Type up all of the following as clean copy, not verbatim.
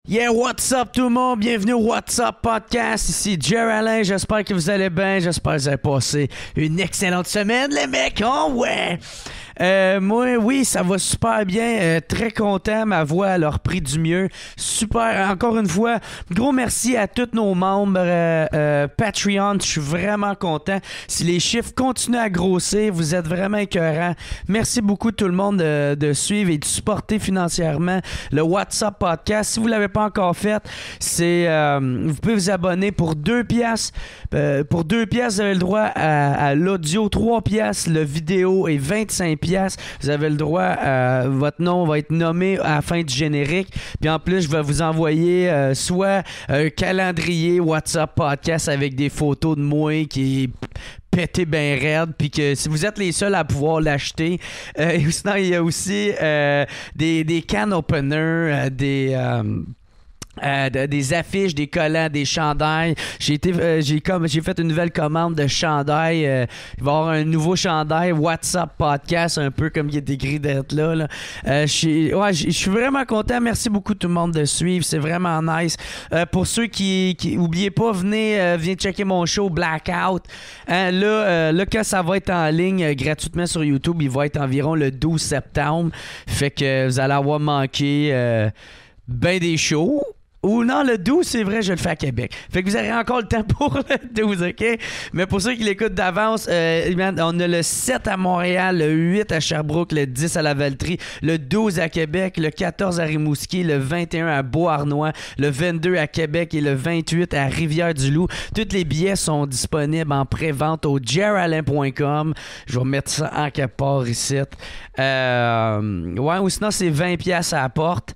Yeah, what's up tout le monde? Bienvenue au What's Up Podcast. Ici Jer Alain. J'espère que vous allez bien. J'espère que vous avez passé une excellente semaine, les mecs. Oh ouais! Moi, oui, ça va super bien. Très content. Ma voix a repris du mieux. Super. Encore une fois, gros merci à tous nos membres Patreon. Je suis vraiment content. Si les chiffres continuent à grossir, vous êtes vraiment écœurants. Merci beaucoup tout le monde de suivre et de supporter financièrement le What's Up Podcast. Si vous ne l'avez pas encore fait, c'est vous pouvez vous abonner pour 2 piastres. Pour 2 piastres, vous avez le droit à l'audio, 3 piastres, le vidéo et 25 piastres. Vous avez le droit votre nom va être nommé à la fin du générique. Puis en plus, je vais vous envoyer soit un calendrier WhatsApp Podcast avec des photos de moi qui est pété bien raide, puis que si vous êtes les seuls à pouvoir l'acheter. Sinon, il y a aussi des can openers, des affiches, des collants, des chandails. J'ai fait une nouvelle commande de chandail. Il va y avoir un nouveau chandail WhatsApp Podcast, un peu comme il est écrit d'être là. Je suis vraiment content. Merci beaucoup tout le monde de suivre. C'est vraiment nice. Pour ceux qui oubliez pas, venez checker mon show Blackout. Là, quand ça va être en ligne gratuitement sur YouTube, il va être environ le 12 septembre. Fait que vous allez avoir manqué ben des shows. Ou non, le 12, c'est vrai, je le fais à Québec. Fait que vous aurez encore le temps pour le 12, OK? Mais pour ceux qui l'écoutent d'avance, on a le 7 à Montréal, le 8 à Sherbrooke, le 10 à Lavaltrie, le 12 à Québec, le 14 à Rimouski, le 21 à Beauharnois, le 22 à Québec et le 28 à Rivière-du-Loup. Tous les billets sont disponibles en pré-vente au jeralain.com. Je vais remettre ça en quelque part ici. Ou sinon, c'est 20$ à la porte.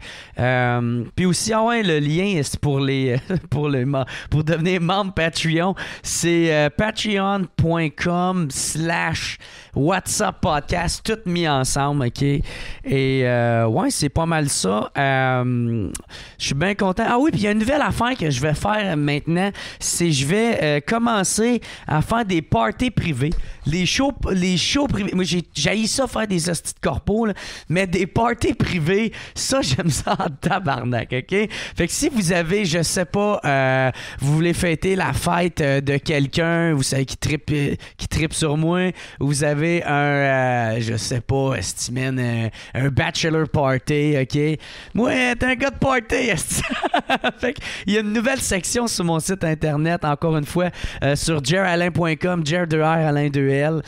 Puis aussi, le lien c'est pour devenir membre Patreon, c'est patreon.com/WhatsApp Podcast, tout mis ensemble, OK? Et c'est pas mal ça. Je suis bien content. Ah oui, puis il y a une nouvelle affaire que je vais faire maintenant, c'est je vais commencer à faire des parties privées. Les shows privés. Moi, j'haïs ça faire des hosties de corpo, là, mais des parties privées, ça, j'aime ça en tabarnak, OK? Fait que si vous avez, je sais pas, vous voulez fêter la fête de quelqu'un, vous savez, qui trippe sur moi, vous avez je sais pas, un bachelor party, OK? Moi, t'es un gars de party, fait que, il y a une nouvelle section sur mon site internet, encore une fois, sur jeralain.com, Alain 2L.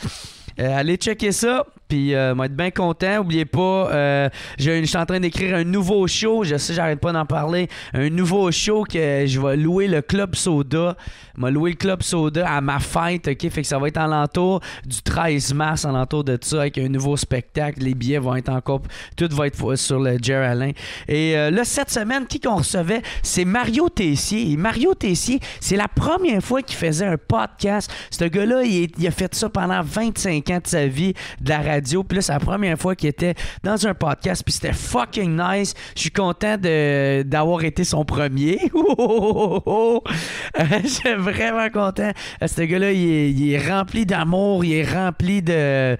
Allez checker ça. Puis, moi, être bien content. N'oubliez pas, je suis en train d'écrire un nouveau show. Je sais, j'arrête pas d'en parler. Un nouveau show que je vais louer le Club Soda. Je vais louer le Club Soda à ma fête. OK? Fait que ça va être en l'entour du 13 mars, en l'entour de ça, avec un nouveau spectacle. Les billets vont être encore. Tout va être sur le Jer Alain. Et là, cette semaine, qui qu'on recevait, c'est Mario Tessier. Et Mario Tessier, c'est la première fois qu'il faisait un podcast. Ce gars-là, il a fait ça pendant 25 ans de sa vie, de la radio. Puis là, c'est la première fois qu'il était dans un podcast. Puis c'était fucking nice. Je suis content d'avoir été son premier. Je suis vraiment content. Ce gars-là, il est rempli d'amour. Il est rempli de...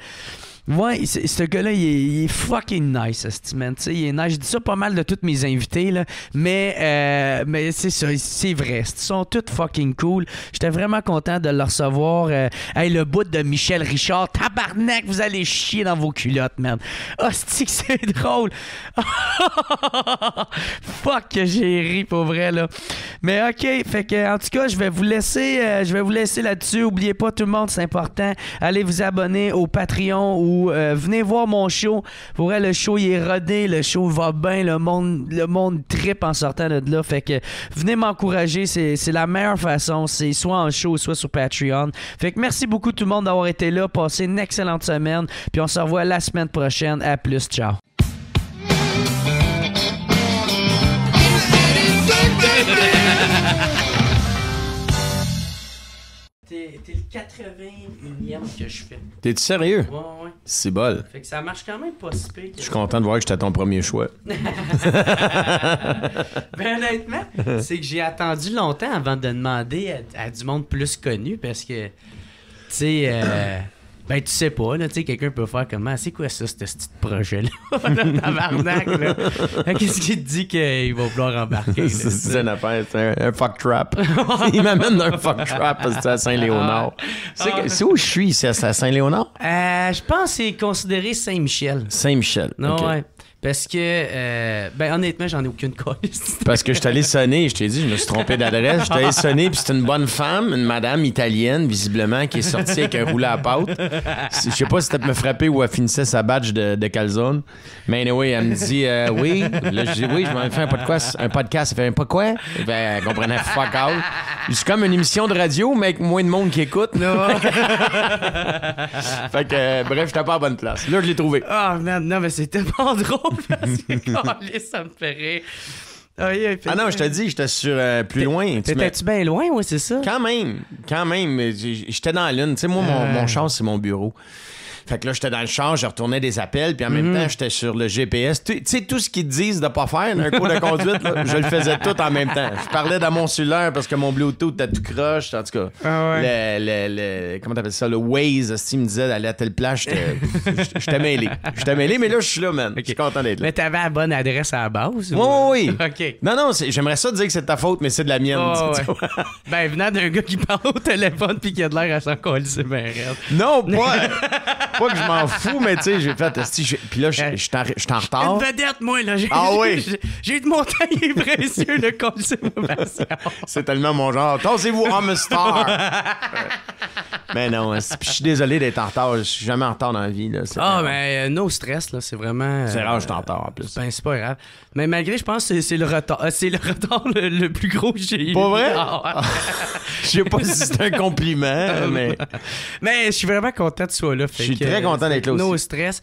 Ouais, ce gars-là, il est fucking nice, man. Il est nice. Je dis ça pas mal de tous mes invités, là. Mais c'est ça, c'est vrai. Ils sont tous fucking cool. J'étais vraiment content de le recevoir. Le bout de Michel Richard. Tabarnak, vous allez chier dans vos culottes, man. Hostie que c'est drôle. Fuck que j'ai ri, pour vrai, là. Mais OK, fait que, en tout cas, je vais vous laisser là-dessus. Oubliez pas, tout le monde, c'est important. Allez vous abonner au Patreon ou venez voir mon show. Pour vrai, le show, il est rodé. Le show va bien. Le monde trippe en sortant de là. Fait que venez m'encourager. C'est la meilleure façon. C'est soit en show, soit sur Patreon. Fait que merci beaucoup tout le monde d'avoir été là. Passez une excellente semaine. Puis on se revoit la semaine prochaine. À plus. Ciao. T'es le 81e que je fais. T'es-tu sérieux? Ouais. C'est bol. Fait que ça marche quand même pas si pire. Je suis content de voir que j'étais ton premier choix. Ben honnêtement, c'est que j'ai attendu longtemps avant de demander à du monde plus connu parce que, tu sais, Ben, tu sais pas, là, tu sais, quelqu'un peut faire comment, c'est quoi ça, ce petit projet-là? Le tabarnak, là. Qu'est-ce qui te dit qu'il va vouloir embarquer? C'est une affaire, c'est un fuck trap. Il m'amène dans un fuck trap parce que c'est à Saint-Léonard. C'est où je suis, c'est à Saint-Léonard? Je pense que c'est considéré Saint-Michel. Saint-Michel. Non, OK. ouais. Parce que, ben honnêtement, j'en ai aucune colle. Parce que je suis allé sonner, je t'ai dit, je me suis trompé d'adresse. Je suis allé sonner, puis c'est une bonne femme, une madame italienne, visiblement, qui est sortie avec un rouleau à pâte. Je sais pas si c'était pour me frapper ou elle finissait sa badge de calzone. Mais anyway, elle me dit, oui. Là, je dis, oui, je m'en fais un podcast. Elle fait, pas quoi? Ben, elle comprenait fuck all. C'est comme une émission de radio, mais avec moins de monde qui écoute. Fait que, bref, j'étais pas à bonne place. Là, je l'ai trouvé. Ah, man, non, mais c'est tellement drôle parce que, calé, ça me fait rire. Ah non, je te dis, j'étais sur plus loin. T'étais-tu bien loin, ouais, c'est ça? Quand même. J'étais dans la lune. Tu sais, moi, mon char, c'est mon bureau. Fait que là, j'étais dans le char, je retournais des appels, puis en même temps, j'étais sur le GPS. Tu sais, tout ce qu'ils te disent de pas faire dans un cours de conduite, là, je le faisais tout en même temps. Je parlais dans mon cellulaire parce que mon Bluetooth était tout croche. En tout cas, comment t'appelles ça? Le Waze, il me disait d'aller à telle place. J'étais mêlé. Mais là, je suis là, man. Je suis content d'être là. Mais t'avais la bonne adresse à la base? Oui. OK. Non, j'aimerais ça dire que c'est de ta faute, mais c'est de la mienne. Ben, venant d'un gars qui parle au téléphone puis qui a de l'air à s'en coller, c'est bien raide. Non, pas que je m'en fous, mais tu sais, j'ai fait. Puis là, je suis en retard. Une vedette, moi, là. Oui. J'ai eu de mon taille précieux, le col, c'est ma passion. C'est tellement mon genre. Tassez-vous, I'm a star. Mais non, puis je suis désolé d'être en retard. Je suis jamais en retard dans la vie. Là. Mais no stress, là. C'est vraiment. C'est rare, je suis en retard en plus. Ben, c'est pas grave. Mais malgré, je pense que c'est le retard. C'est le retard le plus gros que j'ai eu. Pas vrai? Je sais pas si c'est un compliment, mais. Mais je suis vraiment content de toi là. Je suis très content d'être là aussi. No stress.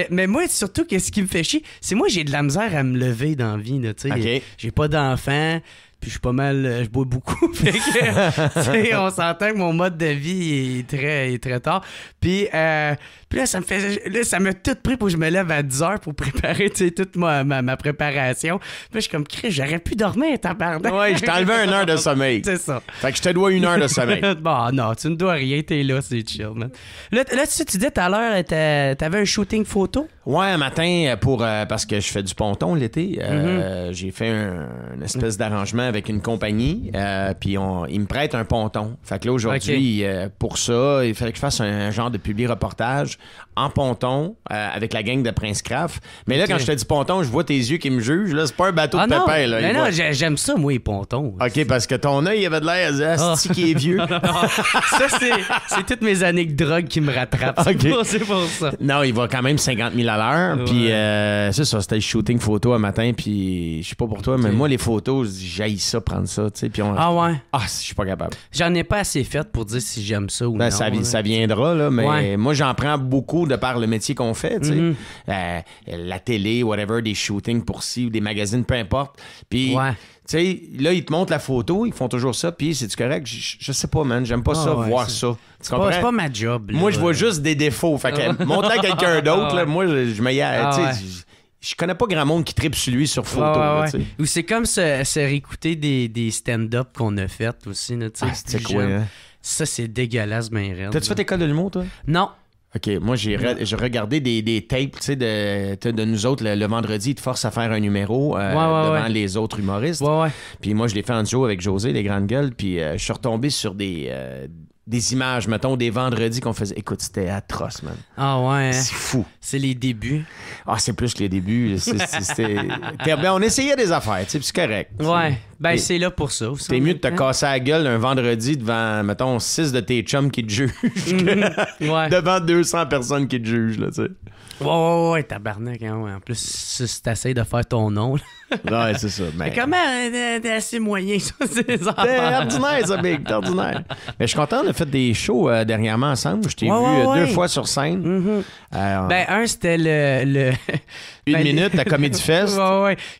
Mais moi, surtout, qu'est-ce qui me fait chier, c'est moi, j'ai de la misère à me lever dans la vie. Là, OK. J'ai pas d'enfant. Puis je suis pas mal, je bois beaucoup. Fait que, tu sais, on s'entend que mon mode de vie est très tard. Puis là, ça m'a tout pris pour que je me lève à 10 heures pour préparer, tu sais, toute ma préparation. Puis je suis comme, Chris, j'aurais pu dormir, tabarnak. Ouais, je t'ai enlevé 1 heure de sommeil. C'est ça. Fait que je te dois 1 heure de sommeil. Bon, non, tu ne dois rien, t'es là, c'est chill, man. Là tu disais tout à l'heure, t'avais un shooting photo? Ouais, un matin, parce que je fais du ponton l'été, j'ai fait une espèce d'arrangement avec une compagnie, puis ils me prêtent un ponton. Fait que là, aujourd'hui, pour ça, il fallait que je fasse un genre de publi-reportage en ponton avec la gang de Prince Craft. Mais là, quand je te dis ponton, je vois tes yeux qui me jugent. Là, c'est pas un bateau de pépin. Là. Mais non, j'aime ça, moi, les pontons. OK, parce que ton œil avait de l'air asti qui est vieux. Ça, c'est toutes mes années de drogue qui me rattrapent. C'est pour ça. Non, il va quand même 50 000 à l'heure. Puis c'est ça, c'était le shooting photo un matin. Puis je sais pas pour toi, mais moi, les photos, j'haïs ça, prendre ça. Tu sais, puis Ah ouais? Ah, je suis pas capable. J'en ai pas assez fait pour dire si j'aime ça ou non. Ça viendra, là, mais moi, j'en prends beaucoup de par le métier qu'on fait, tu sais. La télé, whatever, des shootings pour ci ou des magazines, peu importe. Puis, tu sais, là, ils te montrent la photo, ils font toujours ça, puis c'est-tu correct? Je sais pas, man, j'aime pas ça, voir ça. Tu comprends? C'est pas ma job, là. Moi, je vois juste des défauts. Fait que, montre-la à quelqu'un d'autre, là, moi, je me y je connais pas grand monde qui tripe sur lui sur photo. Ou c'est comme se réécouter des stand-up qu'on a fait aussi. Là, c'est quoi, hein? Ça, c'est dégueulasse, ben raide. T'as-tu fait école de l'humour, toi? Non. OK, moi, j'ai regardé des tapes, tu sais, de nous autres, le vendredi, ils te forcent à faire un numéro devant les autres humoristes. Puis moi, je l'ai fait en duo avec José, les grandes gueules, puis je suis retombé sur des images, mettons, des vendredis qu'on faisait. Écoute, c'était atroce, man. Ah ouais. C'est fou. C'est les débuts. Ah, c'est plus que les débuts. On essayait des affaires, tu sais, c'est correct. Ouais. Ben, c'est là pour ça. T'es mieux de te casser la gueule un vendredi devant, mettons, 6 de tes chums qui te jugent devant 200 personnes qui te jugent, là, tu sais. Ouais, tabarnak, hein, ouais. En plus, si t'essayes de faire ton nom, là. Ouais, c'est ça. Mais comment t'es assez moyen, ça, ces enfants? T'es ordinaire, ça, Big, t'es ordinaire. Mais je suis content, on a fait des shows dernièrement ensemble. Je t'ai vu 2 fois sur scène. Un, c'était le 1 minute à Comedy Fest.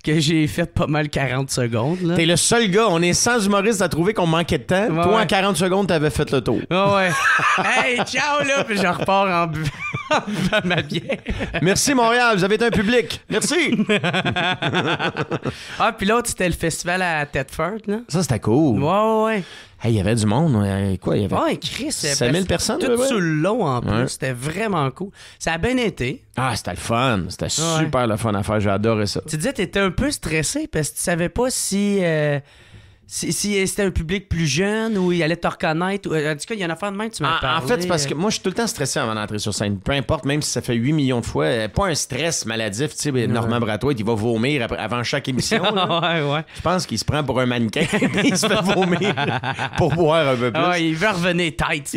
Que j'ai fait pas mal 40 secondes, là. T'es le seul gars, on est 100 humoristes à trouver qu'on manquait de temps. Toi, en 40 secondes, t'avais fait le tour. Hey, ciao, là, puis je repars en buvant ma bière. Merci, Montréal, vous avez été un public. Merci. Ah, puis l'autre, c'était le festival à Thetford, là. Ça, c'était cool. Ouais. Hey, il y avait du monde. Quoi, il y avait Ouais, Chris. 5000 personnes. Tout ouais. sur le long, en plus. Ouais. C'était vraiment cool. Ça a bien été. Ah, c'était le fun. C'était super le fun à faire. J'ai adoré ça. Tu disais que t'étais un peu stressé parce que tu savais pas si c'était un public plus jeune ou il allait te reconnaître. En tout cas, il y en a affaire de même, tu m'as parlé. En fait, c'est parce que moi, je suis tout le temps stressé avant d'entrer sur scène. Peu importe, même si ça fait 8 millions de fois. Pas un stress maladif. Tu sais, Normand Bratois, il va vomir avant chaque émission. ouais. Je pense qu'il se prend pour un mannequin et il se fait vomir pour boire un peu plus. Ah, il veut revenir tête.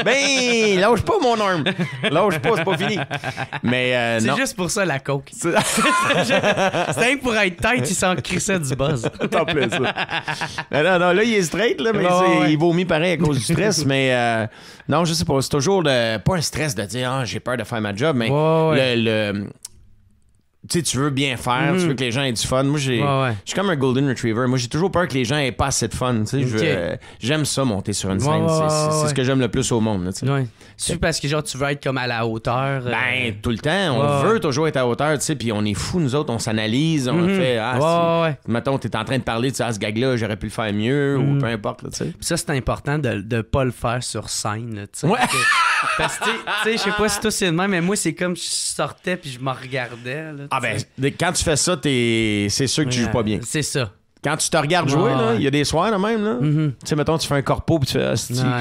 Ben, lâche pas mon arme. Lâche pas, c'est pas fini. Mais c'est non. juste pour ça, la coke. C'est rien que pour être tête, il s'en crissait du buzz. T'en plais, ça. Non, là, il est straight, là, mais il vomit pareil à cause du stress. Mais non, je sais pas. C'est toujours pas un stress de dire j'ai peur de faire ma job, mais tu sais, tu veux bien faire, tu veux que les gens aient du fun. Moi, je suis comme un golden retriever. Moi, j'ai toujours peur que les gens aient pas assez de fun. J'aime ça, monter sur une scène. C'est ce que j'aime le plus au monde. Là, c'est parce que genre tu veux être comme à la hauteur. Ben, tout le temps. On veut toujours être à hauteur, tu sais. Puis on est fous, nous autres. On s'analyse. On fait, mettons, t'es en train de parler de ce gag-là, j'aurais pu le faire mieux ou peu importe. Tu sais. Ça, c'est important de pas le faire sur scène. Là, ouais. Parce que, tu sais, je sais pas si toi c'est le même, mais moi, c'est comme je sortais puis je me regardais. Là, quand tu fais ça, c'est sûr que tu joues pas bien. C'est ça. Quand tu te regardes jouer, il y a des soirs là même. Là. Tu sais, mettons, tu fais un corpo puis tu fais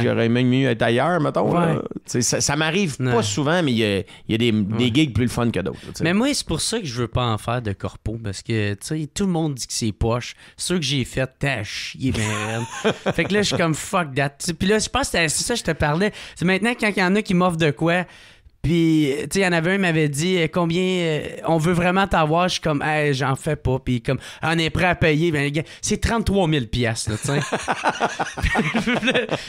j'aurais même mieux être ailleurs, mettons. Là. Ça m'arrive pas souvent, mais il y a des gigs plus le fun que d'autres. Mais moi, c'est pour ça que je veux pas en faire de corpo, parce que tout le monde dit que c'est poche. Ceux que j'ai fait, t'as chier, ben fait que là, je suis comme fuck that. Puis là, je pense que c'est ça que je te parlais. C'est maintenant quand il y en a qui m'offrent de quoi. Puis, tu sais, il y en avait un qui m'avait dit combien on veut vraiment t'avoir. Je suis comme, hey, j'en fais pas. Puis, comme, on est prêt à payer. Ben, les gars, c'est 33 000 $, là, tu sais.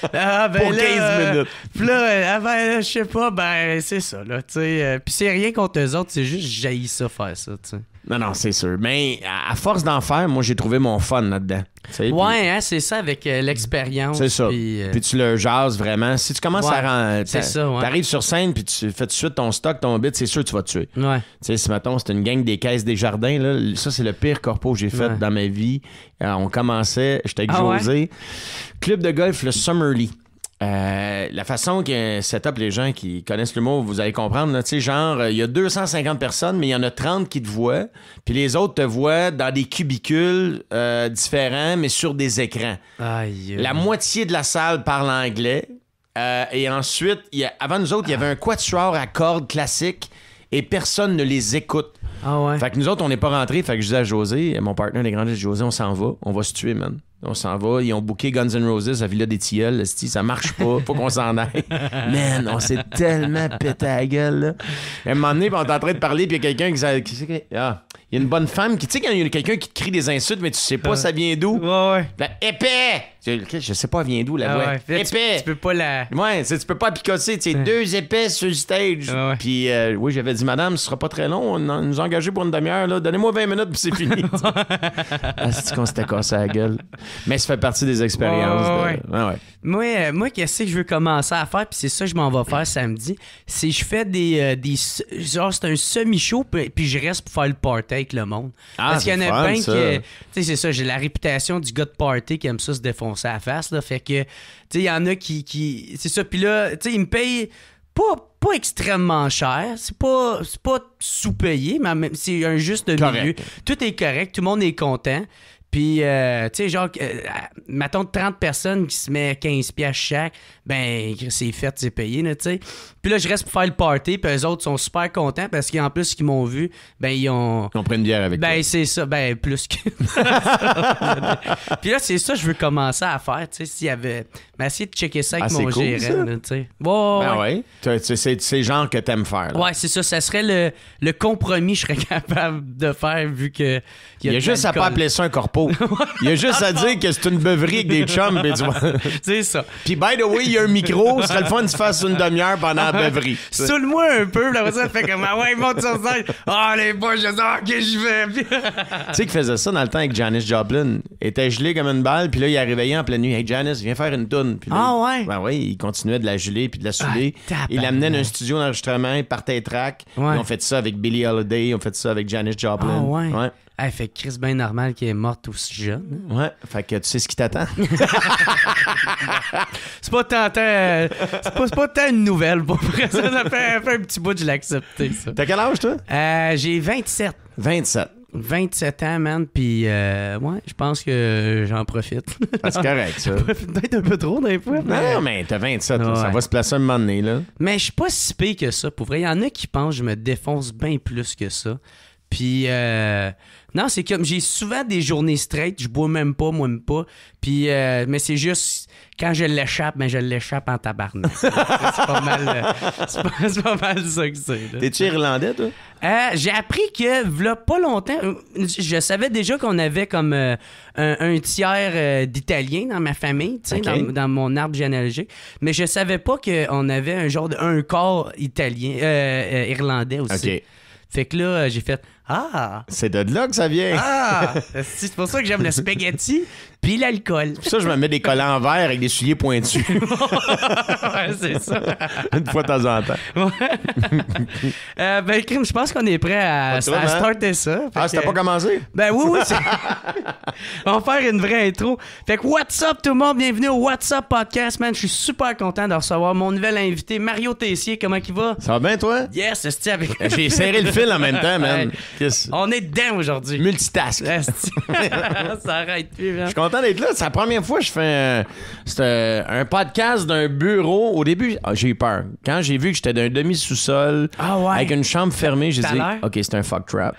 Pour 15 minutes. Puis là, je sais pas, ben, c'est ça, là, tu sais. Puis, c'est rien contre eux autres, c'est juste, j'haïs ça, faire ça, tu sais. Non, c'est sûr. Mais à force d'en faire, moi, j'ai trouvé mon fun là-dedans. Ouais, c'est ça, avec l'expérience. C'est ça. Puis tu le jases vraiment. Si tu commences à rendre... T'arrives sur scène, puis tu fais tout de suite ton stock, ton bit, c'est sûr que tu vas te tuer. Ouais. Tu sais, si, mettons, c'était une gang des caisses des jardins, là, ça, c'est le pire corpo que j'ai fait dans ma vie. On commençait, j'étais avec José. Ouais? Club de golf, le Summerlee. La façon que setup, les gens qui connaissent le mot, vous allez comprendre, tu sais, genre, il y a 250 personnes, mais il y en a 30 qui te voient, puis les autres te voient dans des cubicules différents, mais sur des écrans. Aïe. La moitié de la salle parle anglais, et ensuite, avant nous autres, il y avait un quatuor à cordes classique, et personne ne les écoute. Ah ouais. Fait que nous autres, on n'est pas rentrés, fait que je disais à José, mon partenaire des grands José, on s'en va se tuer, man. On s'en va, ils ont booké Guns N' Roses à Villa des Tilleuls, ça marche pas, faut qu'on s'en aille. Man, on s'est tellement pété à la gueule, là. À un moment donné, on est en train de parler, puis il y a quelqu'un il y a une bonne femme qui, tu sais, quand il y a quelqu'un qui te crie des insultes, mais tu sais pas ça vient d'où. Ouais. Là, épais! Je sais pas, elle vient d'où, la voix. Épais! Tu peux pas la... Ouais, tu peux pas picosser, tu sais, 2 épais sur le stage. Puis, oui, j'avais dit, madame, ce sera pas très long, on nous a engagés pour une demi-heure, là. Donnez-moi 20 minutes, puis c'est fini. C'est qu'on s'était cassé la gueule. Mais ça fait partie des expériences. Moi, qu'est-ce que je veux commencer à faire, puis c'est ça que je m'en vais faire samedi, c'est je fais des genre, c'est un semi-show, puis je reste pour faire le party avec le monde. Parce qu'il y en a plein qui... Tu sais, c'est ça, j'ai la réputation du gars de party qui aime ça se défoncer à la face, là, fait que, tu sais, il y en a qui... C'est ça, puis là, tu sais, ils me payent pas extrêmement cher, c'est pas sous-payé, mais c'est un juste milieu. Tout est correct, tout le monde est content. Puis, tu sais, genre, mettons 30 personnes qui se met 15$ chaque, ben, c'est fait, c'est payé, tu sais. Puis là, je reste pour faire le party, puis eux autres sont super contents parce qu'en plus, ce qu'ils m'ont vu, ben, ils ont pris une bière avec toi. Ben, c'est ça, ben, plus que... Puis là, c'est ça que je veux commencer à faire, tu sais, s'il y avait... Mais essayer de checker ça avec mon gérant, tu sais. Ouais. C'est le genre que t'aimes faire. Là. Ouais, c'est ça, ça serait le compromis que je serais capable de faire vu que... Il y a juste à pas appeler ça un corpo propos. Il a juste à dire que c'est une beuverie avec des chums. Puis tu vois. C'est ça. Puis, by the way, il y a un micro. Ce serait le fun que tu fasses une demi-heure pendant la beuverie. Saoule-moi un peu, là, ça fait comme, ah ouais, monte sur scène. Ah, les boys, je dis, ok, j'y vais. Tu sais qu'il faisait ça dans le temps avec Janis Joplin. Il était gelé comme une balle, puis là, il est réveillé en pleine nuit. Hey, Janis, viens faire une toune. Puis là, Ah ouais? Ben oui, il continuait de la geler puis de la saouler. Ah, Il l'amenait dans un studio d'enregistrement, il partait track. Ouais. Ils ont fait ça avec Billie Holiday, ils ont fait ça avec Janis Joplin. Ah ouais? Ouais. Hey, fait que Chris, ben normal qu'il est morte aussi jeune. Hein? Ouais, fait que tu sais ce qui t'attend. C'est pas tant, c'est pas tant une nouvelle pour vrai. Ça fait un petit bout que je l'ai accepté, ça. T'as quel âge, toi? J'ai 27. 27. 27 ans, man, puis ouais, je pense que j'en profite. C'est correct, ça. Peut-être un peu trop des fois. Non, mais t'as 27, là, Ouais. ça va se placer un moment donné, là. Mais je suis pas si pire que ça, pour vrai. Il y en a qui pensent que je me défonce bien plus que ça. Puis, non, c'est comme, j'ai souvent des journées straight, je bois même pas. Puis, mais c'est juste, quand je l'échappe, je l'échappe en tabarnak. C'est pas mal, c'est pas mal ça que c'est. Là. T'es-tu irlandais, toi? J'ai appris que, v'là pas longtemps, je savais déjà qu'on avait comme un tiers d'Italiens dans ma famille, tu sais, Okay. dans mon arbre généalogique. Mais je savais pas qu'on avait un quart italien, irlandais aussi. OK. Fait que là, j'ai fait Ah! C'est de là que ça vient. Ah! C'est pour ça que j'aime le spaghetti puis l'alcool. Pour ça, je me mets des collants en verre avec des souliers pointus. Ouais, c'est ça. Une fois de temps en temps. Ben, Crime, je pense qu'on est prêt à starter ça. Fait Ah, c'était que- pas commencé? Ben oui, on va faire une vraie intro. Fait que what's up tout le monde? Bienvenue au What's Up Podcast, man. Je suis super content de recevoir mon nouvel invité, Mario Tessier. Comment il va? Ça va bien, toi? Yes, c'est avec... J'ai serré le fil en même temps, man. Ouais. Qu'est-ce- On est dedans aujourd'hui. Multitask. Esti. Ça arrête plus, man. Je suis content d'être là. C'est la première fois que je fais un podcast d'un bureau. Au début, j'ai eu peur. Quand j'ai vu que j'étais d'un demi-sous-sol Ah ouais. avec une chambre fermée, j'ai T'as dit l'air? OK, c'est un fuck trap.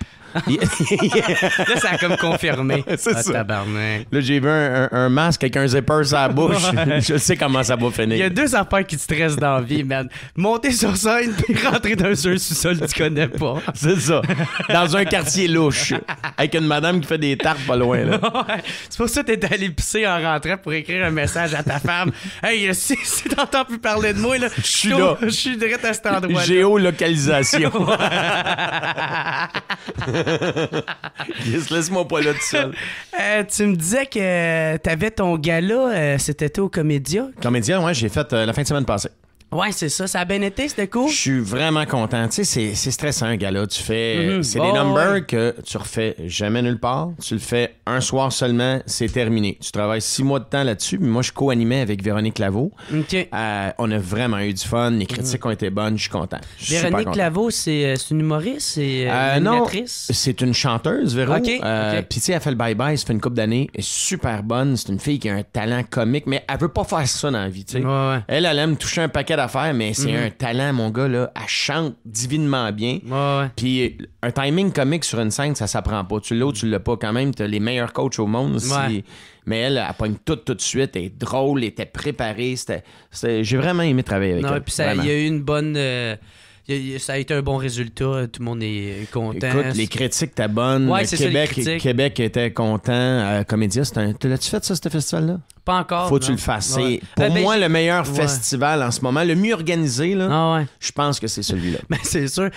Là, ça a comme confirmé. C'est Ah, ça. tabarnak. Là, j'ai vu un masque avec un zipper sur la bouche. Je sais comment ça va finir. Il y a deux affaires qui te stressent dans la vie, man. Monter sur scène puis rentrer dans un sous-sol que tu connais pas. C'est ça. Dans un quartier louche. Avec une madame qui fait des tartes pas loin, là. Ouais. C'est pour ça que t'es allé pisser en rentrant pour écrire un message à ta femme. Hey, si t'entends plus parler de moi, là, je suis là. Je suis direct à cet endroit-là. Géolocalisation. Yes, laisse-moi pas là tout seul. Tu me disais que t'avais ton gala cet été au Comédia. Comédien, ouais, j'ai fait la fin de semaine passée. Ouais, c'est ça. Ça a bien été, c'était cool. Je suis vraiment content. Tu sais, c'est stressant, un gars-là. Tu fais. C'est des Oh, numbers ouais. que tu refais jamais nulle part. Tu le fais un soir seulement, c'est terminé. Tu travailles 6 mois de temps là-dessus. Puis moi, je co-animais avec Véronique Laveau. OK. On a vraiment eu du fun. Les critiques ont été bonnes. Je suis content. Je suis super Véronique content. Laveau, c'est une humoriste? C'est une Non, animatrice? c'est une chanteuse, Véro. OK, OK. Puis tu sais, elle fait le bye-bye, ça fait une couple d'années. Elle est super bonne. C'est une fille qui a un talent comique, mais elle veut pas faire ça dans la vie, tu sais. Ouais. Elle aime toucher un paquet d'affaires, mais c'est un talent, mon gars, là. Elle chante divinement bien. Ouais. Puis un timing comique sur une scène, ça s'apprend pas. Tu l'as ou tu l'as pas. Quand même, t'as les meilleurs coachs au monde. Ouais. Mais elle pogne tout de suite. Elle est drôle, elle était préparée. J'ai vraiment aimé travailler avec Non, elle. puis il y a eu une bonne... ça a été un bon résultat. Tout le monde est content. Écoute, les critiques étaient bonnes. Ouais, c'est ça, les Québec, critiques. Québec était content. Comédia, l'as-tu fait ça, ce festival-là? Pas encore. Faut que tu non. le fasses. Ouais. C'est, pour Ben, moi, le meilleur ouais. festival en ce moment, le mieux organisé, là, Ah ouais. je pense que c'est celui-là. Ben, c'est sûr.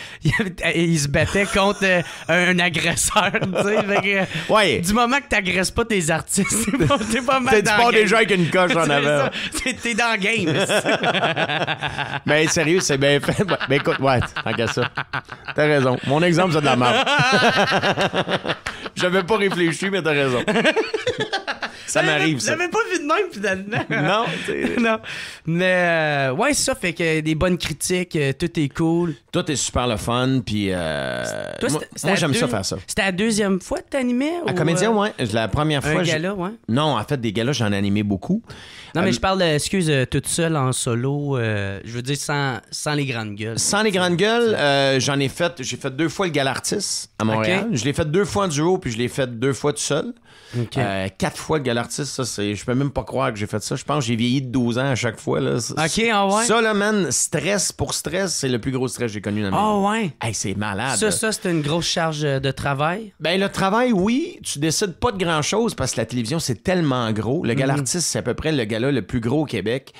Il se battait contre un agresseur, tu sais. Fait que, Ouais. du moment que t'agresses pas tes artistes, t'es pas mal Tu dans pars le game. déjà avec une coche en C'est avant. ça. T'es dans le game. Ben, sérieux, c'est bien fait. Ben, écoute, ouais, tant qu'à ça. T'as raison. Mon exemple, c'est de la merde. J'avais pas réfléchi, mais t'as raison. Ça m'arrive, ça. J'avais pas vu de même, finalement. Non, t'sais. Non. Mais, ouais, c'est ça. Fait que des bonnes critiques, tout est cool. Tout est super le fun, puis Toi, moi, c'était j'aime ça faire ça. C'était la deuxième fois que t'animais? À ou, Comédien, ouais. La première fois. Un gala, ouais. Non, en fait, des galas, j'en ai animé beaucoup. Non, mais je parle, toute seule en solo. Je veux dire, sans les grandes gueules. Sans les grandes gueules, j'ai fait 2 fois le gala artiste à Montréal. Ok. Je l'ai fait 2 fois en duo, puis je l'ai fait 2 fois tout seul. OK. 4 fois le gala artiste, ça, je peux même même pas croire que j'ai fait ça. Je pense que j'ai vieilli de 12 ans à chaque fois. Là. OK, ah ouais? Ça, là, man, stress pour stress, c'est le plus gros stress que j'ai connu dans ma vie. Ah ouais? Hey, c'est malade. Ça, c'était une grosse charge de travail? Ben, le travail, oui. Tu décides pas de grand-chose parce que la télévision, c'est tellement gros. Le gala artiste, c'est à peu près le gala le plus gros au Québec.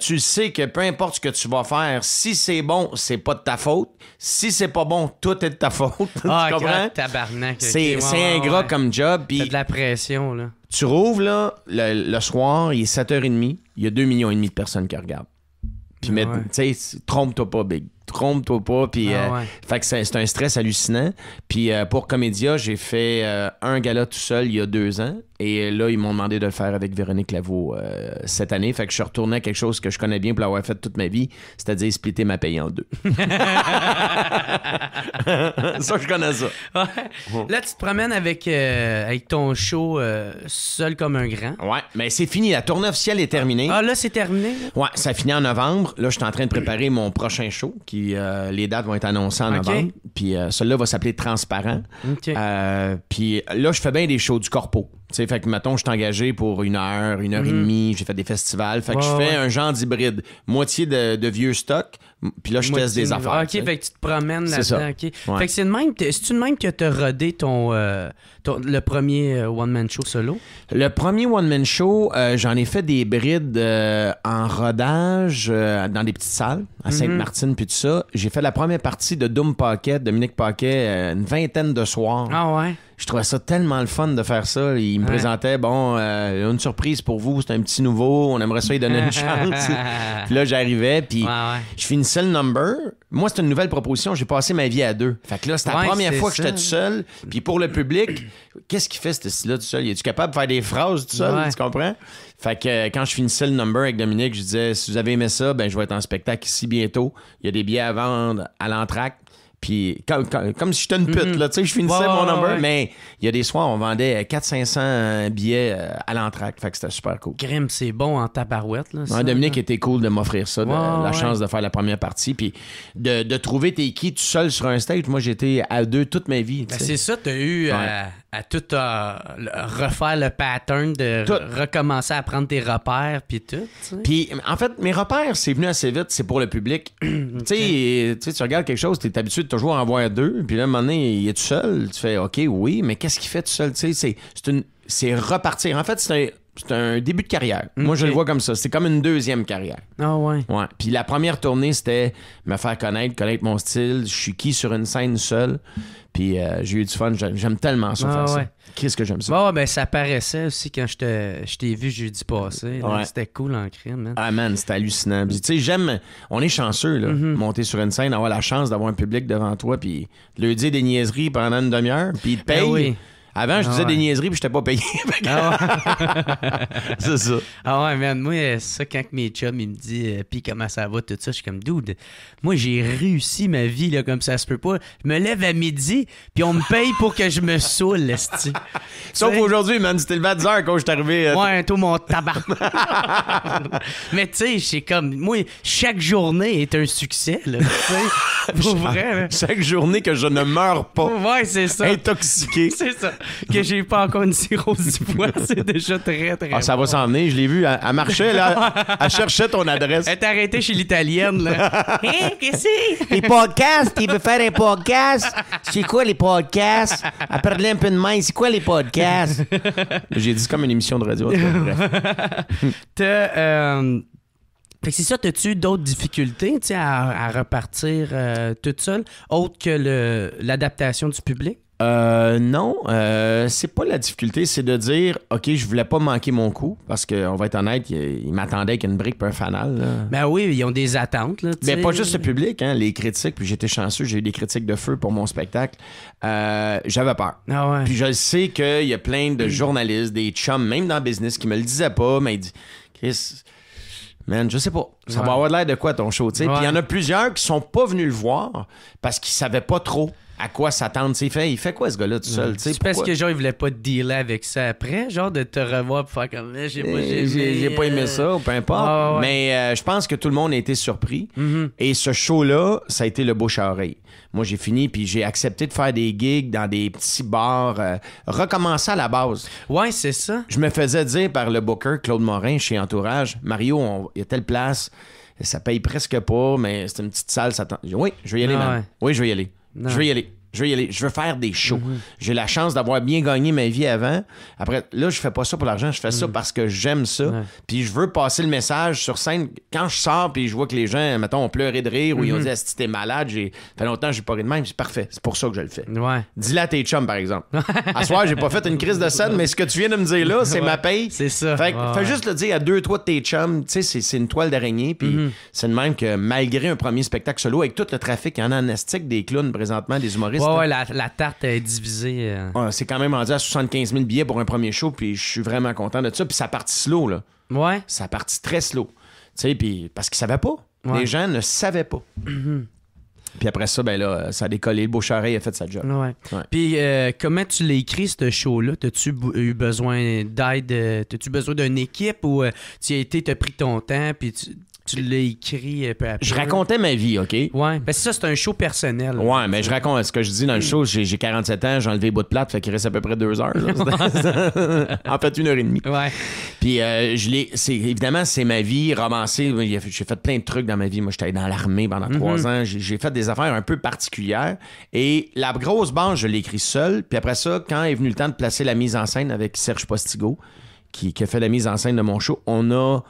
Tu sais que peu importe ce que tu vas faire, si c'est bon, c'est pas de ta faute. Si c'est pas bon, tout est de ta faute. Ah, tu comprends? Tabarnak. C'est ingrat comme job. T'as de la pression, là. Tu rouvres, là, le soir, il est 7h30, il y a 2,5 millions de personnes qui regardent. Puis, tu sais, trompe-toi pas, Big. Trompe-toi pas. Puis, fait que c'est un stress hallucinant. Puis, pour Comédia, j'ai fait un gala tout seul il y a 2 ans. Et là, ils m'ont demandé de le faire avec Véronique Laveau cette année. Fait que je suis retourné à quelque chose que je connais bien pour l'avoir fait toute ma vie, c'est-à-dire splitter ma paye en 2. Ça, je connais ça. Ouais. Là, tu te promènes avec ton show Seul comme un grand. Ouais, mais c'est fini. La tournée officielle est terminée. Ah, là, c'est terminé? Là? Ouais, ça finit en novembre. Là, je suis en train de préparer mon prochain show. Les dates vont être annoncées en novembre. Puis celui-là va s'appeler Transparent. Okay. Puis là, je fais bien des shows du corpo. T'sais, fait que, mettons, je suis engagé pour 1 heure, 1 heure et demie, j'ai fait des festivals. Fait que je fais un genre d'hybride. Moitié de vieux stock, puis là, je teste des affaires. OK, fait que tu te promènes là-dedans. Ça. Okay. Ouais. Fait que c'est de même que tu as rodé le premier one-man show solo? Le premier one-man show, j'en ai fait des brides en rodage dans des petites salles à Sainte-Martine puis tout ça. J'ai fait la première partie de Doom Pocket, Dominique Paquet, une 20aine de soirs. Ah ouais? Je trouvais ça tellement le fun de faire ça. Il me présentait, une surprise pour vous, c'est un petit nouveau, on aimerait ça lui donner une chance. Puis là, j'arrivais, puis je finissais le number. Moi, c'est une nouvelle proposition, j'ai passé ma vie à 2. Fait que là, c'était la première fois que j'étais tout seul. Puis pour le public, qu'est-ce qu'il fait, ce style-là tout seul? Es-tu capable de faire des phrases tout seul? Tu comprends? Fait que quand je finissais le number avec Dominique, je disais, si vous avez aimé ça, je vais être en spectacle ici bientôt. Il y a des billets à vendre à l'entracte. Puis comme si j'étais une pute, là, tu sais, je finissais mon number, mais il y a des soirs, on vendait 400-500 billets à l'entracte, fait que c'était super cool. Crème, c'est bon en tabarouette, là. Ça, Dominique était cool de m'offrir ça, la chance de faire la première partie, puis de trouver t'es qui tout seul sur un stage. Moi, j'étais à 2 toute ma vie. C'est ça, t'as eu à tout refaire le pattern, de recommencer à prendre tes repères, puis tout. T'sais. Puis, en fait, mes repères, c'est venu assez vite, c'est pour le public. Tu sais, tu regardes quelque chose, t'es habitué de toujours en voir 2, puis là, à un moment donné, il est tout seul, tu fais, OK, oui, mais qu'est-ce qu'il fait tout seul? Tu sais, c'est repartir. En fait, c'est un début de carrière. Moi, je le vois comme ça. C'est comme une deuxième carrière. Ah ouais. Ouais. Puis la première tournée, c'était me faire connaître mon style. Je suis qui sur une scène seul. Puis j'ai eu du fun. J'aime tellement ça faire ça. Qu'est-ce que j'aime ça? Ça paraissait aussi quand je t'ai vu jeudi passé. C'était cool en crime, man. Ah man, c'était hallucinant. Tu sais, on est chanceux, là, monter sur une scène, avoir la chance d'avoir un public devant toi, puis de leur dire des niaiseries pendant une demi-heure, puis ils te payent. Oui. Avant, je disais des niaiseries puis je n'étais pas payé. C'est ça. Ah ouais, man. Moi, ça, quand mes chums, ils me disent puis comment ça va, tout ça, je suis comme, dude, moi, j'ai réussi ma vie là, comme ça se peut pas. Je me lève à midi puis on me paye pour que je me saoule, esti. Sauf aujourd'hui, man, c'était le 20 heures quand je suis arrivé. Ouais, toi, mon tabac. Mais tu sais, c'est comme, moi, chaque journée est un succès, là. Pour vrai, là. Chaque journée que je ne meurs pas. Ouais, c'est ça. Intoxiqué. C'est ça. Que j'ai pas encore une cirrhose du foie, c'est déjà très, très ça va s'en venir, je l'ai vu. Elle marchait, là. Elle cherchait ton adresse. Elle est arrêtée chez l'italienne, là. Qu'est-ce que c'est? Les podcasts, il veut faire un podcast. C'est quoi les podcasts? Elle perdait un peu de main. C'est quoi les podcasts? J'ai dit c'est comme une émission de radio. Fait que c'est ça, t'as-tu eu d'autres difficultés à repartir toute seule, autre que l'adaptation du public? Non, c'est pas la difficulté, c'est de dire, OK, je voulais pas manquer mon coup, parce qu'on va être honnête, il m'attendait avec une brique et un fanal. Là. Ben oui, ils ont des attentes. Là, pas juste le public, hein, les critiques, puis j'étais chanceux, j'ai eu des critiques de feu pour mon spectacle. J'avais peur. Ah ouais. Puis je sais qu'il y a plein de journalistes, des chums, même dans le business, qui me le disaient pas, mais ils disent, Chris, man, je sais pas. Ça va avoir l'air de quoi ton show, tu sais. Puis il y en a plusieurs qui sont pas venus le voir parce qu'ils savaient pas trop à quoi s'attendre. Il fait quoi, ce gars-là, tout seul? C'est parce que, genre, il voulait pas dealer avec ça après, genre, de te revoir pour faire comme... J'ai pas aimé ça, ou peu importe. Mais je pense que tout le monde a été surpris. Et ce show-là, ça a été le bouche à oreille. Moi, j'ai fini, puis j'ai accepté de faire des gigs dans des petits bars, recommencer à la base. Ouais, c'est ça. Je me faisais dire par le booker, Claude Morin, chez Entourage, Mario, il y a telle place, ça paye presque pas, mais c'est une petite salle, ça oui, je vais y aller, man. Oui, je vais y aller. Non. Je vais y aller. Je veux faire des shows. J'ai la chance d'avoir bien gagné ma vie avant. Après, là, je fais pas ça pour l'argent. Je fais ça parce que j'aime ça. Puis je veux passer le message sur scène. Quand je sors puis je vois que les gens, mettons, ont pleuré de rire ou ils ont dit « Si t'es malade, ça fait longtemps que j'ai pas ri de même. » C'est parfait. C'est pour ça que je le fais. Dis-le à tes chums, par exemple. À soir, j'ai pas fait une crise de scène, mais ce que tu viens de me dire là, c'est ma paye. C'est ça. Fait fais juste le dire à 2-3 de tes chums. Tu sais, c'est une toile d'araignée. Puis c'est de même que malgré un premier spectacle solo, avec tout le trafic, il y en a en estique des clowns présentement, des humoristes. La tarte est divisée. C'est quand même rendu à 75 000 billets pour un premier show, puis je suis vraiment content de ça. Puis ça a parti slow, là. Ouais. Ça a parti très slow. Tu sais, puis parce qu'ils savaient pas. Les gens ne savaient pas. Puis après ça, ben là, ça a décollé. Le Bouche-à-oreille a fait sa job. Puis comment tu l'as écrit, ce show-là? T'as-tu eu besoin d'aide? T'as-tu besoin d'une équipe ou tu as pris ton temps, puis tu l'as écrit peu à peu? Je racontais ma vie, OK? Ouais. Ben ça, c'est un show personnel. Ouais, mais je raconte ce que je dis dans le show. J'ai 47 ans, j'ai enlevé les bouts de plate, fait qu'il reste à peu près 2 heures. En fait, 1h30. Ouais. Puis évidemment, c'est ma vie romancée. J'ai fait plein de trucs dans ma vie. Moi, j'étais dans l'armée pendant 3 ans. J'ai fait des affaires un peu particulières. Et la grosse base, je l'ai écrit seul. Puis après ça, quand est venu le temps de placer la mise en scène avec Serge Postigo, qui a fait la mise en scène de mon show, on a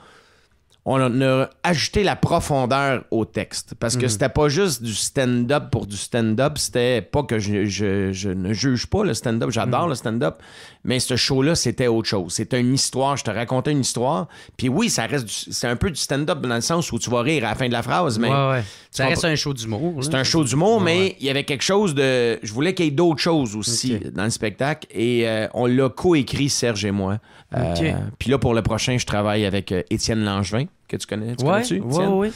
ajouté la profondeur au texte. Parce que c'était pas juste du stand-up pour du stand-up. C'était pas que je ne juge pas le stand-up. J'adore le stand-up. Mais ce show-là, c'était autre chose. C'était une histoire. Je te racontais une histoire. Puis oui, c'est un peu du stand-up dans le sens où tu vas rire à la fin de la phrase. Mais ça reste un show d'humour. C'est un show d'humour, mais il y avait quelque chose de... Je voulais qu'il y ait d'autres choses aussi dans le spectacle. Et on l'a coécrit, Serge et moi. Puis là, pour le prochain, je travaille avec Étienne Langevin, que tu connais. Connais-tu, Étienne? Oui.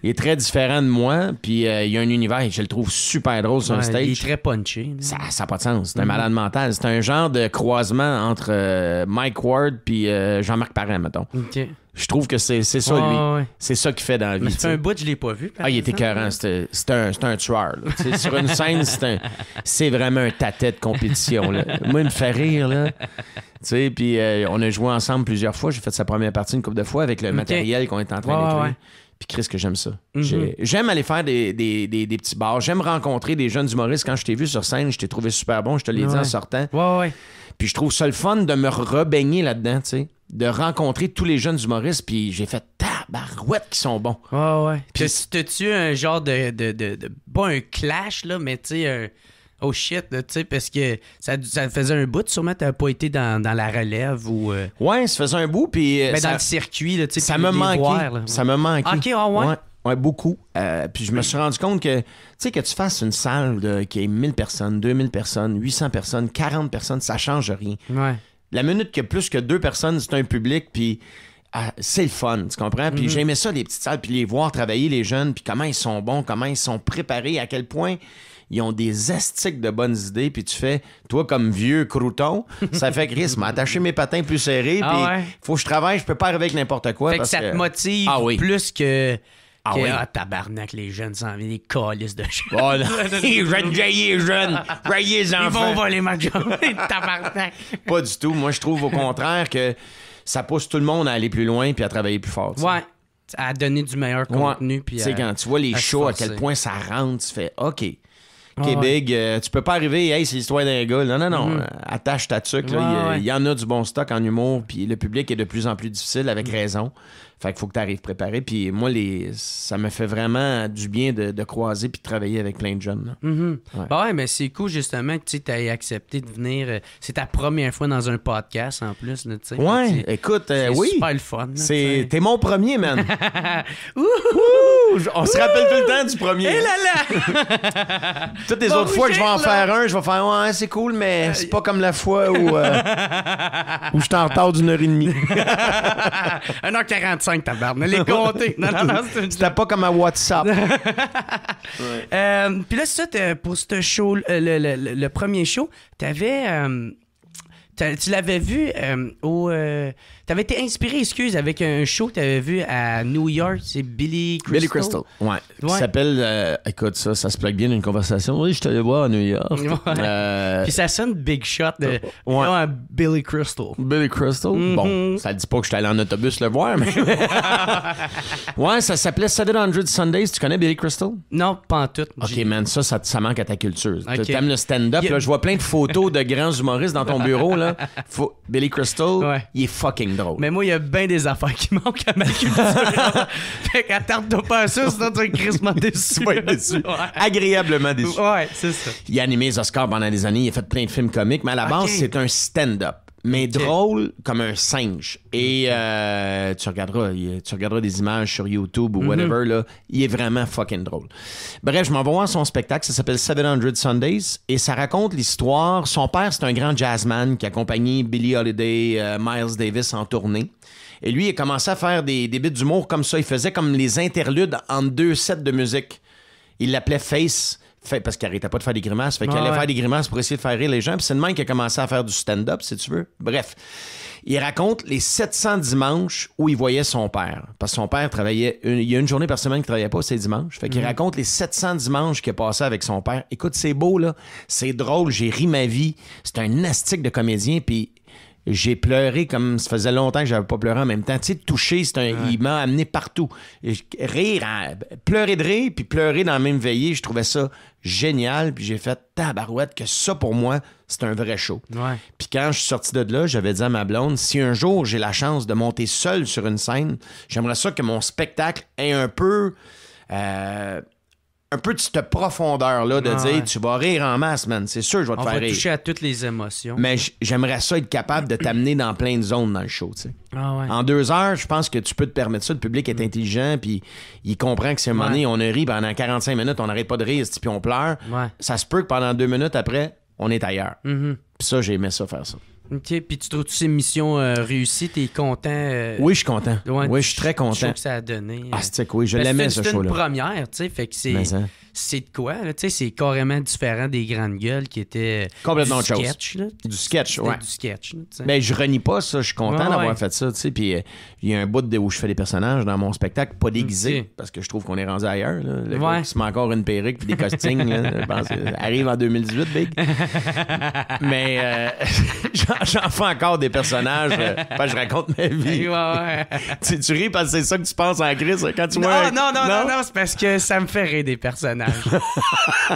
Il est très différent de moi, puis il y a un univers, je le trouve super drôle sur un stage. Il est très punché. Ça n'a pas de sens. C'est un malade mental. C'est un genre de croisement entre Mike Ward puis Jean-Marc Parent, mettons. Je trouve que c'est ça, lui. C'est ça qu'il fait dans la vie. Mais c'est un bout, je l'ai pas vu. Il était écœurant. C'est un tueur. Sur une scène, c'est vraiment un tatet de compétition. Là. Moi, il me fait rire. Là. Puis on a joué ensemble plusieurs fois. J'ai fait sa première partie une couple de fois avec le matériel qu'on est en train d'écrire. Puis Chris, que j'aime ça. J'aime aller faire des petits bars. J'aime rencontrer des jeunes humoristes. Quand je t'ai vu sur scène, je t'ai trouvé super bon. Je te l'ai dit en sortant. Puis je trouve ça le fun de me rebaigner là-dedans, tu sais. De rencontrer tous les jeunes humoristes. Puis j'ai fait tabarouette qui sont bons. Puis t'as-tu un genre de pas un clash, là, mais tu sais, oh shit, tu sais, parce que ça faisait un bout, sûrement, t'avais pas été dans la relève ou... Ouais, ça faisait un bout, puis... dans le circuit, là, tu sais, ça me manquait. Ça me manquait. OK, ouais, beaucoup. Puis je me suis rendu compte que, tu sais, que tu fasses une salle qui est 1000 personnes, 2000 personnes, 800 personnes, 40 personnes, ça change rien. La minute qu'il y a plus que 2 personnes, c'est un public, puis... c'est le fun, tu comprends? Puis j'aimais ça, les petites salles, puis les voir travailler, les jeunes, puis comment ils sont bons, comment ils sont préparés, à quel point ils ont des astiques de bonnes idées, puis tu fais, toi, comme vieux crouton, ça fait que Chris m'a attaché mes patins plus serrés, puis faut que je travaille, je peux pas arriver avec n'importe quoi. Fait que ça te motive plus que... tabarnak, les jeunes s'en viennent, des calices de jeunes. Oh là, les jeunes, les jeunes, les enfants. Ils vont voler ma job, tabarnak. Pas du tout. Moi, je trouve au contraire que ça pousse tout le monde à aller plus loin puis à travailler plus fort. T'sais. À donner du meilleur contenu. Tu sais, quand tu vois les shows, à quel point ça rentre, tu fais OK, Big, tu peux pas arriver, hey, c'est l'histoire d'un gars. Non, attache ta tuque. Il y en a du bon stock en humour, puis le public est de plus en plus difficile, avec raison. Fait qu'il faut que tu arrives préparé. Puis moi, ça me fait vraiment du bien de croiser puis de travailler avec plein de jeunes. Mais c'est cool, justement, que tu aies accepté de venir. C'est ta première fois dans un podcast, en plus. Là, écoute, c'est super le fun. Là, t'es mon premier, man. On se rappelle tout le temps du premier. Eh là là! Toutes les autres fois que je vais en faire un, je vais faire ouais, c'est cool, mais c'est pas comme la fois où je suis en retard d'une heure et demie. 1h45, tabarnak, les compter. Non, c'était pas comme à WhatsApp. Puis là, c'est ça, pour ce show, le premier show, t'avais... tu l'avais vu t'avais été inspiré, avec un show que t'avais vu à New York, c'est Billy Crystal. Billy Crystal, ouais. Qui s'appelle, écoute, ça se plaque bien d'une conversation. Oui, je t'allais voir à New York. Ouais. Puis ça sonne big shot de Billy Crystal. Billy Crystal? Bon, ça dit pas que je suis allé en autobus le voir, mais... ouais, ça s'appelait 700 Sundays. Tu connais Billy Crystal? Non, pas en tout. OK, man, ça manque à ta culture. Okay. T'aimes le stand-up, là, je vois plein de photos de grands humoristes dans ton bureau, là. Billy Crystal, il est fucking drôle. Mais moi, il y a bien des affaires qui manquent à ma culture. Fait qu'attarde-toi pas à ça, sinon tu vas être crissement déçu. Tu vas être déçu. Agréablement déçu. Ouais, c'est ça. Il a animé les Oscars pendant des années, il a fait plein de films comiques, mais à la base, c'est un stand-up. Mais drôle comme un singe. Et tu regarderas des images sur YouTube ou whatever, là. Il est vraiment fucking drôle. Bref, je m'en vais voir son spectacle. Ça s'appelle 700 Sundays. Et ça raconte l'histoire. Son père, c'est un grand jazzman qui accompagnait Billie Holiday, Miles Davis en tournée. Et lui, il a commencé à faire des bits d'humour comme ça. Il faisait comme les interludes entre deux sets de musique. Il l'appelait Face. Parce qu'il arrêtait pas de faire des grimaces. Fait qu'il allait faire des grimaces pour essayer de faire rire les gens. Puis c'est le même qui a commencé à faire du stand-up, si tu veux. Bref, il raconte les 700 dimanches où il voyait son père. Parce que son père travaillait... il y a une journée par semaine qu'il travaillait pas, c'est dimanche. Fait qu'il raconte les 700 dimanches qu'il a passé avec son père. Écoute, c'est beau, là. C'est drôle. J'ai ri ma vie. C'est un astique de comédien. Puis... j'ai pleuré comme ça faisait longtemps que j'avais pas pleuré en même temps. Tu sais, touché, il m'a amené partout. Pleurer de rire, puis pleurer dans la même veillée, je trouvais ça génial. Puis j'ai fait tabarouette que ça, pour moi, c'est un vrai show. Ouais. Puis quand je suis sorti de là, j'avais dit à ma blonde, si un jour j'ai la chance de monter seul sur une scène, j'aimerais ça que mon spectacle ait un peu de cette profondeur-là de dire tu vas rire en masse, man. C'est sûr, je vais te faire rire. On va toucher à toutes les émotions. Mais j'aimerais ça être capable de t'amener dans plein de zones dans le show, tu sais. Ah ouais. En 2 heures, je pense que tu peux te permettre ça. Le public est intelligent, puis il comprend que c'est un moment donné, on a ri pendant 45 minutes, on n'arrête pas de rire, puis on pleure. Ouais. Ça se peut que pendant 2 minutes après, on est ailleurs. Puis ça, j'ai aimé ça, faire ça. OK, puis tu trouves-tu ces missions réussies? T'es content? Oui, je suis content. Oui, je suis très content. Je trouve que ça a donné. C'est oui, je l'aimais, ce show-là. C'est une première, tu sais, fait que c'est de quoi, là? Tu sais, c'est carrément différent des grandes gueules qui étaient complètement du sketch, là. Du sketch, ouais. Du sketch, là, mais je renie pas ça, je suis content d'avoir fait ça, tu sais, puis il y a un bout où je fais des personnages dans mon spectacle, pas déguisés, parce que je trouve qu'on est rendu ailleurs, là. Le gars qui se met encore une perruque puis des costumes, là, je pense, arrive en 2018, Big. Mais j'en fais encore des personnages, parce que je raconte ma vie. Tu ris parce que c'est ça que tu penses en crise quand tu vois... Non, c'est parce que ça me fait rire des personnages.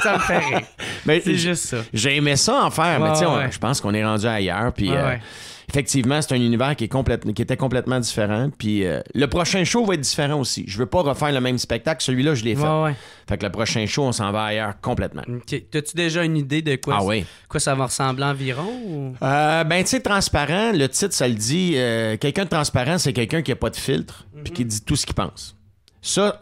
Ça me fait rire. Mais c'est juste ça. J'ai aimé ça en faire, mais tu sais, je pense qu'on est rendu ailleurs. Puis effectivement, c'est un univers qui était complètement différent. Puis le prochain show va être différent aussi. Je veux pas refaire le même spectacle. Celui-là, je l'ai fait. Fait que le prochain show, on s'en va ailleurs complètement. Okay. T'as-tu déjà une idée de quoi, quoi ça va ressembler environ? Ou... ben, tu sais, transparent, le titre, ça le dit. Quelqu'un de transparent, c'est quelqu'un qui a pas de filtre puis qui dit tout ce qu'il pense. Ça,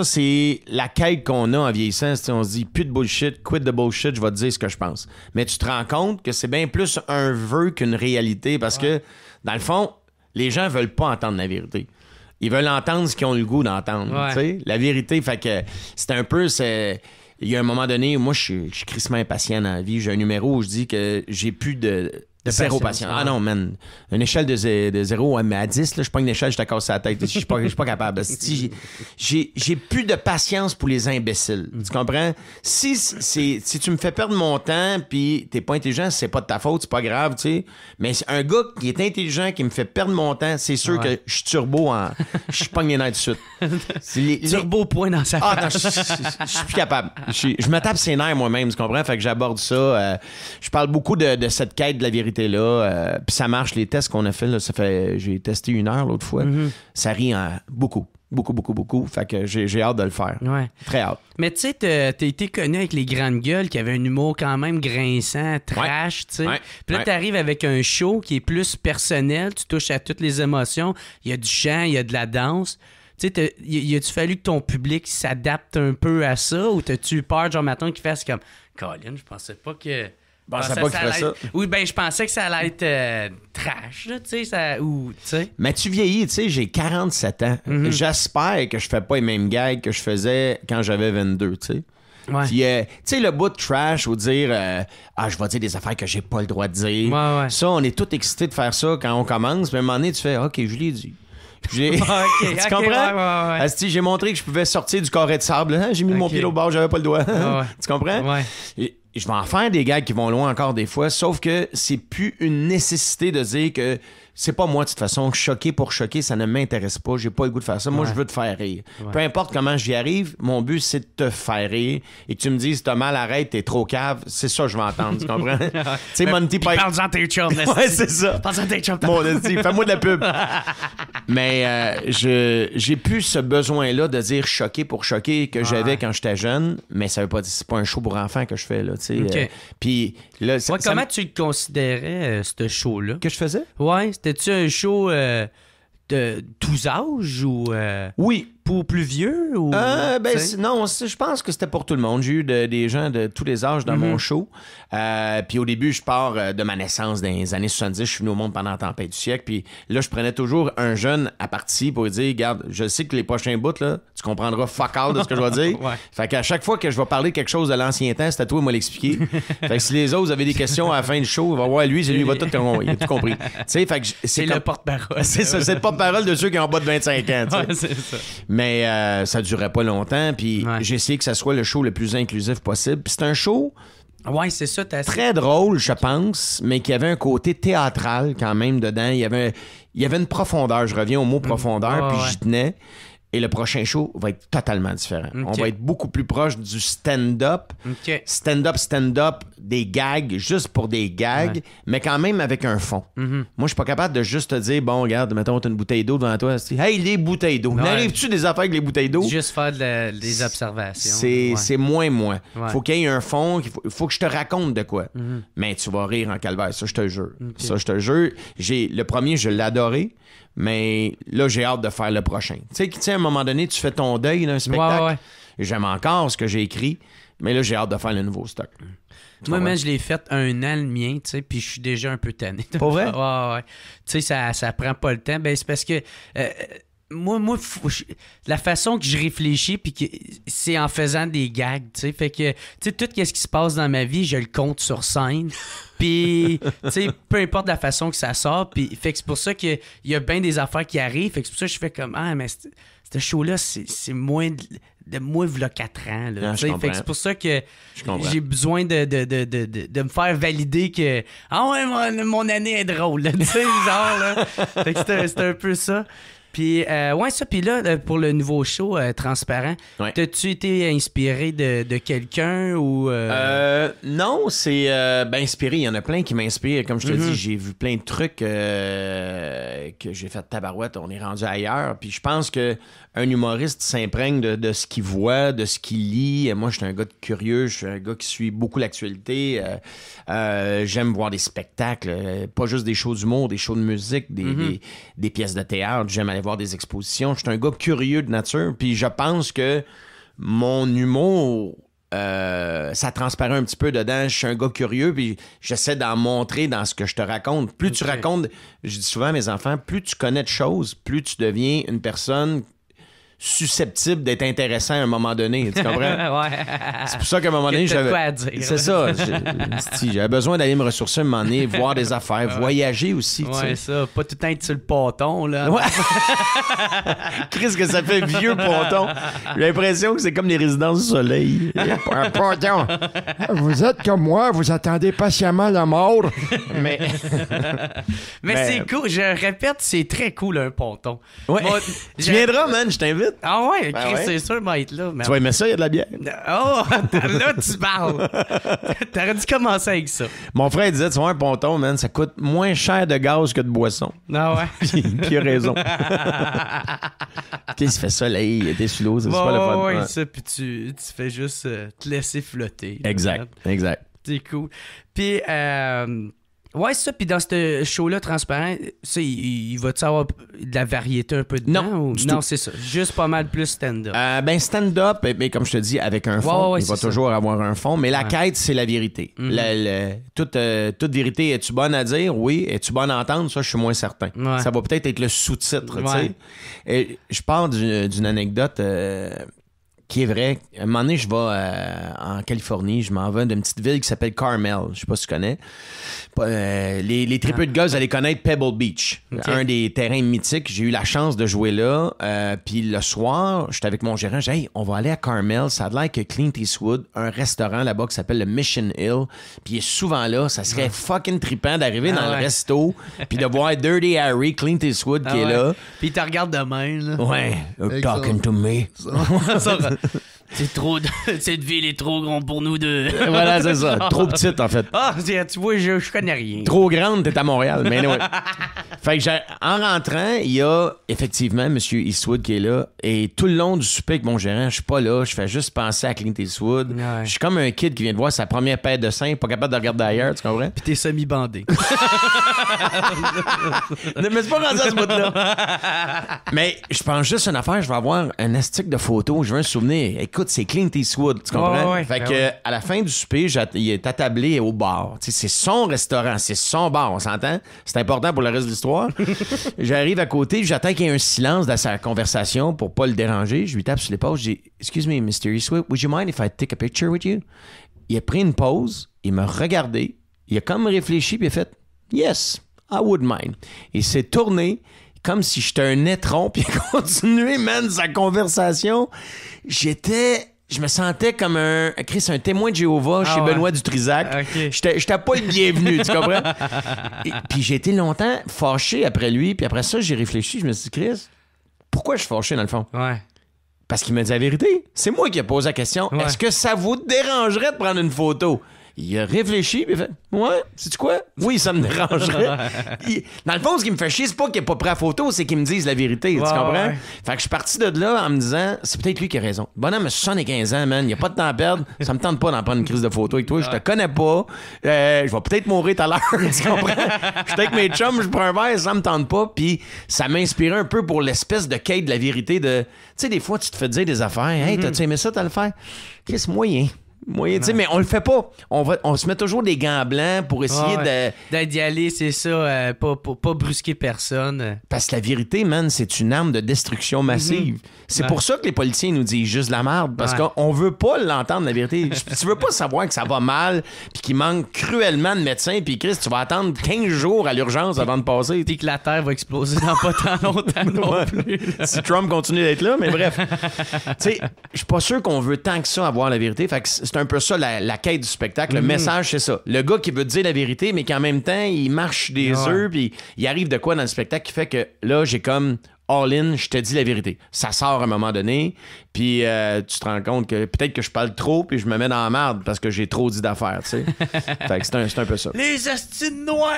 c'est la quête qu'on a en vieillissant. On se dit, plus de bullshit, quit the bullshit, je vais te dire ce que je pense. Mais tu te rends compte que c'est bien plus un vœu qu'une réalité parce que, dans le fond, les gens veulent pas entendre la vérité. Ils veulent entendre ce qu'ils ont le goût d'entendre. La vérité, fait que c'est un peu... Il y a un moment donné, moi, je suis crissement impatient dans la vie. J'ai un numéro où je dis que j'ai plus de zéro patience. Ah non, man. Une échelle de 0 à 10, là, je prends une échelle, je te casse la tête. Je suis pas capable. J'ai plus de patience pour les imbéciles. Tu comprends? Si tu me fais perdre mon temps puis t'es pas intelligent, c'est pas de ta faute, c'est pas grave, tu sais. Mais un gars qui est intelligent, qui me fait perdre mon temps, c'est sûr que je suis turbo je pogne les nerfs de suite. Turbo point dans sa face. Ah non, je suis plus capable. Je me tape ses nerfs moi-même, tu comprends? Fait que j'aborde ça. Je parle beaucoup de cette quête de la vérité là, puis ça marche, les tests qu'on a fait, là, j'ai testé 1 heure l'autre fois, ça rit beaucoup, fait que j'ai hâte de le faire, très hâte. Mais tu sais, t'as été connu avec les grandes gueules qui avaient un humour quand même grinçant, trash, tu sais, puis là t'arrives avec un show qui est plus personnel, tu touches à toutes les émotions, il y a du chant, il y a de la danse. Tu sais, y a-tu fallu que ton public s'adapte un peu à ça ou t'as-tu peur, genre, maintenant, qu'il fasse comme Colin, je pensais pas que... Je pensais pas qu'il ferait ça. Oui, ben je pensais que ça allait être trash, là, tu sais. Mais tu vieillis, tu sais, j'ai 47 ans. J'espère que je fais pas les mêmes gags que je faisais quand j'avais 22, tu sais. Ouais. Puis, tu sais, le bout de trash ou dire je vais dire des affaires que j'ai pas le droit de dire. Ouais. Ça, on est tous excités de faire ça quand on commence. Puis à un moment donné, tu fais OK, je l'ai dit. Tu comprends? Ouais. Asti, j'ai montré que je pouvais sortir du carré de sable. Hein? J'ai mis mon pied au bord, j'avais pas le doigt. Tu comprends? Ouais. Et je vais en faire des gags qui vont loin encore des fois, sauf que c'est plus une nécessité de dire que c'est pas moi de toute façon, choquer pour choquer, ça ne m'intéresse pas, j'ai pas le goût de faire ça. Moi, je veux te faire rire. Peu importe comment j'y arrive, mon but c'est de te faire rire et que tu me dises t'as mal, arrête, t'es trop cave, c'est ça que je veux entendre, tu comprends? Tu sais, Monty Python. Parle-en tes chums, ouais, c'est ça. Parle-en tes chums. Bon, fais-moi de la pub. Mais j'ai plus ce besoin-là de dire choquer pour choquer que j'avais quand j'étais jeune, mais ça veut pas dire c'est pas un show pour enfants que je fais, là, tu sais. Puis là, comment tu le considérais, ce show-là? Que je faisais? Ouais, c'était-tu un show de tous âges ou oui. Pour plus vieux ou non, je pense que c'était pour tout le monde. J'ai eu des gens de tous les âges dans mon show. Puis au début, je pars de ma naissance dans les années 70. Je suis venu au monde pendant la tempête du siècle. Puis là, je prenais toujours un jeune à partie pour lui dire, regarde, je sais que les prochains bouts, là, tu comprendras fuck all de ce que je vais dire. Fait qu'à chaque fois que je vais parler quelque chose de l'ancien temps, c'est à toi de me l'expliquer. Fait que si les autres avaient des questions à la fin du show, il va voir lui, il va tout compris. Fait que c'est le porte-parole. C'est ça, c'est le porte-parole de ceux qui ont en bas de 25 ans. Ouais, c'est ça. Mais ça durait pas longtemps, puis j'ai essayé que ça soit le show le plus inclusif possible. Puis c'est un show c'est ça, très drôle, je pense, mais qui avait un côté théâtral quand même dedans. Il y avait une profondeur, je reviens au mot profondeur, puis j'y tenais. Et le prochain show va être totalement différent. On va être beaucoup plus proche du stand-up. Stand-up, des gags, juste pour des gags, mais quand même avec un fond. Moi, je suis pas capable de juste te dire, bon, regarde, mettons, t'as une bouteille d'eau devant toi. Hey, les bouteilles d'eau. N'arrives-tu des affaires avec les bouteilles d'eau? Juste faire des observations. C'est moins moi. Faut qu'il y ait un fond, faut que je te raconte de quoi. Mais tu vas rire en calvaire, ça, je te jure. Ça, je te jure. Le premier, je l'ai adoré. Mais là, j'ai hâte de faire le prochain. Tu sais, à un moment donné, tu fais ton deuil d'un spectacle. J'aime encore ce que j'ai écrit, mais là, j'ai hâte de faire le nouveau stock. Moi, je l'ai fait un an, le mien, tu sais, puis je suis déjà un peu tanné. Pas vrai? Ouais. Tu sais, ça prend pas le temps. Ben, c'est parce que... Moi, la façon que je réfléchis, puis c'est en faisant des gags, tu sais. Fait que, tu sais, tout ce qui se passe dans ma vie, je le compte sur scène. Puis, tu sais, peu importe la façon que ça sort, puis fait que c'est pour ça qu'il y a bien des affaires qui arrivent. Fait que c'est pour ça que je fais comme, mais ce show-là, c'est moins de moi, il y a 4 ans. Là, fait que c'est pour ça que j'ai besoin de me faire valider que, mon année est drôle, tu sais, genre, là. Fait que c'était un peu ça. Puis, puis là, pour le nouveau show, Transparent, t'as-tu été inspiré de quelqu'un ou... Non, c'est inspiré. Il y en a plein qui m'inspirent. Comme je te dis, j'ai vu plein de trucs que j'ai fait de tabarouette. On est rendu ailleurs. Puis je pense que un humoriste s'imprègne de ce qu'il voit, de ce qu'il lit. Moi, je suis un gars curieux. Je suis un gars qui suit beaucoup l'actualité. J'aime voir des spectacles. Pas juste des shows d'humour, des shows de musique, des pièces de théâtre. J'aime aller voir des expositions. Je suis un gars curieux de nature, puis je pense que mon humour, ça transparaît un petit peu dedans. Je suis un gars curieux, puis j'essaie d'en montrer dans ce que je te raconte. Plus tu racontes, je dis souvent à mes enfants, plus tu connais de choses, plus tu deviens une personne susceptible d'être intéressant à un moment donné, tu comprends? C'est pour ça qu'à un moment donné, j'avais... quoi à dire. C'est ça. J'avais besoin d'aller me ressourcer à un moment donné, voir des affaires, voyager aussi. Ça. Pas tout le temps être sur le ponton, là. Qu'est-ce que ça fait vieux ponton? J'ai l'impression que c'est comme les résidences du soleil. Un ponton. Vous êtes comme moi, vous attendez patiemment la mort. Mais c'est cool. Je répète, c'est très cool, un ponton. Ouais. Moi, tu viendras, man, je t'invite. Ah ouais, Chris, c'est sûr, va être là. Tu vas aimer ça, il y a de la bière. Oh, là, tu parles. T'aurais dû commencer avec ça. Mon frère disait, tu vois, un ponton, man, ça coûte moins cher de gaz que de boisson. Ah ouais? Puis il a raison. Puis il se fait soleil, il était sous l'eau, c'est pas le fun. Ouais, ça, puis tu fais juste te laisser flotter. Exact. C'est cool. Puis, Ouais, c'est ça. Puis dans ce show-là, transparent, ça, il va-tu avoir de la variété un peu dedans? Non, du non, tout. c'est ça. Juste pas mal plus stand-up. Ben, stand-up, mais comme je te dis, avec un fond, Ouais, il va c'est toujours avoir un fond. Mais la Ouais. quête, c'est la vérité. Toute vérité, es-tu bonne à dire? Oui. Es-tu bonne à entendre? Ça, je suis moins certain. Ouais. Ça va peut-être être le sous-titre, tu Ouais. sais. Et je pars d'une anecdote qui est vraie. À un moment donné, je vais en Californie, je m'en vais d'une petite ville qui s'appelle Carmel. Je sais pas si tu connais. Les tripeux de gars, vous allez connaître Pebble Beach, un des terrains mythiques. J'ai eu la chance de jouer là. Puis le soir, j'étais avec mon gérant. J'ai dit, hey, on va aller à Carmel. Ça a l'air que Clint Eastwood, un restaurant là-bas qui s'appelle le Mission Hill. Puis il est souvent là. Ça serait fucking trippant d'arriver dans le resto puis de voir Dirty Harry, Clint Eastwood qui est là. Puis il te regarde de même. Là. Ouais. Talking to me. C'est trop. Cette ville est trop grande pour nous deux. Voilà, c'est ça. Trop petite, en fait. Ah, tu vois, je connais rien. Trop grande, t'es à Montréal. Mais ouais. Fait que en rentrant, il y a effectivement M. Eastwood qui est là. Et tout le long du souper avec mon gérant, je suis pas là. Je fais juste penser à Clint Eastwood. Ouais. Je suis comme un kid qui vient de voir sa première paire de seins, pas capable de regarder ailleurs, tu comprends? Puis t'es semi-bandé. Mais c'est pas rendu à ce bout-là. Mais je pense juste à une affaire, je vais avoir un astic de photos, je veux un souvenir. Écoute, c'est Clint Eastwood, tu comprends? Ouais. Fait Ben que ouais. à la fin du souper, il est attablé au bar. Tu sais, c'est son restaurant, c'est son bar, on s'entend? C'est important pour le reste de l'histoire. J'arrive à côté, j'attends qu'il y ait un silence dans sa conversation pour pas le déranger. Je lui tape sur l'épaule, je dis « Excuse me, Mr. Eastwood, would you mind if I take a picture with you? » Il a pris une pause, il m'a regardé, il a comme réfléchi, puis il a fait « Yes, I would mind. » Il s'est tourné comme si j'étais un étron, puis il a continué, man, sa conversation. Je me sentais comme un témoin de Jéhovah chez ouais. Benoît Dutrisac. Okay. J'étais pas le bienvenu, tu comprends? Puis j'ai été longtemps fâché après lui, puis après ça, j'ai réfléchi, je me suis dit, Chris, pourquoi je suis fâché dans le fond? Ouais. Parce qu'il m'a dit la vérité. C'est moi qui ai posé la question. Ouais. Est-ce que ça vous dérangerait de prendre une photo? Il a réfléchi, puis il a fait ouais, sais-tu quoi? Oui, ça me dérangerait. Dans le fond, ce qui me fait chier, c'est pas qu'il est pas prêt à photo, c'est qu'il me dise la vérité. Tu comprends? Ouais. Fait que je suis parti de là en me disant c'est peut-être lui qui a raison. Le bonhomme a 75 ans, man. Il n'y a pas de temps à perdre. Ça me tente pas d'en prendre une crise de photo avec toi. Je te connais pas. Je vais peut-être mourir tout à l'heure. Tu comprends? Je suis avec mes chums, je prends un verre, ça me tente pas. Puis ça m'a inspiré un peu pour l'espèce de quête de la vérité de. Tu sais, des fois, tu te fais dire des affaires. Hey, t'as-tu aimé ça, t'as le faire? Qu'est-ce moyen? Moyen, tu sais, mais on le fait pas. On se met toujours des gants blancs pour essayer d'y aller, c'est ça, pas brusquer personne. Parce que la vérité, man, c'est une arme de destruction massive. C'est pour ça que les politiciens nous disent juste la merde, parce qu'on veut pas l'entendre, la vérité. Tu veux pas savoir que ça va mal, puis qu'il manque cruellement de médecins, puis Chris, tu vas attendre 15 jours à l'urgence avant de passer. Puis que la Terre va exploser dans pas tant longtemps non plus. Si Trump continue d'être là, mais bref. Tu sais, je suis pas sûr qu'on veut tant que ça avoir la vérité. Fait que c'est un peu ça la quête du spectacle. Le message, c'est ça. Le gars qui veut te dire la vérité, mais qui en même temps, il marche des œufs, puis il arrive de quoi dans le spectacle qui fait que là, j'ai comme all-in, je te dis la vérité. Ça sort à un moment donné, puis tu te rends compte que peut-être que je parle trop, puis je me mets dans la merde parce que j'ai trop dit d'affaires, tu sais. Fait que c'est un peu ça. Les astines noires!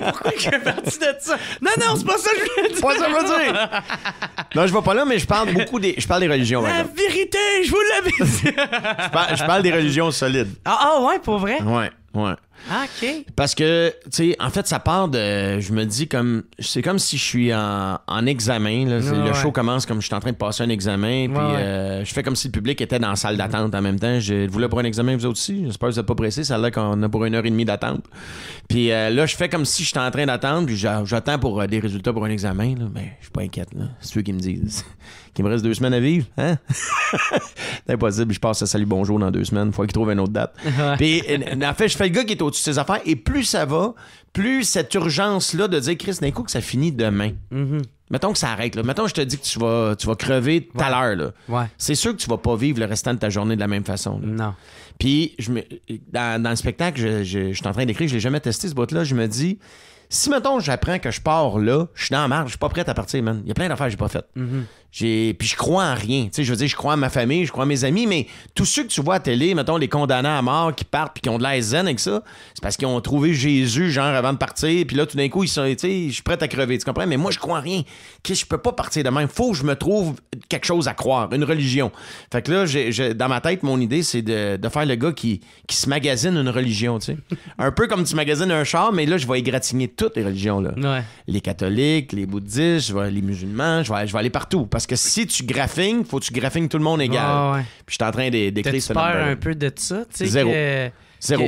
Pourquoi je fais partie de ça? Non, c'est pas ça que je veux dire! Pas ça que je veux dire! Non, je vais pas là, mais je parle beaucoup des religions. La vérité, je vous l'avais dit! Je parle des religions solides. Ah ouais, pour vrai? Ouais. Ah, OK. Parce que, tu sais, en fait, ça part de... Je me dis comme... C'est comme si je suis en examen. Là. Le show commence comme je suis en train de passer un examen. Puis je fais comme si le public était dans la salle d'attente en même temps. Vous là pour un examen, vous autres aussi? J'espère que vous n'êtes pas pressés. Ça a l'air qu'on a pour 1h30 d'attente. Puis là, je fais comme si j'étais en train d'attendre. Puis j'attends pour des résultats pour un examen. Là. Mais je suis pas inquiète. Là. C'est eux qui me disent qu'il me reste 2 semaines à vivre. Hein? C'est impossible. Je passe à salut bonjour dans 2 semaines. Faut qu'il trouve une autre date. Puis en fait, je fais le gars qui est au-dessus de ses affaires. Et plus ça va, plus cette urgence-là de dire, Chris, d'un coup que ça finit demain. Mettons que ça arrête. Là. Mettons que je te dis que tu vas crever tout à l'heure. Là. Ouais. C'est sûr que tu vas pas vivre le restant de ta journée de la même façon. Là. Non. Puis, dans le spectacle, je suis en train d'écrire, je l'ai jamais testé ce bout-là, je me dis, si, mettons, j'apprends que je pars là, je suis dans la marge, je suis pas prête à partir, man. Il y a plein d'affaires que j'ai pas faites. Puis je crois en rien. Tu sais, je veux dire, je crois à ma famille, je crois à mes amis, mais tous ceux que tu vois à la télé, mettons, les condamnés à mort qui partent puis qui ont de la zen avec ça, c'est parce qu'ils ont trouvé Jésus, genre, avant de partir, puis là, tout d'un coup, ils sont, tu sais, je suis prêt à crever, tu comprends? Mais moi, je crois en rien. Je peux pas partir de même. Faut que je me trouve quelque chose à croire, une religion. Fait que là, dans ma tête, mon idée, c'est de faire le gars qui se magasine une religion, tu sais. Un peu comme tu magasines un char, mais là, je vais égratigner toutes les religions, là. Ouais. Les catholiques, les bouddhistes, les musulmans, je vais aller partout. Parce que si tu graffines, faut que tu graffines tout le monde égal. Ouais. Puis je suis en train d'écrire T'as-tu ce peur number-là. un peu de ça? Tu sais, Zéro. Zéro.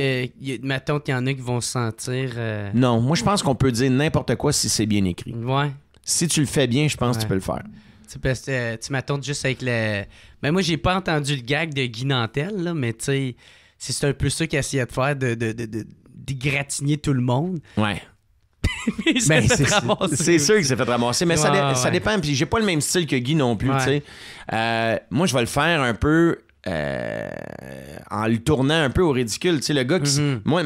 Mettons qu'il y en a qui vont se sentir... Non, moi je pense qu'on peut dire n'importe quoi si c'est bien écrit. Ouais. Si tu le fais bien, je pense que tu peux le faire. Tu sais, parce que tu m'attends juste avec le... Ben moi, j'ai pas entendu le gag de Guy Nantel, là, mais tu sais, c'est un peu ça qu'il essayait de faire, d'égratigner tout le monde. Ouais. Il s'est Ben, fait ramasser c'est sûr aussi. qu'il s'est fait ramasser, mais ça dépend. Puis j'ai pas le même style que Guy non plus, Ouais. tu sais. Moi, je vais le faire un peu en le tournant un peu au ridicule. Tu sais, le gars qui... Moi,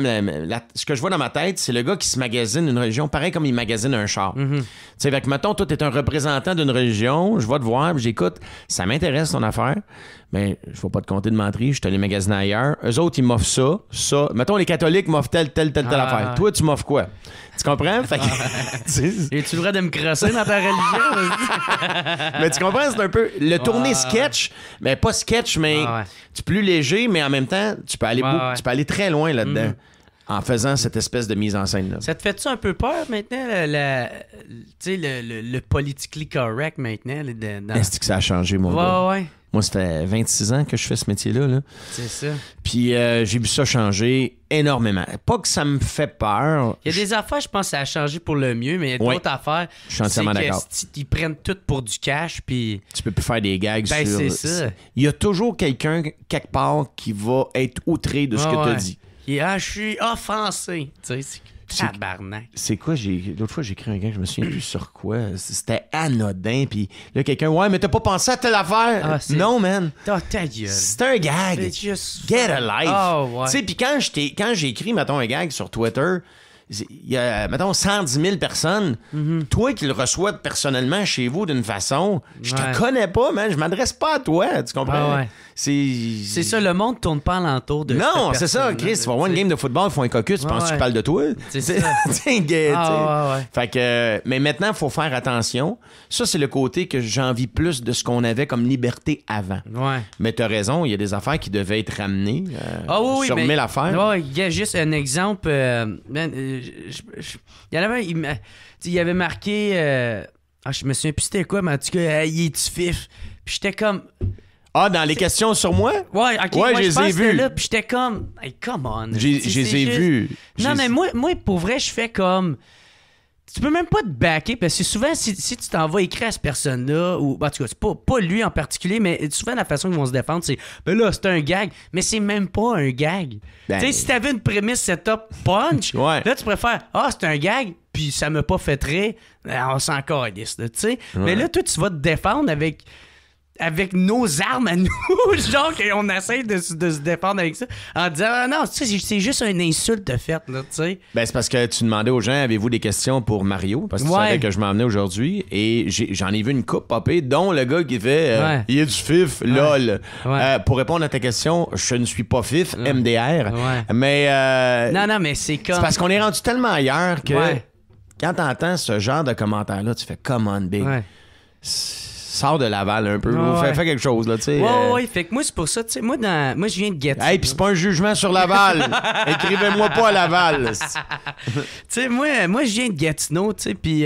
ce que je vois dans ma tête, c'est le gars qui se magasine une religion, pareil comme il magasine un char. Tu sais, fait que, mettons, toi, t'es un représentant d'une religion, je vais te voir, puis j'écoute, ça m'intéresse ton affaire, mais je vais pas te compter de menterie, je suis allé magasiner ailleurs. Eux autres, ils m'offrent ça. Mettons, les catholiques m'offrent telle affaire. Toi, tu m'offres quoi? Tu comprends? Fait que, Es-tu le droit de me crosser dans ta religion? mais tu comprends, c'est un peu le tourner sketch, mais pas sketch, mais tu plus léger, mais en même temps, tu peux aller tu peux aller très loin là-dedans en faisant cette espèce de mise en scène là. Ça te fait-tu un peu peur maintenant, tu sais, le politically correct maintenant? Est-ce que ça a changé, mon gars? Ouais. Moi, ça fait 26 ans que je fais ce métier-là. Là. C'est ça. Puis j'ai vu ça changer énormément. Pas que ça me fait peur. Il y a des affaires, je pense que ça a changé pour le mieux, mais il y a d'autres affaires. Je suis entièrement d'accord. Ils prennent tout pour du cash, puis... Tu peux plus faire des gags Ben, sur... c'est ça. Il y a toujours quelqu'un, quelque part, qui va être outré de ce que tu as dit. Je suis offensé. Tu sais, c'est tabarnak. C'est quoi, l'autre fois, j'ai écrit un gars, je me souviens plus sur quoi. C'était anodin, puis là, quelqu'un, ouais, mais t'as pas pensé à telle affaire? Non, man. Ta gueule. C'est un gag. Get a life. Oh, ouais. Tu sais, puis quand j'ai écrit, mettons, un gag sur Twitter, il y a, mettons, 110 000 personnes. Toi qui le reçois personnellement chez vous d'une façon, je te connais pas, man. Je m'adresse pas à toi. Tu comprends? C'est ça, le monde tourne pas alentour de non, c'est ça, Chris. Tu vas voir une game de football, ils font un caucus, tu penses que tu parles de toi? C'est ça. Fait que, mais maintenant, il faut faire attention. Ça, c'est le côté que j'envie plus de ce qu'on avait comme liberté avant. Ouais. Mais t'as raison, il y a des affaires qui devaient être ramenées sur 1000 affaires. Il y a juste un exemple. Il y en avait il avait marqué... je me souviens plus c'était quoi, mais en tout cas, il est-tu fif? Puis j'étais comme... Ah, dans les questions sur moi? Ouais, OK. Ouais, je les ai vues. Là, puis j'étais comme... Hey, come on. Je les ai vues. Non, mais moi, pour vrai, je fais comme... Tu peux même pas te backer, parce que souvent, si tu t'en vas écrire à cette personne-là, ou en tout cas, c'est pas lui en particulier, mais souvent, la façon qu'ils vont se défendre, c'est ben là, c'est un gag, mais c'est même pas un gag. Tu sais, si t'avais une prémisse setup punch, là, tu préfères c'est un gag, puis ça m'a pas fait rire, on s'en calisse, tu sais. Mais là, toi, tu vas te défendre avec nos armes à nous, genre qu'on essaie de se défendre avec ça, en disant non, tu sais, c'est juste une insulte faite, là, tu sais. Ben, c'est parce que tu demandais aux gens, avez-vous des questions pour Mario? Parce que tu savais que je m'en venais aujourd'hui, et j'en ai vu une coupe popée, dont le gars qui fait il est du fif, lol. Pour répondre à ta question, je ne suis pas fif, MDR. Mais non, mais c'est comme... C'est parce qu'on est rendu tellement ailleurs que quand t'entends ce genre de commentaires-là, tu fais come on, big. Sors de Laval un peu, fais quelque chose, là, tu sais. Ouais, fait que moi, c'est pour ça, tu sais, moi, je viens de Gatineau. Hey, pis c'est pas un jugement sur Laval. Écrivez-moi pas à Laval. Tu sais, moi, je viens de Gatineau, tu sais, pis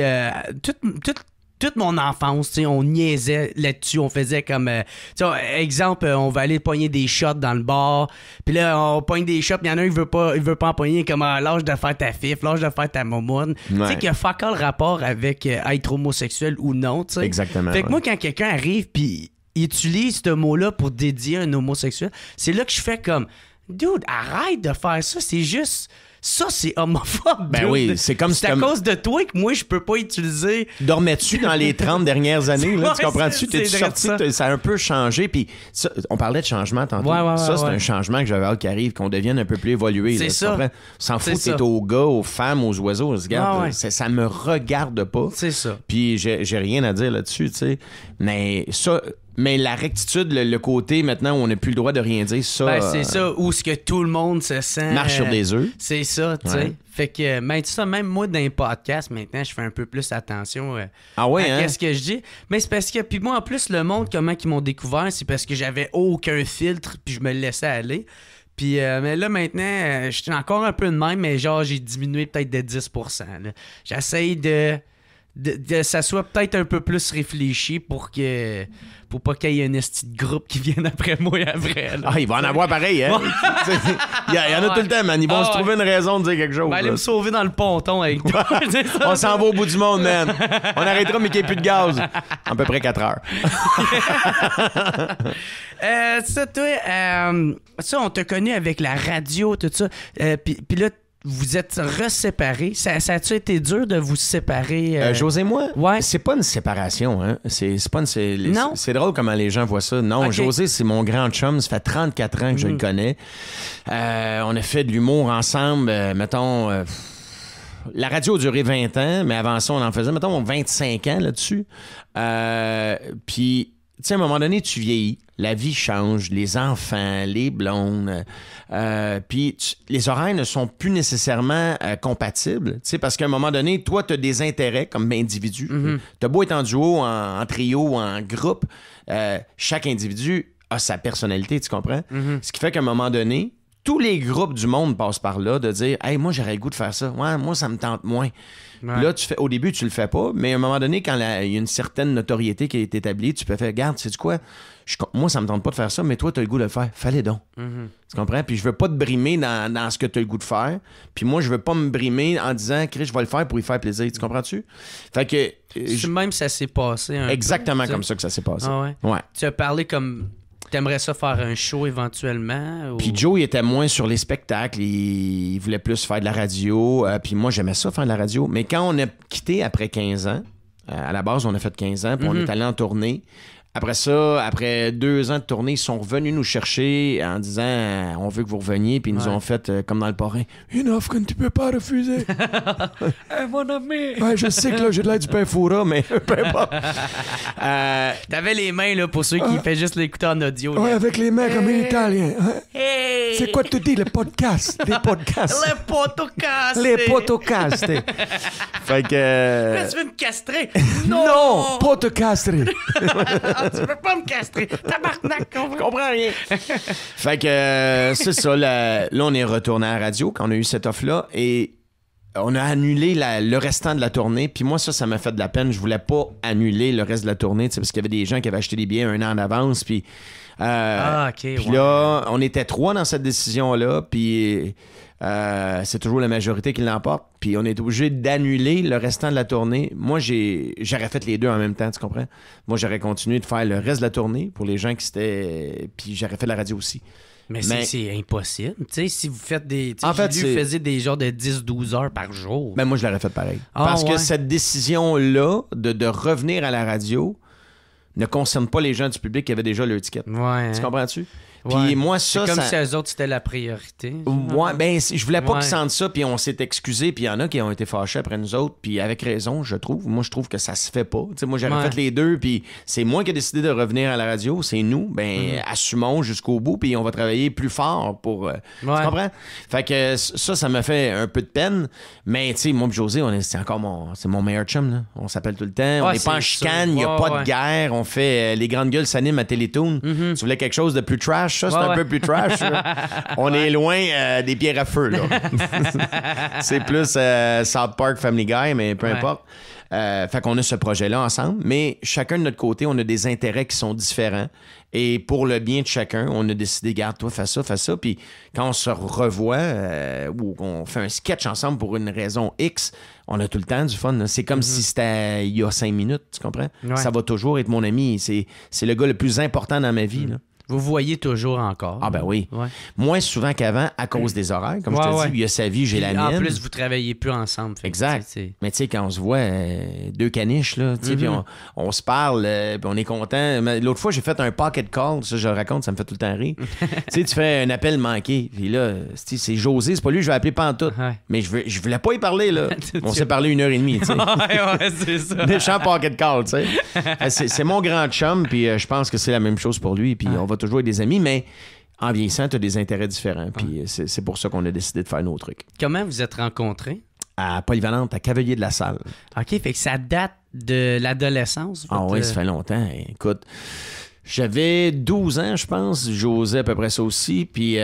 toute mon enfance, tu sais, on niaisait là-dessus, on faisait comme, tu sais, exemple, on va aller pogner des shots dans le bar, puis là, on pogne des shots, il y en a un qui veut pas en pogner, comme l'âge de faire ta fif, l'âge de faire ta momoune. Tu sais, qu'il y a fuck all rapport avec être homosexuel ou non, tu sais. Exactement. Fait que moi, quand quelqu'un arrive, puis il utilise ce mot-là pour dédier un homosexuel, c'est là que je fais comme, dude, arrête de faire ça, c'est juste... Ça, c'est homophobe. Ben dude. oui, c'est comme si c'est à cause de toi que moi, je peux pas utiliser... Dormais-tu dans les 30 dernières années? Là, tu Ouais, comprends-tu? T'es c'est sorti, ça a un peu changé. Puis ça, on parlait de changement tantôt. Ouais, ça, c'est ouais. un changement que j'avais hâte qu'il arrive, qu'on devienne un peu plus évolué. C'est là, tu ça. comprends? S'en fout, C'est t'es ça. aux gars, aux femmes, aux oiseaux. Regarde, Ouais. ça me regarde pas. C'est ça. Puis j'ai rien à dire là-dessus, tu sais. Mais ça... Mais la rectitude, le côté maintenant où on n'a plus le droit de rien dire, ça... Ben, c'est ça, où ce que tout le monde se sent... marche sur des œufs. C'est ça, tu sais. Ouais. Fait que, ben, tu sais, même moi, dans les podcasts, maintenant, je fais un peu plus attention Ah ouais, à hein? qu'est-ce que je dis. Mais c'est parce que, puis moi, en plus, le monde, comment ils m'ont découvert, c'est parce que j'avais aucun filtre, puis je me le laissais aller. Puis mais là, maintenant, je suis encore un peu de même, mais genre, j'ai diminué peut-être de 10%. Là. J'essaye de ça soit peut-être un peu plus réfléchi pour pas qu'il y ait un esti de groupe qui vienne après moi après. Là. Ah, il va en avoir pareil, hein? Il y en a tout le temps, man. Ils vont se trouver une raison de dire quelque chose. Ben, allez là. me sauver dans le ponton avec toi. C'est ça. On s'en va au bout du monde, man. On arrêtera, mais qu'il n'y ait plus de gaz. À peu près 4 heures. Ça, toi, ça, on t'a connu avec la radio, tout ça. Puis là, vous êtes reséparés. Ça a-tu été dur de vous séparer? José et moi, Ouais. c'est pas une séparation. Hein? C'est pas une... Non. C'est drôle comment les gens voient ça. Non, Ok. José, c'est mon grand chum. Ça fait 34 ans que je le connais. On a fait de l'humour ensemble. Mettons... la radio a duré 20 ans, mais avant ça, on en faisait, mettons, 25 ans là-dessus. Puis, tu sais, à un moment donné, tu vieillis. La vie change, les enfants, les blondes. Puis les horaires ne sont plus nécessairement compatibles. Tu sais, parce qu'à un moment donné, toi, tu as des intérêts comme individu. Tu as beau être en duo, en trio ou en groupe, chaque individu a sa personnalité, tu comprends? Ce qui fait qu'à un moment donné, tous les groupes du monde passent par là de dire « Hey, moi, j'aurais le goût de faire ça. Ouais, moi, ça me tente moins. Ouais. Puis là, au début, tu le fais pas, mais à un moment donné, quand il y a une certaine notoriété qui est établie, tu peux faire « Regarde, sais-tu quoi? Moi, ça me tente pas de faire ça, mais toi, tu as le goût de le faire. Fallait donc. Tu comprends? Puis je veux pas te brimer dans ce que tu as le goût de faire. Puis moi, je veux pas me brimer en disant « Chris, je vais le faire pour y faire plaisir. » Tu comprends-tu? Fait que... Même ça s'est passé un exactement peu, comme ça que ça s'est passé. Ah ouais? Ouais. Tu as parlé comme... T'aimerais ça faire un show éventuellement? Ou... Puis Joe, il était moins sur les spectacles. Il voulait plus faire de la radio. Puis moi, j'aimais ça, faire de la radio. Mais quand on a quitté après 15 ans, à la base, on a fait 15 ans, puis on est allé en tournée. Après ça, après 2 ans de tournée, ils sont revenus nous chercher en disant on veut que vous reveniez, puis ils nous ont fait comme dans le parrain une offre que tu peux pas refuser. mon ami! Ouais, je sais que là, j'ai de l'air du pain fourra, mais peu importe. T'avais les mains là pour ceux qui fait juste l'écouter en audio. Ouais, là. avec les mains comme un Italien. Hein? Hey! C'est quoi tu dis, le podcast? Des podcasts. Les podcasts! Les podcasts. Fait que... Tu veux me castrer? Non, podcast. Tu peux pas me castrer! Tabarnak! Je comprends rien. Fait que c'est ça. Là, on est retourné à la radio quand on a eu cette offre-là et on a annulé le restant de la tournée. Puis moi, ça m'a fait de la peine. Je voulais pas annuler le reste de la tournée, tu sais, parce qu'il y avait des gens qui avaient acheté des billets 1 an en avance. Puis OK. puis là, on était 3 dans cette décision-là. Puis c'est toujours la majorité qui l'emporte. Puis on est obligé d'annuler le restant de la tournée. Moi, j'aurais fait les deux en même temps, tu comprends? Moi, j'aurais continué de faire le reste de la tournée pour les gens qui s'étaient... Puis j'aurais fait la radio aussi. Mais c'est impossible. Tu sais, si vous faites des... En fait, vous faisiez des genres de 10-12 heures par jour. Ben moi, je l'aurais fait pareil. Ah, Parce que ouais. cette décision-là de revenir à la radio ne concerne pas les gens du public qui avaient déjà leur étiquette. Ouais. Tu comprends-tu? Ouais. Puis moi, ça... C'est comme ça... si eux autres, c'était la priorité. Ouais, ben, je voulais pas Ouais. qu'ils sentent ça, puis on s'est excusé, puis il y en a qui ont été fâchés après nous autres, puis avec raison, je trouve. Moi, je trouve que ça se fait pas. Tu sais, moi, j'aurais Ouais. fait les deux, puis c'est moi qui ai décidé de revenir à la radio, c'est nous. Ben, assumons jusqu'au bout, puis on va travailler plus fort pour... Tu comprends? Fait que ça m'a fait un peu de peine, mais tu sais, moi et José, c'est mon meilleur chum, là. On s'appelle tout le temps, on Ouais, n'est pas en c'est chicane, il sûr. n'y a Ouais, pas ouais. de guerre, on fait... les grandes gueules s'animent à Télétoon. Tu voulais quelque chose de plus trash, ça, c'est Ouais, un ouais. peu plus trash. On est loin des pierres à feu, là. C'est plus South Park, Family Guy, mais peu Ouais. importe. Fait qu'on a ce projet-là ensemble, mais chacun de notre côté, on a des intérêts qui sont différents. Et pour le bien de chacun, on a décidé, garde, toi, fais ça. Puis quand on se revoit ou qu'on fait un sketch ensemble pour une raison X, on a tout le temps du fun, là. C'est comme si c'était il y a 5 minutes, tu comprends? Ouais. Ça va toujours être mon ami. C'est le gars le plus important dans ma vie, là. Vous voyez toujours encore. Ah ben oui. Ouais. Moins souvent qu'avant à cause des horaires. Comme je te dis, il y a sa vie, j'ai la mienne. En plus, vous travaillez plus ensemble. Exact. Mais tu sais, quand on se voit, deux caniches, là, tu sais, puis on se parle, puis on est content. L'autre fois, j'ai fait un pocket call, ça je le raconte, ça me fait tout le temps rire. Tu sais, tu fais un appel manqué, puis là, c'est José, c'est pas lui que je vais appeler pantoute. Ouais. Mais je voulais pas y parler, là. On s'est parlé 1h30, tu sais. ouais, c'est ça. Méchant pocket call, tu sais. C'est mon grand chum, puis je pense que c'est la même chose pour lui, puis on va toujours être des amis, mais en vieillissant, tu as des intérêts différents. Puis c'est pour ça qu'on a décidé de faire nos trucs. Comment vous êtes rencontrés? À Polyvalente, à Cavalier de la Salle. OK, fait que ça date de l'adolescence. Ah oui, ça fait longtemps. Écoute, j'avais 12 ans, je pense. José à peu près ça aussi. Puis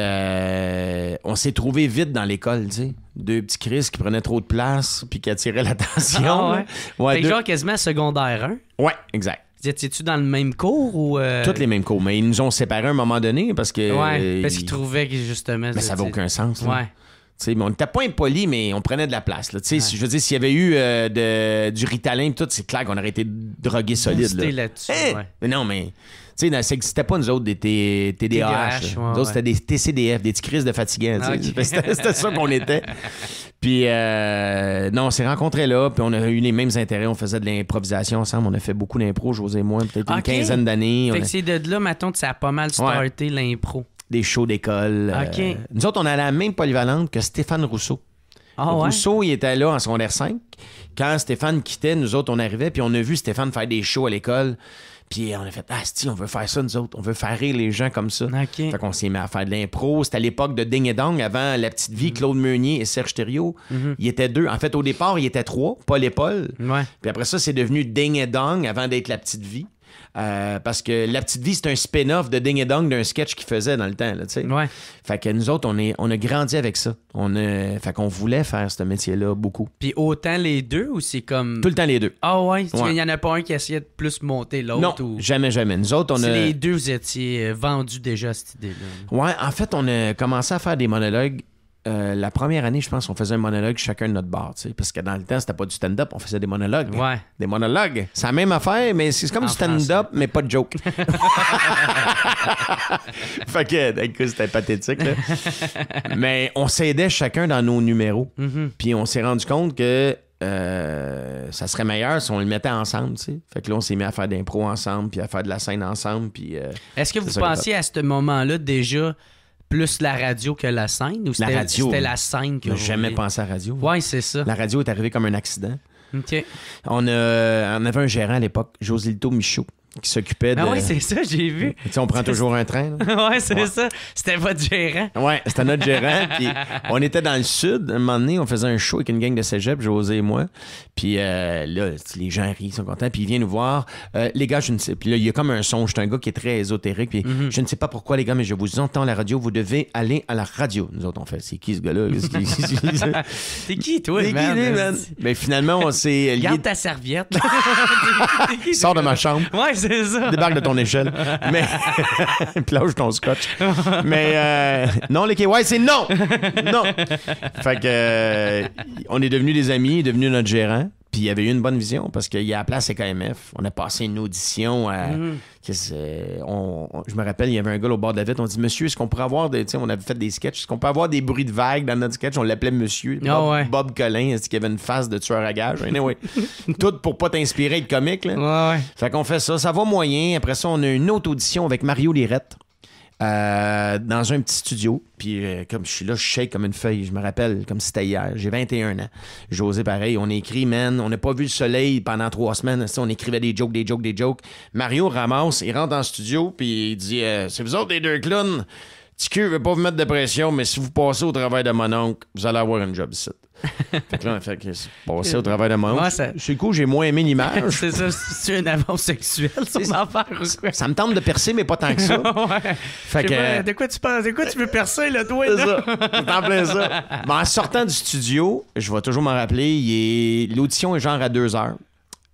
on s'est trouvés vite dans l'école, tu sais. Deux petits Chris qui prenaient trop de place puis qui attiraient l'attention. Ah ouais? Fait que genre quasiment secondaire 1? Ouais, exact. Étais-tu dans le même cours ou... Tous les mêmes cours, mais ils nous ont séparés à un moment donné parce que... Ouais, parce qu'ils trouvaient que justement... Mais ça n'avait aucun sens. Là. Ouais. T'sais, mais on n'était pas impolis, mais on prenait de la place. Là. Je veux dire, s'il y avait eu du Ritalin et tout, c'est clair qu'on aurait été drogués solides. Là-dessus, ouais. Mais non, mais... Tu sais, ça n'existait pas, nous autres, des TDAH. Nous autres, c'était des TCDF, des petits crises de fatigants. Okay. C'était ça qu'on était. Puis, non, on s'est rencontrés là, puis on a eu les mêmes intérêts. On faisait de l'improvisation ensemble. On a fait beaucoup d'impro, José et moi, peut-être une quinzaine d'années. Fait que c'est de là, mettons, que ça a pas mal starté l'impro. Des shows d'école. OK. Nous autres, on allait à la même Polyvalente que Stéphane Rousseau. Rousseau, il était là en secondaire 5. Quand Stéphane quittait, nous autres, on arrivait, puis on a vu Stéphane faire des shows à l'école. Puis on a fait, on veut faire ça, nous autres. On veut faire rire les gens comme ça. Okay. Fait qu'on s'est mis à faire de l'impro. C'était à l'époque de Ding et Dong, avant La Petite Vie, Claude Meunier et Serge Thériault. Ils étaient deux. En fait, au départ, ils étaient trois, Paul et Paul. Ouais. Puis après ça, c'est devenu Ding et Dong avant d'être La Petite Vie. Parce que La Petite Vie, c'est un spin-off de Ding et Dong d'un sketch qu'ils faisaient dans le temps. Là, ouais. Fait que nous autres, on a grandi avec ça. Fait qu'on voulait faire ce métier-là beaucoup. Puis autant les deux ou c'est comme... Tout le temps les deux. Ah ouais? Il n'y en a pas un qui essayait de plus monter l'autre? Non, ou... jamais. Nous autres, on a... les deux, vous étiez vendus déjà à cette idée-là. Ouais, en fait, on a commencé à faire des monologues. La première année, je pense, on faisait un monologue chacun de notre bar, tu sais, parce que dans le temps, c'était pas du stand-up, on faisait des monologues. Ouais. Des monologues. C'est la même affaire, mais c'est comme du stand-up, mais pas de joke. Fait que, écoute, c'était pathétique, là. Mais on s'aidait chacun dans nos numéros. Puis on s'est rendu compte que ça serait meilleur si on le mettait ensemble, tu sais. Fait que là, on s'est mis à faire d'impro ensemble, puis à faire de la scène ensemble, puis... Est-ce que vous pensiez à ce moment-là déjà... plus la radio que la scène? Ou c'était la scène que vous... jamais pensé à la radio. Oui, c'est ça. La radio est arrivée comme un accident. OK. On avait un gérant à l'époque, Josilito Michaud, qui s'occupait de... Ah oui, c'est ça, j'ai vu. Tu sais, on prend toujours un train. Oui, c'est ça. C'était votre gérant. Oui, c'était notre gérant. Puis on était dans le sud. Un moment donné, on faisait un show avec une gang de cégep, José et moi. Puis là, les gens rient, ils sont contents. Puis ils viennent nous voir. Les gars, je ne sais... Puis là, il y a comme un son. Je suis un gars qui est très ésotérique. Puis je ne sais pas pourquoi, les gars, mais je vous entends à la radio. Vous devez aller à la radio. Nous autres, on fait, c'est qui ce gars-là? C'est qui, toi, man? C'est qui, lui, man? Mais finalement, on s'est... Garde ta serviette. Sors de ma chambre. Ouais, c'est ça. Débarque de ton échelle. Mais... Puis lâche ton scotch. Mais non, les ouais, c'est non! Non! Fait que on est devenus des amis, il est devenu notre gérant. Puis il y avait eu une bonne vision parce qu'il y a la place CKMF. On a passé une audition à... je me rappelle, il y avait un gars au bord de la vitre. On dit, monsieur, est-ce qu'on pourrait avoir des... On avait fait des sketchs. Est-ce qu'on peut avoir des bruits de vagues dans notre sketch? On l'appelait monsieur. Bob Collin, est-ce qu'il y avait une face de tueur à gage? Anyway, tout pour pas t'inspirer de comique. Là. Ouais. Fait qu'on fait ça. Ça va moyen. Après ça, on a une autre audition avec Mario Lirette. Dans un petit studio. Puis comme je suis là, je shake comme une feuille. Je me rappelle comme si c'était hier. J'ai 21 ans. José, pareil. On écrit, man. On n'a pas vu le soleil pendant 3 semaines. On écrivait des jokes. Mario ramasse, il rentre dans le studio, puis il dit c'est vous autres les deux clowns. TQ veut pas vous mettre de pression, mais si vous passez au travail de mon oncle, vous allez avoir un job ici. Fait que là, on fait que passer au travail de mon oncle. C'est cool, j'ai moins aimé l'image. C'est ça, c'est une avance sexuelle, son affaire ou quoi? Ça me tente de percer, mais pas tant que ça. Fait que, de quoi tu penses? De quoi tu veux percer, là, toi? C'est ça. C'est en plein ça. Mais en sortant du studio, je vais toujours m'en rappeler, l'audition est genre à 2 heures.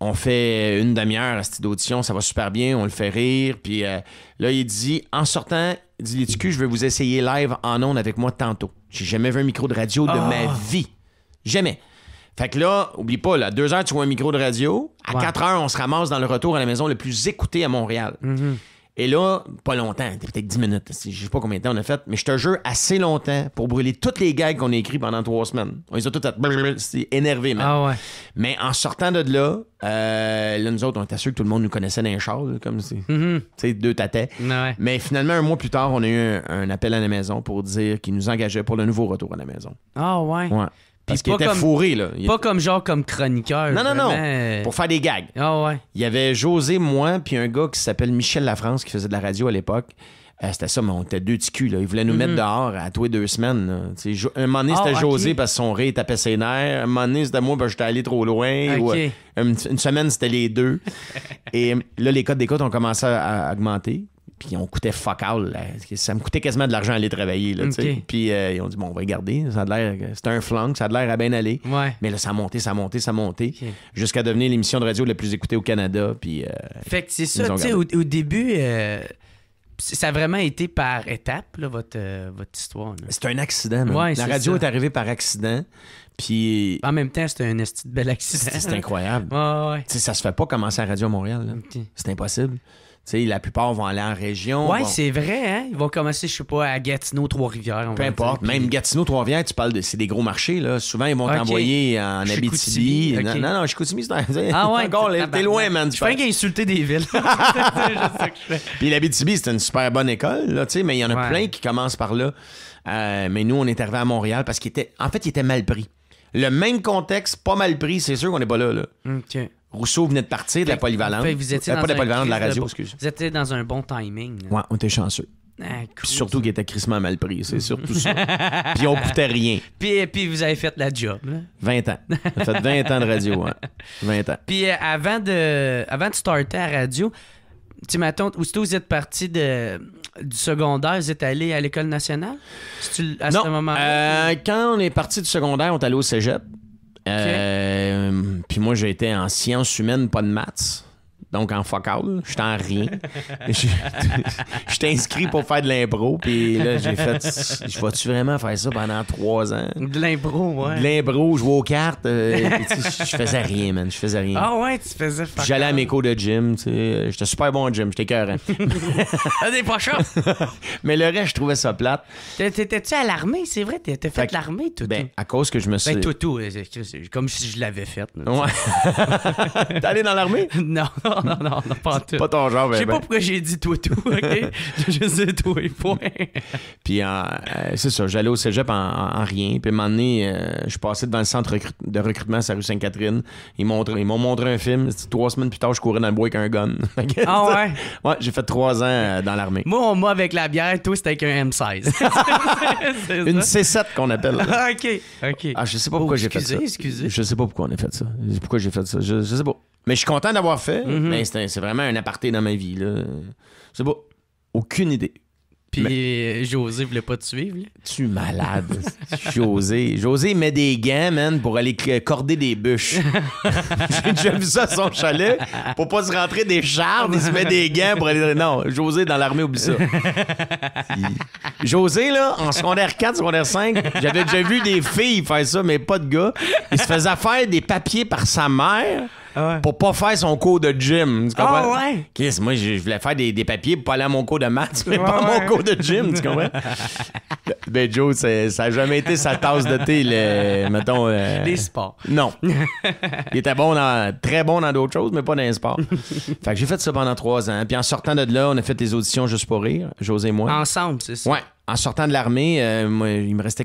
On fait une demi-heure à cette audition, ça va super bien, on le fait rire. Puis là, il dit, en sortant, il dit, les TQ, je vais vous essayer live en ondes avec moi tantôt. J'ai jamais vu un micro de radio de ma vie. Jamais. Fait que là, oublie pas, là, 2 heures, tu vois un micro de radio. À 4 heures, on se ramasse dans le retour à la maison le plus écouté à Montréal. Et là, pas longtemps, peut-être 10 minutes, je sais pas combien de temps on a fait, mais je te jure, assez longtemps pour brûler toutes les gags qu'on a écrits pendant 3 semaines. On les a toutes fait, c'était énervé, même. Ah ouais. Mais en sortant de là, nous autres, on était sûrs que tout le monde nous connaissait dans les chars, là, comme si, tu sais, 2 tatais. Ouais. Mais finalement, 1 mois plus tard, on a eu un appel à la maison pour dire qu'ils nous engageaient pour le nouveau retour à la maison. Ah ouais. Ouais. Parce Puis qu'il pas était comme- fourré, là. Pas comme chroniqueur. Non, non, non. vraiment. Pour faire des gags. Ah ouais. Il y avait José, moi, puis un gars qui s'appelle Michel Lafrance qui faisait de la radio à l'époque. C'était ça, mais on était 2 petits culs, là. Il voulait nous mettre dehors à tous les 2 semaines. Là. Un moment donné, c'était Ah, José ok. parce que son rire tapait ses nerfs. Un moment donné, c'était moi parce que j'étais allé trop loin. Ok. Ou, une semaine, c'était les 2. Et là, les codes d'écoute ont commencé à augmenter. Puis on coûtait fuck all. Là. Ça me coûtait quasiment de l'argent à aller travailler. Là, tu sais. Ok. Puis ils ont dit, bon, on va regarder. Ça a l'air, c'était un flanc, ça a l'air à bien aller. Ouais. Mais là, ça a monté, ça a monté, ça a monté. Ok. Jusqu'à devenir l'émission de radio la plus écoutée au Canada. Puis Fait que c'est Ils ça, nous ont tu sais, au début, ça a vraiment été par étapes, là, votre histoire. Là. c'est un accident. Man. Ouais, la c'est radio ça. est arrivée par accident. Puis En même temps, c'était un esti de bel accident. c'est incroyable. Ouais. Tu sais, ça se fait pas commencer à Radio Montréal. Là. Ok. C'est impossible. Tu sais, la plupart vont aller en région. Ouais, vont- c'est vrai, hein? Ils vont commencer, je sais pas, à Gatineau, Trois-Rivières. on Peu va importe. dire, Même puis- Gatineau, Trois-Rivières, tu parles de. C'est des gros marchés, là. Souvent, ils vont Ok. t'envoyer en Chicoutimi, Abitibi. ok. Non, Chicoutimi, c'est Ah ouais, encore, là, t'es loin, man. Je fais qu'insulter des villes. c'est ça que je fais. Puis l'Abitibi, c'est une super bonne école, là, tu sais, mais il y en a Ouais. plein qui commencent par là. Mais nous, on est arrivés à Montréal parce qu'il était. En fait, il était mal pris. Le même contexte, pas mal pris, c'est sûr qu'on n'est pas là, là. OK. Rousseau venait de partir de la polyvalente. Fait que vous étiez Pas dans de la un polyvalente, de la crise radio, bon- excuse. Vous étiez dans un bon timing. là. Ouais, on était chanceux. Ah, cool, Puis surtout ça. qu'il était crissement mal pris, c'est surtout ça. Puis on coûtait rien. Puis vous avez fait la job. Là. 20 ans. On a fait 20 ans de radio, ouais. 20 ans. Puis avant de starter à la radio, tu mettons, aussitôt vous êtes parti du secondaire, vous êtes allé à l'École nationale? À Non, ce moment-là? quand on est parti du secondaire, on est allé au cégep. Puis moi, j'ai été en sciences humaines, pas de maths. Donc en fuck all, j'étais en rien. J'étais inscrit pour faire de l'impro. Puis là, j'ai fait, je vais-tu vraiment faire ça pendant 3 ans? De l'impro, ouais. De l'impro, jouer aux cartes. Puis, tu sais, je faisais rien, man. Je faisais rien. Ah ouais, tu faisais fuck J'allais à all. mes cours de gym, tu sais. J'étais super bon au gym, j'étais écœurant. Ah, des pochons! Mais le reste, je trouvais ça plate. T'étais-tu à l'armée? C'est vrai, t'as fait Fait que- l'armée, tout. Ben, à cause que je me suis... Ben, tout, c'est comme si je l'avais fait. là. Ouais. T'es allé dans l'armée? Non, pas en tout. Pas ton genre, Je sais ben, pas pourquoi j'ai dit tout, OK? J'ai juste dit tout et point. Puis c'est ça, j'allais au cégep en rien. Puis à un moment donné, je suis passé devant le centre de recrutement à la rue Sainte-Catherine. Ils m'ont montré un film. 3 semaines plus tard, je courais dans le bois avec un gun. Ah ouais? Ouais, j'ai fait 3 ans dans l'armée. Moi, avec la bière, toi, c'était avec un M16. C'est Une ça? C7 qu'on appelle. Ah, OK. Ah, je sais pas pourquoi j'ai fait ça. Excusez. Je sais pas pourquoi on a fait ça. Pourquoi j'ai fait ça. Je sais pas. Mais je suis content d'avoir fait. Mais c'est vraiment un aparté dans ma vie. Là. Je sais pas. Aucune idée. Puis José voulait pas te suivre, là? Tu es malade. José. José met des gants, man, pour aller corder des bûches. J'ai déjà vu ça à son chalet. Pour pas se rentrer des chardes, il se met des gants pour aller... Non, José, dans l'armée, oublie ça. José, là, en secondaire 4, secondaire 5, j'avais déjà vu des filles faire ça, mais pas de gars. Il se faisait faire des papiers par sa mère pour pas faire son cours de gym. Tu comprends? Ah ouais? Chris, moi, je voulais faire des papiers pour pas aller à mon cours de maths, mais pas à mon cours de gym, tu comprends? Ben, Joe, ça a jamais été sa tasse de thé, mettons... Les sports. Non. Il était très bon dans d'autres choses, mais pas dans les sports. Fait que j'ai fait ça pendant 3 ans. Puis en sortant de là, on a fait des auditions juste pour rire, José et moi. Ensemble, c'est ça? Ouais. En sortant de l'armée, moi, il me restait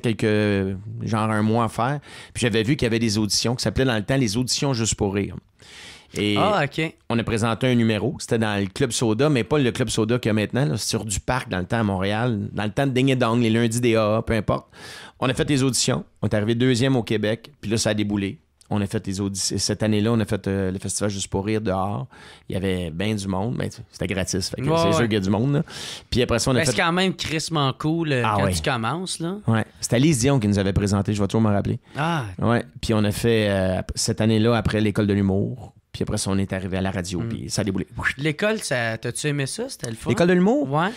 genre 1 mois à faire. Puis j'avais vu qu'il y avait des auditions qui s'appelaient dans le temps les auditions juste pour rire. Et Ah, OK. on a présenté un numéro. C'était dans le Club Soda, mais pas le Club Soda qu'il y a maintenant. Là. C'est sur du parc dans le temps à Montréal. Dans le temps de Ding et Dong, les lundis des AA, peu importe. On a fait des auditions. On est arrivé 2e au Québec. Puis là, ça a déboulé. On a fait les auditions. Cette année-là, on a fait le festival Juste pour rire dehors. Il y avait bien du monde. Mais c'était gratis. Fait que c'est sûr qu'il y a du monde. Là. Puis après ça, on a Ben, fait... c'est quand même crissement cool quand ouais. tu commences, là. Ouais. C'était Lise Dion qui nous avait présenté. Je vais toujours me rappeler. Ah, Ouais. Puis on a fait cette année-là après l'école de l'humour. Puis après ça, on est arrivé à la radio. Puis ça a déboulé. l'école, t'as-tu aimé ça? C'était le fun? L'école de l'humour? Ouais.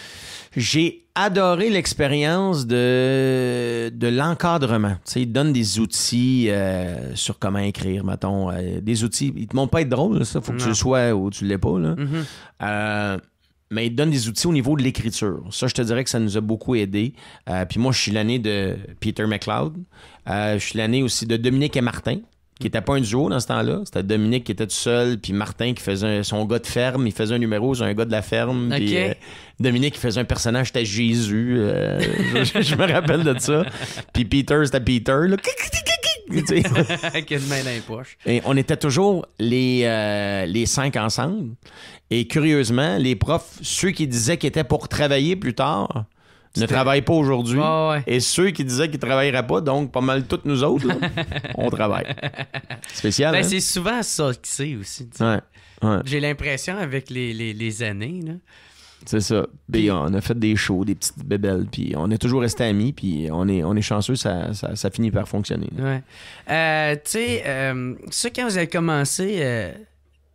J'ai adoré l'expérience de l'encadrement. Tu sais, ils te donnent des outils sur comment écrire, mettons. Des outils. Ils te montrent pas être drôle, là, ça. Faut que tu le sois ou tu l'aies pas. Là. mais il te donne des outils au niveau de l'écriture. Ça, je te dirais que ça nous a beaucoup aidé. Puis moi, je suis l'année de Peter McLeod. Je suis l'année aussi de Dominique et Martin, qui n'était pas un duo dans ce temps-là. C'était Dominique qui était tout seul, puis Martin qui faisait son gars de ferme. Il faisait un numéro sur un gars de la ferme. Puis Dominique qui faisait un personnage, c'était Jésus. Je me rappelle de ça. Puis Peter, c'était Peter. Là. Avec une main dans les poches. Et on était toujours les 5 ensemble. Et curieusement, les profs, ceux qui disaient qu'ils étaient pour travailler plus tard, ne travaillent pas aujourd'hui. Oh, ouais. Et ceux qui disaient qu'ils ne travailleraient pas, donc pas mal toutes nous autres, là, on travaille. Spécial, hein? C'est souvent ça que c'est aussi. Ouais. J'ai l'impression avec les années. Là. C'est ça. Puis on a fait des shows, des petites bébelles, puis on est toujours restés amis, puis on est chanceux, ça finit par fonctionner. Ouais. Tu sais, ça, quand vous avez commencé,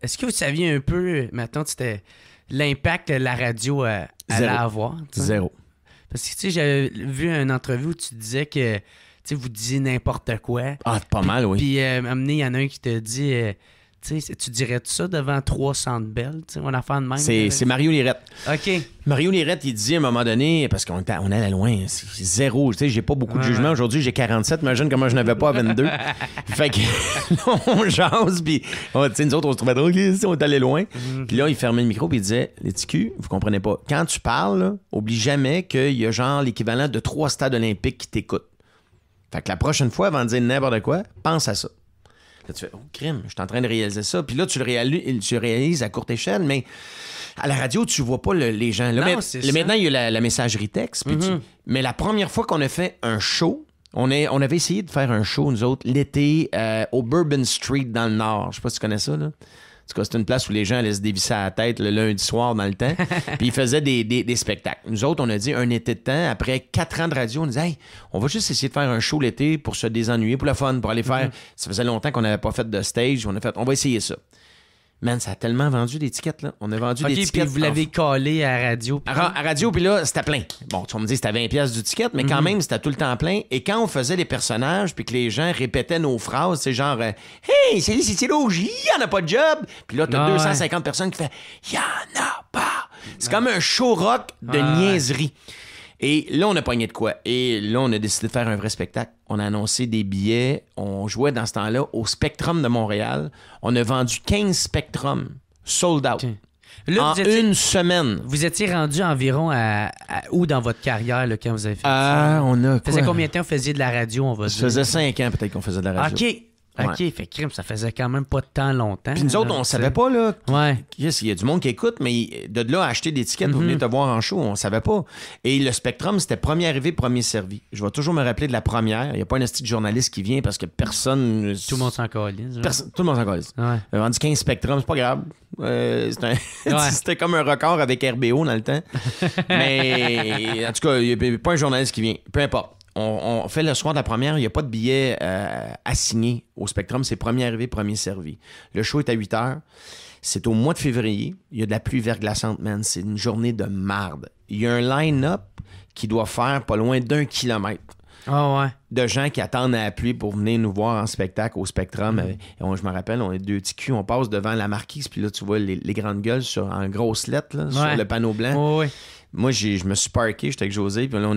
est-ce que vous saviez un peu, maintenant, c'était l'impact que la radio allait avoir? T'sais? Zéro. Parce que, tu sais, j'avais vu une entrevue où tu disais que, tu sais, vous disiez n'importe quoi. Ah, pas mal, oui. Puis, à un moment donné, il y en a un qui te dit... tu sais, tu dirais ça devant 300 belles, tu sais, on a fait de même. C'est Mario Lirette. OK. Mario Lirette, il dit à un moment donné, parce qu'on allait loin, c'est zéro. Tu sais, j'ai pas beaucoup de jugement. Aujourd'hui, j'ai 47. Imagine comment je n'avais pas à 22. Fait que là, on jase, puis tu sais, nous autres, on se trouvait drôle, on est allé loin. Puis là, il fermait le micro, puis il disait, les TQ, vous comprenez pas. Quand tu parles, là, oublie jamais qu'il y a genre l'équivalent de 3 stades olympiques qui t'écoutent. Fait que la prochaine fois, avant de dire n'importe quoi, pense à ça. Là, tu fais, oh, crime, je suis en train de réaliser ça. Puis là, tu le réalises à courte échelle, mais à la radio, tu vois pas les gens. Là, maintenant, il y a la messagerie texte. Mais la première fois qu'on a fait un show, on avait essayé de faire un show, nous autres, l'été, au Bourbon Street, dans le Nord. Je sais pas si tu connais ça, là. En tout cas, c'est une place où les gens allaient se dévisser à la tête le lundi soir dans le temps. Puis ils faisaient des spectacles. Nous autres, on a dit un été de temps. Après 4 ans de radio, on disait, hey, on va juste essayer de faire un show l'été pour se désennuyer, pour le fun, pour aller faire. Ça faisait longtemps qu'on n'avait pas fait de stage. On va essayer ça. Man, ça a tellement vendu d'étiquettes, là. On a vendu des tickets. Puis vous l'avez collé à la radio. À radio, puis là, c'était plein. Bon, tu vas me dire, c'était 20$ du ticket, mais quand même, c'était tout le temps plein. Et quand on faisait les personnages, puis que les gens répétaient nos phrases, c'est genre, hey, c'est Logie, il n'y en a pas de job. Puis là, t'as 250 personnes qui font, il n'y en a pas. C'est comme un show rock de niaiserie. Et là, on a pogné de quoi? Et là, on a décidé de faire un vrai spectacle. On a annoncé des billets. On jouait dans ce temps-là au Spectrum de Montréal. On a vendu 15 Spectrum, sold out. Okay. Là, une semaine. Vous étiez rendu environ à où dans votre carrière là, quand vous avez fait ça? On a quoi? Ça faisait combien de temps vous faisiez de la radio, on va dire? Ça faisait 5 ans peut-être qu'on faisait de la radio. OK. OK, fait crime, ça faisait quand même pas tant longtemps. Puis nous autres, on savait pas, là. Ouais. Yes, il y a du monde qui écoute, mais de là à acheter des tickets pour venir te voir en show, on savait pas. Et le Spectrum, c'était premier arrivé, premier servi. Je vais toujours me rappeler de la première. Il n'y a pas un esti de journaliste qui vient parce que personne. Tout le monde s'en calisse. Tout le monde s'en calisse. Ouais. On a vendu 15 Spectrum, c'est pas grave. C'était comme un record avec RBO dans le temps. Mais en tout cas, il n'y a pas un journaliste qui vient. Peu importe. On fait le soir de la première, il n'y a pas de billet à signer au Spectrum. C'est premier arrivé, premier servi. Le show est à 8h. C'est au mois de février. Il y a de la pluie verglaçante, man. C'est une journée de marde. Il y a un line-up qui doit faire pas loin d'1 kilomètre. Oh ouais. De gens qui attendent à la pluie pour venir nous voir en spectacle au Spectrum. Je me rappelle, on est 2 petits culs, on passe devant la marquise, puis là, tu vois les grandes gueules en grosses lettres là, sur le panneau blanc. Oh, ouais. Moi, je me suis parké, j'étais avec José, puis là,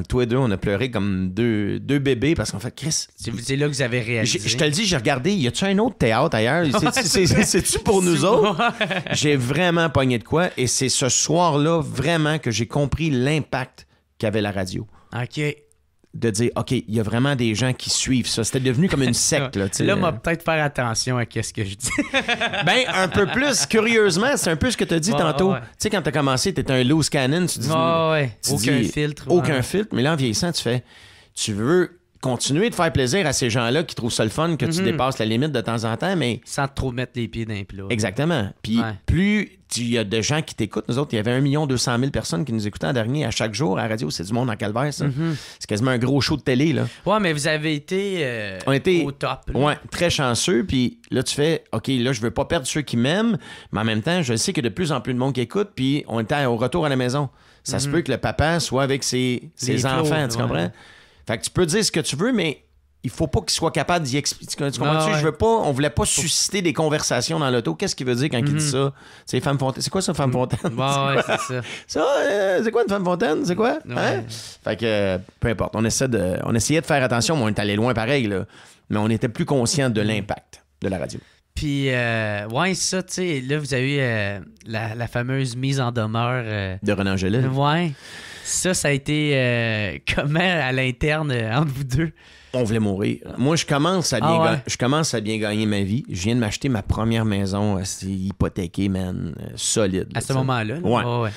tous les deux, on a pleuré comme deux bébés parce qu'en fait, Chris. C'est là que vous avez réalisé. Je te le dis, j'ai regardé, y a-tu un autre théâtre ailleurs? C'est-tu pour nous autres? J'ai vraiment pogné de quoi, et c'est ce soir-là, vraiment, que j'ai compris l'impact qu'avait la radio. OK. De dire, OK, il y a vraiment des gens qui suivent ça. C'était devenu comme une secte. Là, on va peut-être faire attention à ce que je dis. Ben, un peu plus. Curieusement, c'est un peu ce que tu as dit tantôt. Tu sais, quand tu as commencé, tu étais un loose cannon. Tu dis, aucun filtre. Aucun filtre. Mais là, en vieillissant, tu veux continuer de faire plaisir à ces gens-là qui trouvent ça le fun, que tu dépasses la limite de temps en temps, mais... Sans trop mettre les pieds dans les plats. Exactement. Puis plus il y a de gens qui t'écoutent, nous autres, il y avait 1 200 000 personnes qui nous écoutaient en dernier à chaque jour à la radio. C'est du monde en calvaire, ça. C'est quasiment un gros show de télé, là. Ouais, mais vous avez été, au top. Là. Ouais, très chanceux. Puis là, tu fais, OK, là, je veux pas perdre ceux qui m'aiment, mais en même temps, je sais qu'il y a de plus en plus de monde qui écoute, puis on était au retour à la maison. Ça se peut que le papa soit avec ses enfants, tu comprends? Fait que tu peux dire ce que tu veux, mais il faut pas qu'il soit capable d'y expliquer. Tu comprends-tu? Ouais. On voulait pas susciter des conversations dans l'auto. Qu'est-ce qu'il veut dire quand il dit ça? Tu sais, femme fontaine. C'est quoi ça, femme fontaine? Ouais, c'est ça. Ça, c'est quoi une femme fontaine? C'est quoi? Ouais. Hein? Fait que, peu importe. On essayait de faire attention, mais on est allé loin pareil, là. Mais on était plus conscient de l'impact de la radio. Puis, ouais, ça, tu sais, là, vous avez eu la fameuse mise en demeure. De René Angélil. Ouais. Ça a été comment à l'interne entre vous deux? On voulait mourir. Moi, je commence à bien gagner ma vie. Je viens de m'acheter ma première maison. C'est hypothéqué, man. Solide. À ce moment-là? Ouais. Ouais.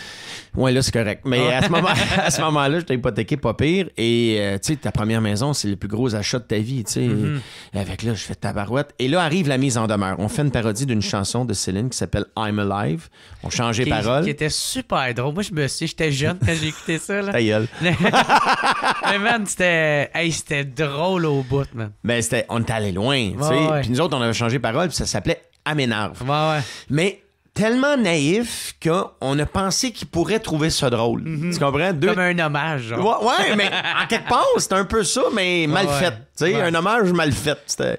Ouais, là, c'est correct. Mais à ce moment-là, j'étais hypothéqué pas pire. Et, tu sais, ta première maison, c'est le plus gros achat de ta vie, tu sais. Avec là, je fais tabarouette. Et là, arrive la mise en demeure. On fait une parodie d'une chanson de Céline qui s'appelle I'm Alive. On change les paroles. Qui était super drôle. Moi, j'étais jeune quand j'ai écouté ça, là. Ta gueule. Mais man, c'était drôle au bout, man. Ben, on était allé loin, tu sais. Ouais. Puis nous autres, on avait changé parole, puis ça s'appelait Aménarve. Ouais. Mais tellement naïf qu'on a pensé qu'il pourrait trouver ça drôle. Tu comprends? Comme un hommage, genre. Ouais, mais en quelque part, c'était un peu ça, mais mal fait. Tu sais, un hommage mal fait. C'était...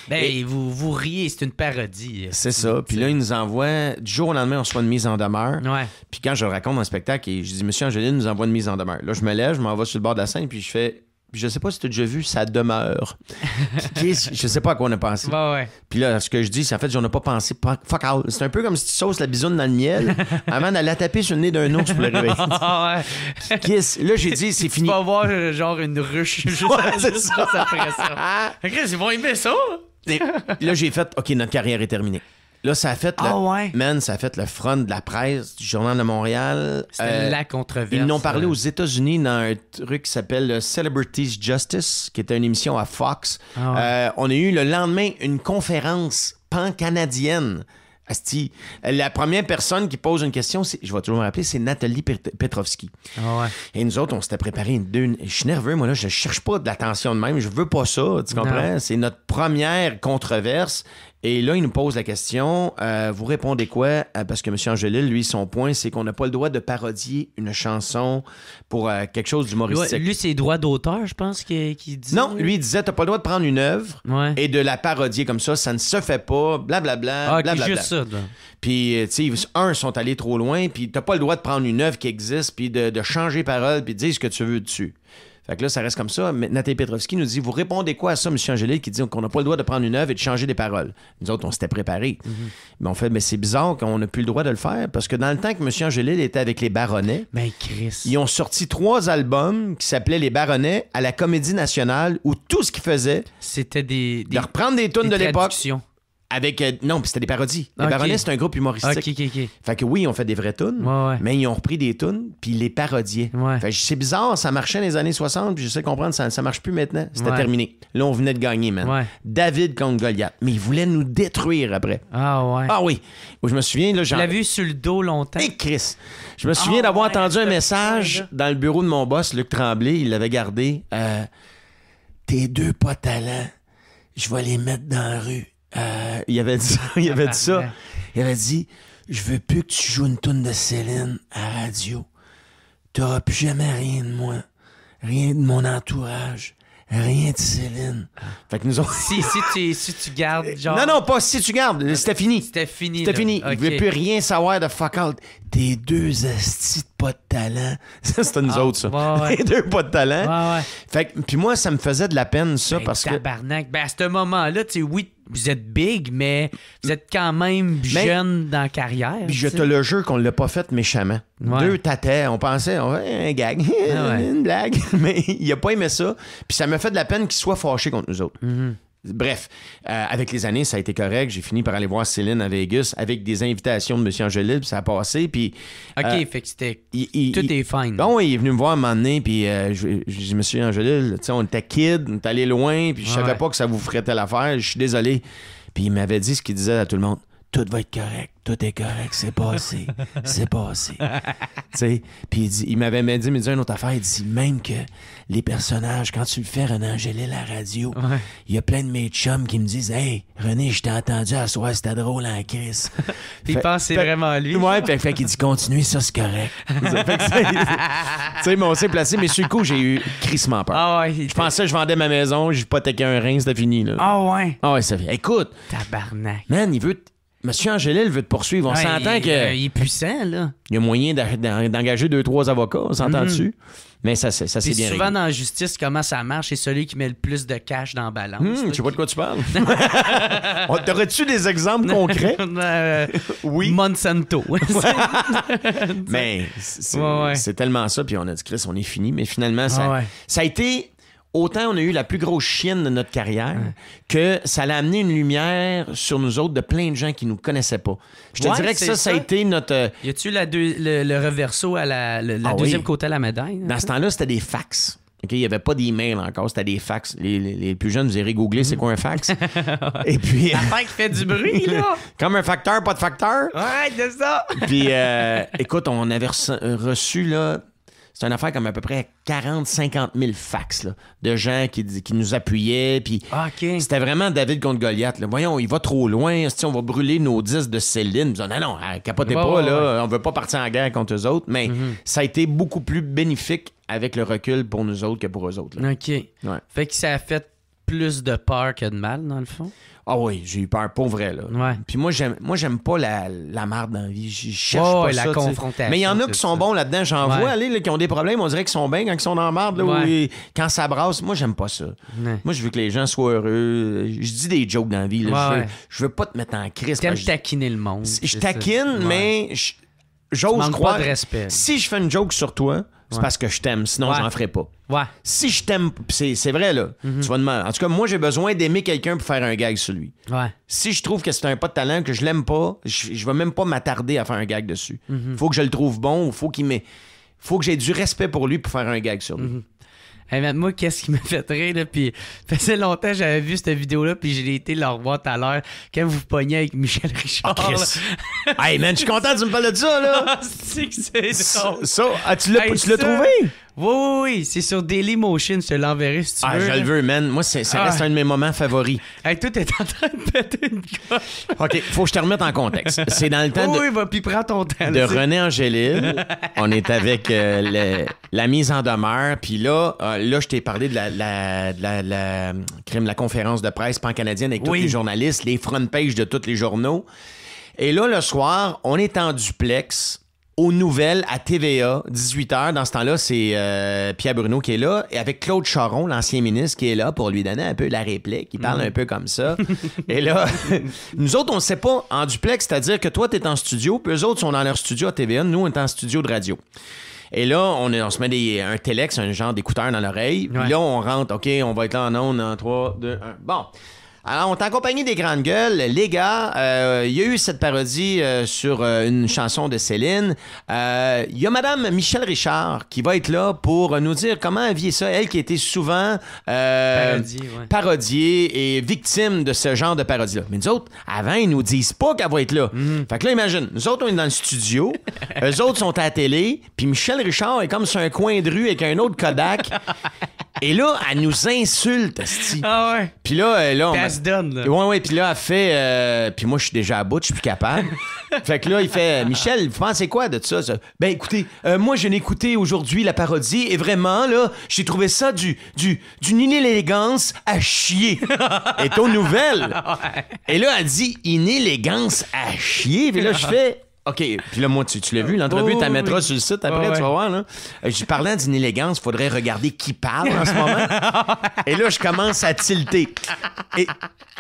Ben, vous riez, c'est une parodie. C'est ça. Puis là, il nous envoie, du jour au lendemain, on reçoit une mise en demeure. Ouais. Puis quand je le raconte dans le spectacle, je dis, Monsieur Angélil nous envoie une mise en demeure. Là, je me lève, je m'en vais sur le bord de la scène, puis je fais... Puis je sais pas si tu as déjà vu Ça demeure. Je sais pas à quoi on a pensé. Ouais. Puis là, ce que je dis, c'est en fait, j'en ai pas pensé. Fuck out. C'est un peu comme si tu sauces la bisoune dans le miel avant d'aller la taper sur le nez d'un ours pour le réveiller. Ouais. Kiss. Là, j'ai dit, c'est fini. Tu vas voir genre une ruche juste c'est ça. après ça. Chris, ils vont aimer ça. Et là, j'ai fait, OK, notre carrière est terminée. Là, ça a fait ça a fait le front de la presse du Journal de Montréal. C'était la controverse. Ils n'ont parlé aux États-Unis dans un truc qui s'appelle Celebrities Justice, qui était une émission à Fox. On a eu le lendemain une conférence pan-canadienne. Asti, la première personne qui pose une question, je vais toujours me rappeler, c'est Nathalie Petrovski. Et nous autres, on s'était préparé je suis nerveux, moi là, je cherche pas de l'attention de même, je veux pas ça, tu comprends? Non. C'est notre première controverse. Et là, il nous pose la question, vous répondez quoi? Parce que M. Angélil, lui, son point, c'est qu'on n'a pas le droit de parodier une chanson pour quelque chose d'humoristique. Lui, c'est droit d'auteur, je pense, qu'il dit. Non, lui, il disait, t'as pas le droit de prendre une œuvre et de la parodier comme ça ne se fait pas, blablabla, blablabla. Juste ça, là. Puis, tu sais, ils sont allés trop loin, puis t'as pas le droit de prendre une œuvre qui existe, puis de changer parole, puis de dire ce que tu veux dessus. Fait que là, ça reste comme ça. Mais Nathalie Petrovski nous dit, vous répondez quoi à ça, M. Angélil, qui dit qu'on n'a pas le droit de prendre une œuvre et de changer des paroles? Nous autres, on s'était préparés. Mais on fait, mais c'est bizarre qu'on n'a plus le droit de le faire, parce que dans le temps que M. Angélil était avec les Baronnets, Chris. Ils ont sorti 3 albums qui s'appelaient Les Baronnets à la Comédie Nationale, où tout ce qu'ils faisaient, c'était de reprendre des tunes de l'époque. Avec non, puis c'était des parodies. Les Baronnets, c'est un groupe humoristique. OK. Fait que oui, ils ont fait des vraies tunes, mais ils ont repris des tunes, puis ils les parodiaient. Fait que c'est bizarre, ça marchait dans les années 60, puis je sais comprendre, ça marche plus maintenant. C'était terminé. Là, on venait de gagner, man. David contre Goliath. Mais ils voulaient nous détruire après. Ah oui. Je me souviens, là, Tu l'as vu sur le dos longtemps. Et Chris. Je me souviens d'avoir entendu un message dans le bureau de mon boss, Luc Tremblay, il l'avait gardé. Tes 2 pas talents, je vais les mettre dans la rue. Il avait dit ça. Il avait dit, je veux plus que tu joues une toune de Céline à la radio. T'auras plus jamais rien de moi. Rien de mon entourage. Rien de Céline. Fait que nous autres... si tu gardes, genre... Non, pas si tu gardes. C'était fini. C'était fini. Il ne voulait plus rien savoir de fuck out. Tes 2 astis de pas de talent. Ça, c'était nous autres, ça. Tes 2 pas de talent. Fait que, puis moi, ça me faisait de la peine, ça, parce tabarnak. À ce moment-là, tu sais, oui, vous êtes big, mais vous êtes quand même jeune dans la carrière. Puis je te le jure qu'on l'a pas fait méchamment. 2 tâtais, on pensait, un gag, une blague. Mais il a pas aimé ça. Puis ça m'a fait de la peine qu'il soit fâché contre nous autres. Bref, avec les années, ça a été correct. J'ai fini par aller voir Céline à Vegas avec des invitations de M. Angélil, puis ça a passé. Puis, fait que c'était... tout est fine. Bon, il est venu me voir un moment donné, puis je dis, M. Angélil, on était kid, on est allé loin, puis je savais pas que ça vous ferait telle affaire. Je suis désolé. Puis il m'avait dit ce qu'il disait à tout le monde. tout va être correct. Tout est correct. C'est passé. C'est passé. Tu sais, puis il m'avait même dit une autre affaire. Il dit même que les personnages, quand tu le fais, René Angélil à la radio, il y a plein de mes chums qui me disent « Hey, René, je t'ai entendu à soir, c'était drôle en crise. » Puis il pense que c'est vraiment lui. Ouais, fait qu'il dit « Continuez, ça, c'est correct. » Tu sais, mais on s'est placé, mais sur le coup, j'ai eu crissement peur. Ah ouais. Je pensais que je vendais ma maison, j'hypothéquais un rein, c'était fini, là. Ah ouais. Ah ouais, ça fait. Écoute. Tabarnak. Man, Monsieur Angélil veut te poursuivre. On s'entend que. Il est puissant, là. Il y a moyen d'engager 2-3 avocats, on s'entend dessus. Mais ça s'est bien souvent, réglé. dans la justice, comment ça marche? C'est celui qui met le plus de cash dans la balance. Je sais pas de quoi tu parles. T'aurais-tu des exemples concrets? Oui. Monsanto. Mais c'est tellement ça. Puis on a dit, Chris, on est fini. Mais finalement, ça a été. Autant on a eu la plus grosse chienne de notre carrière que ça l'a amené une lumière sur nous autres de plein de gens qui nous connaissaient pas. Je te dirais que ça a été notre... Y a-tu le reverso à la deuxième côté à la médaille? Dans ce temps-là, c'était des fax. Okay? Il n'y avait pas d'email encore, c'était des fax. Les plus jeunes, vous irez googler c'est quoi un fax. Et puis... L'affaire qui fait du bruit, là! Comme un facteur, pas de facteur. Ouais, c'est ça! Puis, écoute, on avait reçu, là... C'est une affaire comme à peu près 40-50 000 fax là, de gens qui nous appuyaient. Puis c'était vraiment David contre Goliath. Là. Voyons, il va trop loin. On va brûler nos disques de Céline. Ils disaient, non, capotez pas. Là, on veut pas partir en guerre contre eux autres. Mais ça a été beaucoup plus bénéfique avec le recul pour nous autres que pour eux autres. Là. OK. Ouais. Fait que ça a fait plus de peur que de mal, dans le fond. Ah oui, j'ai eu peur, pour vrai, là. Ouais. Puis moi, j'aime pas la marde dans la vie. Je cherche pas la ça, confrontation. Mais il y en a qui sont bons là-dedans. J'en vois aller, là, qui ont des problèmes. On dirait qu'ils sont bien quand ils sont dans la marde, là, quand ça brasse. Moi, j'aime pas ça. Moi, je veux que les gens soient heureux. Je dis des jokes dans la vie. Là. Je veux pas te mettre en crise. T'aimes taquiner le monde. Je taquine, mais j'ose croire. Pas de respect. Si je fais une joke sur toi, c'est parce que je t'aime. Sinon, j'en ferai pas. Ouais. Si je t'aime, c'est vrai, là. Tu vas demander. En tout cas, moi, j'ai besoin d'aimer quelqu'un pour faire un gag sur lui. Ouais. Si je trouve que c'est un pas de talent, que je l'aime pas, je vais même pas m'attarder à faire un gag dessus. Faut que je le trouve bon, ou faut que j'ai du respect pour lui pour faire un gag sur lui. Hey, moi, qu'est-ce qui m'a fait rire, là? Puis, ça faisait longtemps que j'avais vu cette vidéo-là, puis j'ai été la revoir tout à l'heure quand vous pognez avec Michel Richard. Hey, man, je suis content que tu me parles de ça, là. C'est que c'est drôle. Ça, tu l'as trouvé? Oui, c'est sur Dailymotion, je te l'enverrai si tu veux. Je le veux, man. Moi, ça reste un de mes moments favoris. Hey, toi, t'es en train de péter une coche. OK, faut que je te remette en contexte. C'est dans le temps puis prends ton temps. De René Angélil. On est avec la mise en demeure. Puis là, je t'ai parlé de la conférence de presse pan-canadienne avec tous les journalistes, les front pages de tous les journaux. Et là, le soir, on est en duplex aux nouvelles à TVA, 18h. Dans ce temps-là, c'est Pierre Bruno qui est là, et avec Claude Charron, l'ancien ministre, qui est là pour lui donner un peu la réplique. Il parle un peu comme ça. Et là, nous autres, on ne sait pas en duplex, c'est-à-dire que toi, tu es en studio, puis eux autres sont dans leur studio à TVA, nous, on est en studio de radio. Et là, on se met un téléx, un genre d'écouteur dans l'oreille, puis là, on rentre, OK, on va être là en ondes en 3, 2, 1. Bon. Alors, on est accompagné des grandes gueules. Les gars, il y a eu cette parodie sur une chanson de Céline. Il y a Madame Michel Richard qui va être là pour nous dire comment elle vit ça. Elle qui a été souvent parodiée et victime de ce genre de parodie-là. Mais nous autres, avant, ils nous disent pas qu'elle va être là. Fait que là, imagine, nous autres, on est dans le studio. Eux autres sont à la télé. Puis Michel Richard est comme sur un coin de rue avec un autre Kodak. Et là, elle nous insulte, asti. Ah ouais? Puis là, on se donne, là. Ouais, puis là, elle fait... puis moi, je suis déjà à bout, je suis plus capable. Fait que là, il fait... Michel, vous pensez quoi de ça? Ben, écoutez, moi, je n'ai écouté aujourd'hui la parodie et vraiment, là, j'ai trouvé ça d'une inélégance à chier. Et aux nouvelles. Et là, elle dit inélégance à chier. Puis là, je fais... OK, puis là, moi, tu l'as vu, l'entrevue, tu la mettras sur le site après, tu vas voir, là. Je parlant d'une élégance, il faudrait regarder qui parle en ce moment. Et là, je commence à tilter.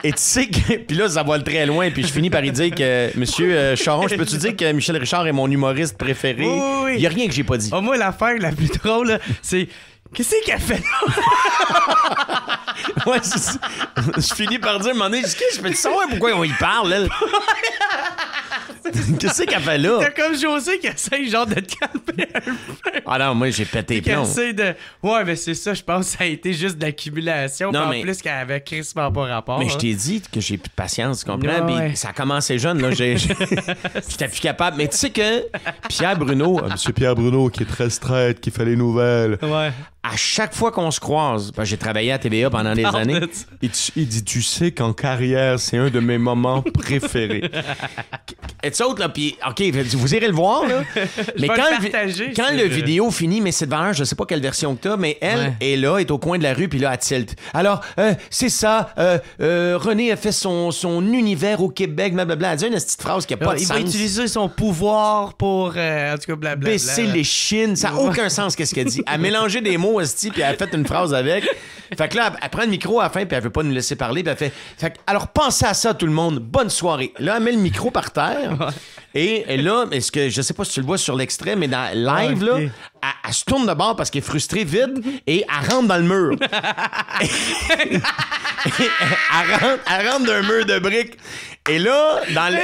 Et tu sais que... Puis là, ça va très loin, puis je finis par y dire que, Monsieur Charron, je peux-tu dire que Michel Richard est mon humoriste préféré? Il n'y a rien que j'ai pas dit. Moi, l'affaire la plus drôle, là, c'est... Qu'est-ce qu'elle fait là? Ouais, c'est ça. Je finis par dire, à un moment donné, je peux te savoir pourquoi on y parle, elle? Qu'est-ce qu'elle fait là? T'as comme José qui essaye genre de te calmer un peu. Ah non, moi, j'ai pété Qui plomb. essaie de... Ouais, mais c'est ça, je pense que ça a été juste de l'accumulation. Non, En mais- plus qu'elle avait crissement pas rapport. Mais je hein. t'ai dit que j'ai plus de patience, tu comprends? Ouais, Puis ouais. ça a commencé jeune, là. J'étais plus capable. Mais tu sais que Pierre Bruno, Monsieur Pierre Bruno, qui est très straight, qui fait les nouvelles. Ouais. à chaque fois qu'on se croise, parce que j'ai travaillé à TVA pendant des Parle années, de ça. Il dit, tu sais qu'en carrière, c'est un de mes moments préférés. et tu autres, là, puis, OK, vous irez le voir, là. Mais vais quand, le partager, quand c'est le le- vidéo finit, mais c'est devant, je sais pas quelle version que t'as, mais elle Ouais. est là, est au coin de la rue, puis là, elle tilt. Alors, c'est ça, René a fait son univers au Québec, blablabla. Elle dit une petite phrase qui a pas de Il sens. va utiliser son pouvoir pour, en tout cas, blablabla. Baisser les chines, ça n'a aucun sens qu'est-ce qu'elle dit. Elle a mélangé des mots, esti, puis elle a fait une phrase avec. Fait que là, elle prend le micro à la fin, puis elle veut pas nous laisser parler, puis elle fait que, alors pensez à ça tout le monde, bonne soirée. Là, elle met le micro par terre. Et là, est-ce que je sais pas si tu le vois sur l'extrait, mais dans live, Ah, ok. là, elle se tourne de bord parce qu'elle est frustrée vite et elle rentre dans le mur. elle rentre d'un mur de briques. Et là, dans le...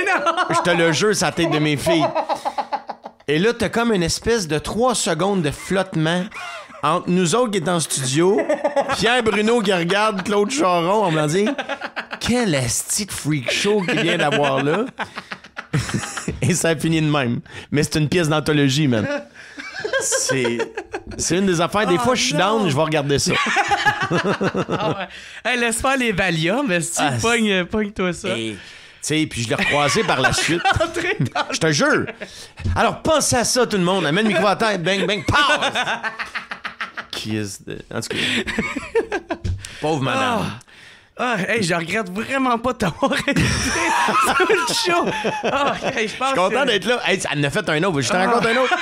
je te le jure, c'est la tête de mes filles. Et là, t'as comme une espèce de 3 secondes de flottement entre nous autres qui est en studio, Pierre Bruno qui regarde Claude Charon, on me dit quel esti de freak show qu'il vient d'avoir là. Et ça a fini de même. Mais c'est une pièce d'anthologie, man. C'est une des affaires. Des fois, je suis down, je vais regarder ça. Ah ouais. Hey, laisse faire les Valium, mais si Ah, pogne-toi ça. Et, tu sais, puis je l'ai recroisé par la suite. Je te jure. Alors, pensez à ça, tout le monde. Amène le micro à la tête. Bang, bang, pause. Qui est... En tout cas. Pauvre madame. Ah, hey, je regrette vraiment pas de t'avoir invité sur le show. Ah, hey, je pense Je suis content que... d'être là. Hey, elle en a fait un autre. Je te raconte un autre.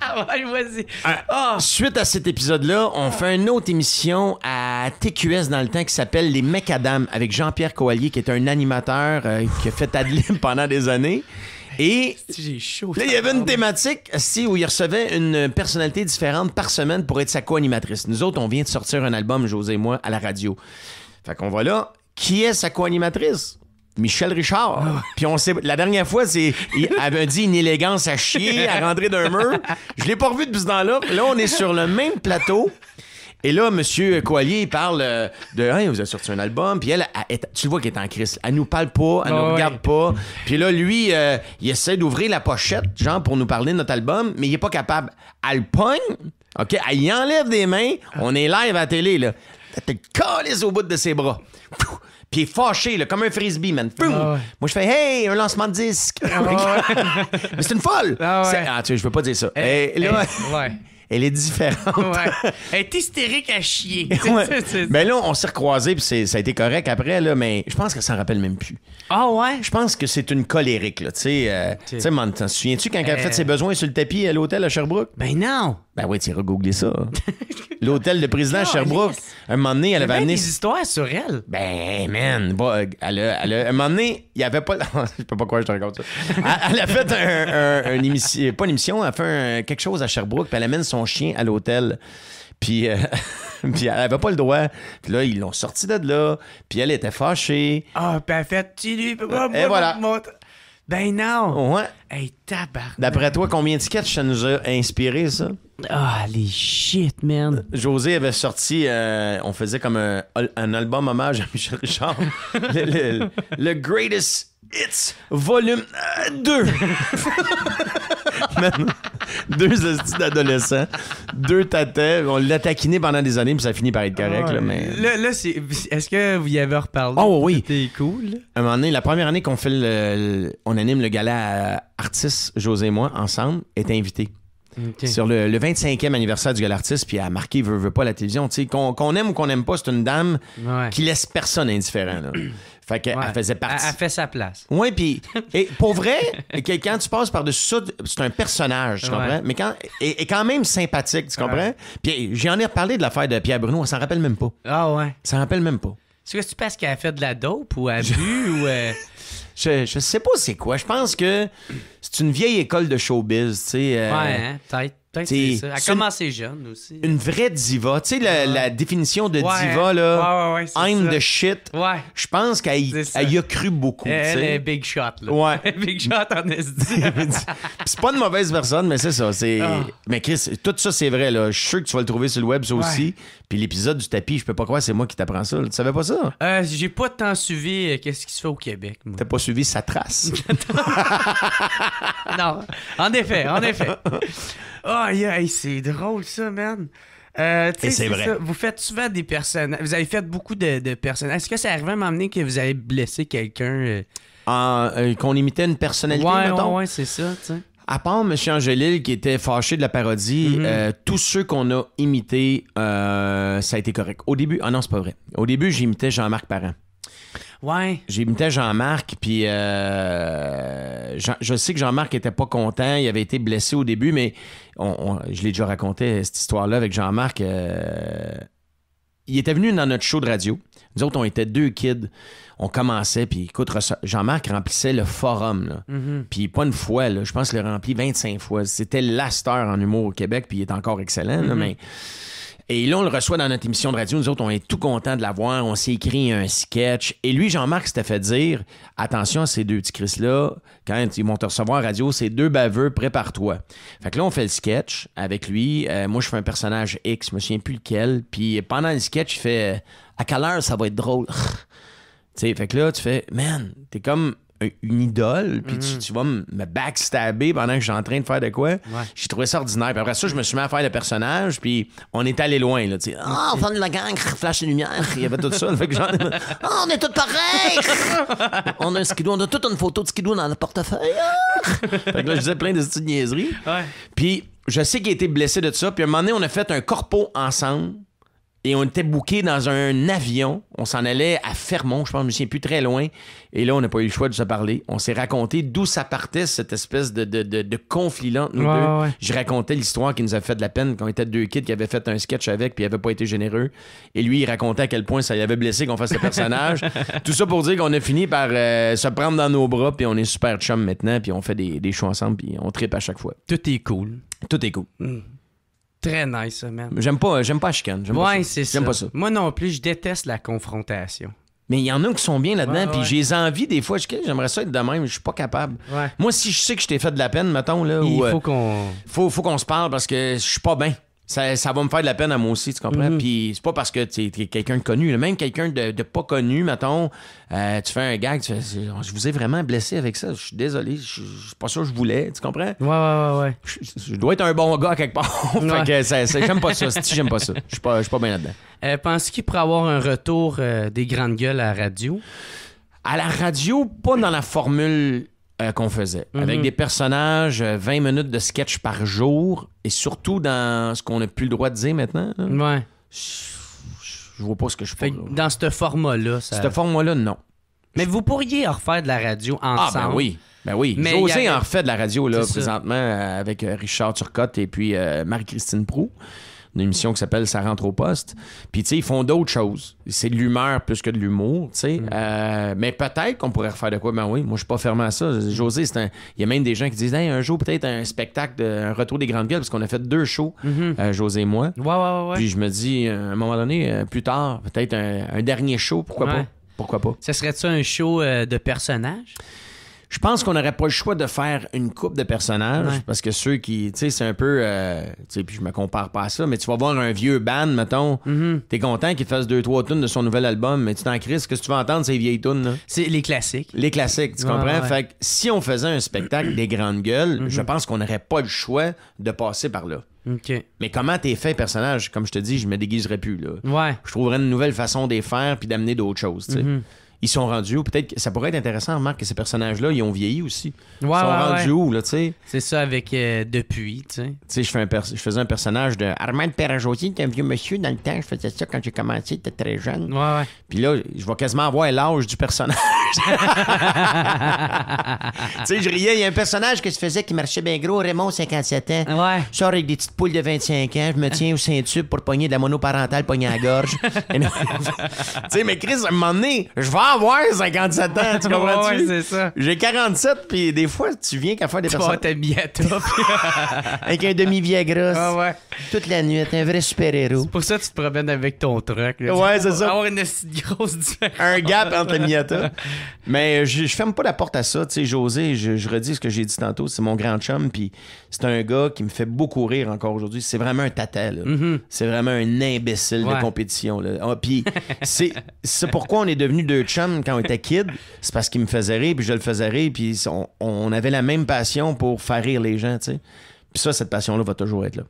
Ah, ouais, vas-y. Ah, Suite à cet épisode-là, on fait une autre émission à TQS dans le temps qui s'appelle Les Macadam avec Jean-Pierre Coallier, qui est un animateur qui a fait Adlib pendant des années. Et j'ai chaud. là, il y avait une thématique où il recevait une personnalité différente par semaine pour être sa co-animatrice. Nous autres, on vient de sortir un album, José et moi, à la radio. Fait qu'on va là. Qui est sa co-animatrice? Michel Richard. Puis on sait, la dernière fois, il avait dit une élégance à chier, à rentrer d'un mur. Je l'ai pas revu depuis ce temps-là. Là, on est sur le même plateau. Et là, M. Coallier, il parle de hey, vous avez sorti un album. Puis elle, tu le vois qu'elle est en crise. Elle nous parle pas, elle nous regarde pas. Puis là, lui, il essaie d'ouvrir la pochette, genre, pour nous parler de notre album, mais il est pas capable. Elle le pogne, OK, elle y enlève des mains. On est live à la télé, là. Elle te calisse au bout de ses bras. Puis il est fâché, là, comme un frisbee, man. ouais. Moi, je fais hey, un lancement de disque. Mais c'est une folle. Ah ouais. Tu sais, je veux pas dire ça. Et là, ouais. elle est différente. Ouais. Elle est hystérique à chier. Ouais. C'est- Ben là, on s'est recroisés, puis ça a été correct après, là, mais je pense qu'elle s'en rappelle même plus. Ah ouais? Je pense que c'est une colérique, là. Tu sais, t'en souviens-tu quand elle a fait ses besoins sur le tapis à l'hôtel à Sherbrooke? Ben non. Ben oui, tu iras googler ça. L'hôtel de président à Sherbrooke. Un moment donné, elle avait amené. des histoires sur elle. Ben, man, un moment donné, il n'y avait pas... je peux pas croire que je te raconte ça. Elle a fait une émission... Pas une émission, elle a fait quelque chose à Sherbrooke, puis elle amène son chien à l'hôtel. Puis, puis elle avait pas le droit. Puis là, ils l'ont sorti de là. Puis elle était fâchée. Ah, puis elle fait... Et voilà. Ben non. Ouais. Hey, tabarnak. D'après toi, combien de sketchs ça nous a inspiré, ça? Ah, les shit, man. José avait sorti, on faisait comme un album hommage à Michel Richard. le Greatest Hits, volume 2. Man, 2 estis d'adolescents, 2 tatais. On l'a taquiné pendant des années, puis ça finit par être correct. Là, mais... Là, est-ce que vous y avez reparlé? Oh oui. C'était cool. Là? À un moment donné, la première année qu'on fait on anime le gala artiste, José et moi, ensemble, est invité. Okay. Sur le 25e anniversaire du gala artiste, puis elle a marqué veut pas la télévision. Tu sais, qu'on aime ou qu'on n'aime pas, c'est une dame qui laisse personne indifférent. Là. Fait qu'elle faisait partie. Elle fait sa place. Oui, puis pour vrai, quand tu passes par-dessus ça, c'est un personnage, tu comprends? Mais quand même sympathique, tu comprends? Ouais. Puis j'en ai reparlé de l'affaire de Pierre Bruno, on s'en rappelle même pas. Ah ouais. Ça s'en rappelle même pas. Est-ce que tu penses qu'elle a fait de la dope ou a bu ou... Je sais pas c'est quoi. Je pense que c'est une vieille école de showbiz, tu sais. Ouais, hein, peut-être. Peut-être c'est ça. Elle a commencé jeune aussi. Une vraie diva. Tu sais, la définition de diva, là, ouais, I'm ça. the shit. Ouais. Je pense qu'elle y a cru beaucoup. Elle t'sais. est big shot, là. Ouais. Big shot en SD. C'est pas une mauvaise personne, mais c'est ça. Mais Chris, tout ça, c'est vrai. Là. Je suis sûr que tu vas le trouver sur le web, ça aussi. Puis l'épisode du tapis, je peux pas croire que c'est moi qui t'apprends ça. Tu savais pas ça? J'ai pas tant suivi qu'est-ce qui se fait au Québec, moi. T'as pas suivi sa trace? Non, en effet. Oh, yeah, c'est drôle, ça, man. Et c'est vrai. Ça. Vous faites souvent des personnages. Vous avez fait beaucoup de personnages. Est-ce que ça arrive à m'emmener que vous avez blessé quelqu'un? Qu'on imitait une personnalité, mettons? Ouais, c'est ça, tu sais. À part M. Angélil qui était fâché de la parodie, tous ceux qu'on a imités, ça a été correct. Au début, non, c'est pas vrai. Au début, j'imitais Jean-Marc Parent. Ouais. J'imitais Jean-Marc, puis je sais que Jean-Marc était pas content. Il avait été blessé au début, mais je l'ai déjà raconté, cette histoire-là, avec Jean-Marc. Il était venu dans notre show de radio. Nous autres, on était 2 kids. On commençait, puis écoute, Jean-Marc remplissait le forum. Là. Puis pas une fois, là, je pense qu'il l'a rempli 25 fois. C'était la star en humour au Québec, puis il est encore excellent. Là, mais... Et là, on le reçoit dans notre émission de radio. Nous autres, on est tout contents de l'avoir. On s'est écrit un sketch. Et lui, Jean-Marc s'était fait dire, attention à ces 2 petits Chris-là, quand ils vont te recevoir en radio, c'est 2 baveux, prépare-toi. Fait que là, on fait le sketch avec lui. Moi, je fais un personnage X, je me souviens plus lequel. Puis pendant le sketch, il fait, à quelle heure ça va être drôle? Tu sais, fait que là, tu fais, man, t'es comme une idole, puis tu vas me backstabber pendant que je suis en train de faire de quoi. J'ai trouvé ça ordinaire. Puis après ça, je me suis mis à faire le personnage, puis on est allé loin, là, tu sais. On fait de la gang, flash de lumière, il y avait tout ça. Fait que genre, on est tous pareils! On a un skidoo, on a toute une photo de skidoo dans le portefeuille. Fait que là, je disais plein de petites niaiseries. Puis je sais qu'il a été blessé de ça, puis à un moment donné, on a fait un corpo ensemble. Et on était bookés dans un avion. On s'en allait à Fermont, je pense, je me souviens plus très loin. Et là, on n'a pas eu le choix de se parler. On s'est raconté d'où ça partait, cette espèce de conflit-là entre nous deux. Ouais. Je racontais l'histoire qui nous a fait de la peine quand on était 2 kids qui avaient fait un sketch avec puis il avait pas été généreux. Et lui, il racontait à quel point ça lui avait blessé qu'on fasse le personnage. Tout ça pour dire qu'on a fini par se prendre dans nos bras puis on est super chum maintenant puis on fait des shows ensemble puis on trippe à chaque fois. Tout est cool. Tout est cool. Très nice, ça, man. J'aime pas la chicane. C'est ça. J'aime pas ça. Moi non plus, je déteste la confrontation. Mais il y en a qui sont bien là-dedans, puis ouais. j'ai les envies des fois. J'aimerais ça être de même, je suis pas capable. Ouais. Moi, si je sais que je t'ai fait de la peine, mettons, là, Il faut qu'on... faut qu'on se parle parce que je suis pas bien. Ça va me faire de la peine à moi aussi, tu comprends? Puis c'est pas parce que t'es quelqu'un de connu. Même quelqu'un de pas connu, mettons, tu fais un gag, tu fais, je vous ai vraiment blessé avec ça. Je suis désolé, je suis pas sûr que je voulais, tu comprends? Ouais. Je dois être un bon gars quelque part. Fait que j'aime pas ça. J'aime pas ça. Je suis pas bien là-dedans. Penses-tu qu'il pourrait avoir un retour des grandes gueules à la radio? À la radio, pas dans la formule qu'on faisait. Avec des personnages, 20 minutes de sketch par jour, et surtout dans ce qu'on n'a plus le droit de dire maintenant. Là. Ouais. Je vois pas ce que je fais. Dans ce format-là, ça... Ce format-là, non. Mais vous pourriez en refaire de la radio ensemble. Ah, ben oui. Mais José en refait de la radio, là, C'est présentement, avec Richard Turcotte et puis Marie-Christine Proulx. Une émission qui s'appelle Ça rentre au poste. Puis, tu sais, ils font d'autres choses. C'est de l'humeur plus que de l'humour, tu sais. Mais peut-être qu'on pourrait refaire de quoi. Ben oui, moi, je suis pas fermé à ça. José, il y a même des gens qui disent, hey, un jour, peut-être un spectacle, un retour des grandes gueules, parce qu'on a fait 2 shows, José et moi. Ouais. Puis je me dis, à un moment donné, plus tard, peut-être un dernier show, pourquoi pas? Pourquoi pas? Ça serait-tu un show de personnages? Je pense qu'on n'aurait pas le choix de faire une coupe de personnages parce que ceux qui, tu sais, c'est un peu, tu sais, puis je me compare pas à ça, mais tu vas voir un vieux band, mettons, t'es content qu'il te fasse 2-3 tunes de son nouvel album, mais tu t'en crises, qu'est-ce que tu vas entendre, ces vieilles tunes, là? C'est les classiques. Les classiques, tu comprends? Ouais. Fait que si on faisait un spectacle des grandes gueules, je pense qu'on n'aurait pas le choix de passer par là. OK. Mais comment t'es fait, personnage? Comme je te dis, je me déguiserais plus, là. Ouais. Je trouverais une nouvelle façon de les faire puis d'amener d'autres choses, tu sais. Ils sont rendus où? Peut-être que ça pourrait être intéressant, remarque que ces personnages-là, ils ont vieilli aussi. Ils sont rendus où, là, tu sais? C'est ça avec Depuis, tu sais. Tu sais, je faisais un personnage de Armand Perrajosi, qui est un vieux monsieur dans le temps. Je faisais ça quand j'ai commencé, j'étais très jeune. Ouais. Puis là, je vais quasiment avoir l'âge du personnage. Tu sais, je riais. Il y a un personnage que je faisais qui marchait bien gros, Raymond, 57 ans. Ouais. Je sors avec des petites poules de 25 ans. Je me tiens au Saint-Tube pour pogner de la monoparentale, pogner à la gorge. Tu sais, mais Chris, à un moment donné, je vais pas avoir 57 ans, tu comprends-tu? Ouais, c'est ça. J'ai 47, puis des fois, tu viens qu'à faire des Tu vas personnes ta miata. avec un demi-Viagra. Ah ouais. Toute la nuit, t'es un vrai super-héros. C'est pour ça que tu te promènes avec ton truck. Là. Ouais, c'est ça. Avoir une grosse différence. Un gap entre les Miata. Mais je ferme pas la porte à ça. Tu sais, José, je redis ce que j'ai dit tantôt, c'est mon grand chum, puis c'est un gars qui me fait beaucoup rire encore aujourd'hui. C'est vraiment un tata, là. C'est vraiment un imbécile de compétition, là. Ah, puis c'est pourquoi on est devenus deux chums quand on était kid. C'est parce qu'il me faisait rire, puis je le faisais rire, puis on avait la même passion pour faire rire les gens, tu sais. Puis ça, cette passion-là va toujours être là.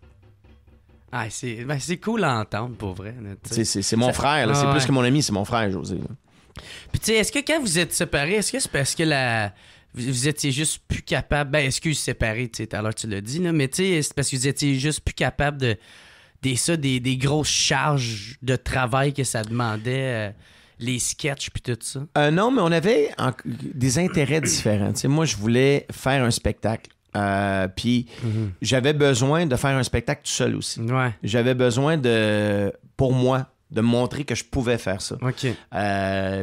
Ah, c'est cool à entendre, pour vrai. C'est mon frère, là. C'est plus que mon ami, c'est mon frère, José, là. Puis tu sais, est-ce que quand vous êtes séparés, est-ce que c'est parce que vous étiez juste plus capable... Ben, excuse, séparés, tu sais, tout à l'heure tu l'as dit, là, mais tu sais, c'est parce que vous étiez juste plus capable des grosses charges de travail que ça demandait, les sketchs puis tout ça? Non, mais on avait des intérêts différents. Tu sais, moi, je voulais faire un spectacle. Puis j'avais besoin de faire un spectacle tout seul aussi. Ouais. J'avais besoin pour moi, de me montrer que je pouvais faire ça. OK.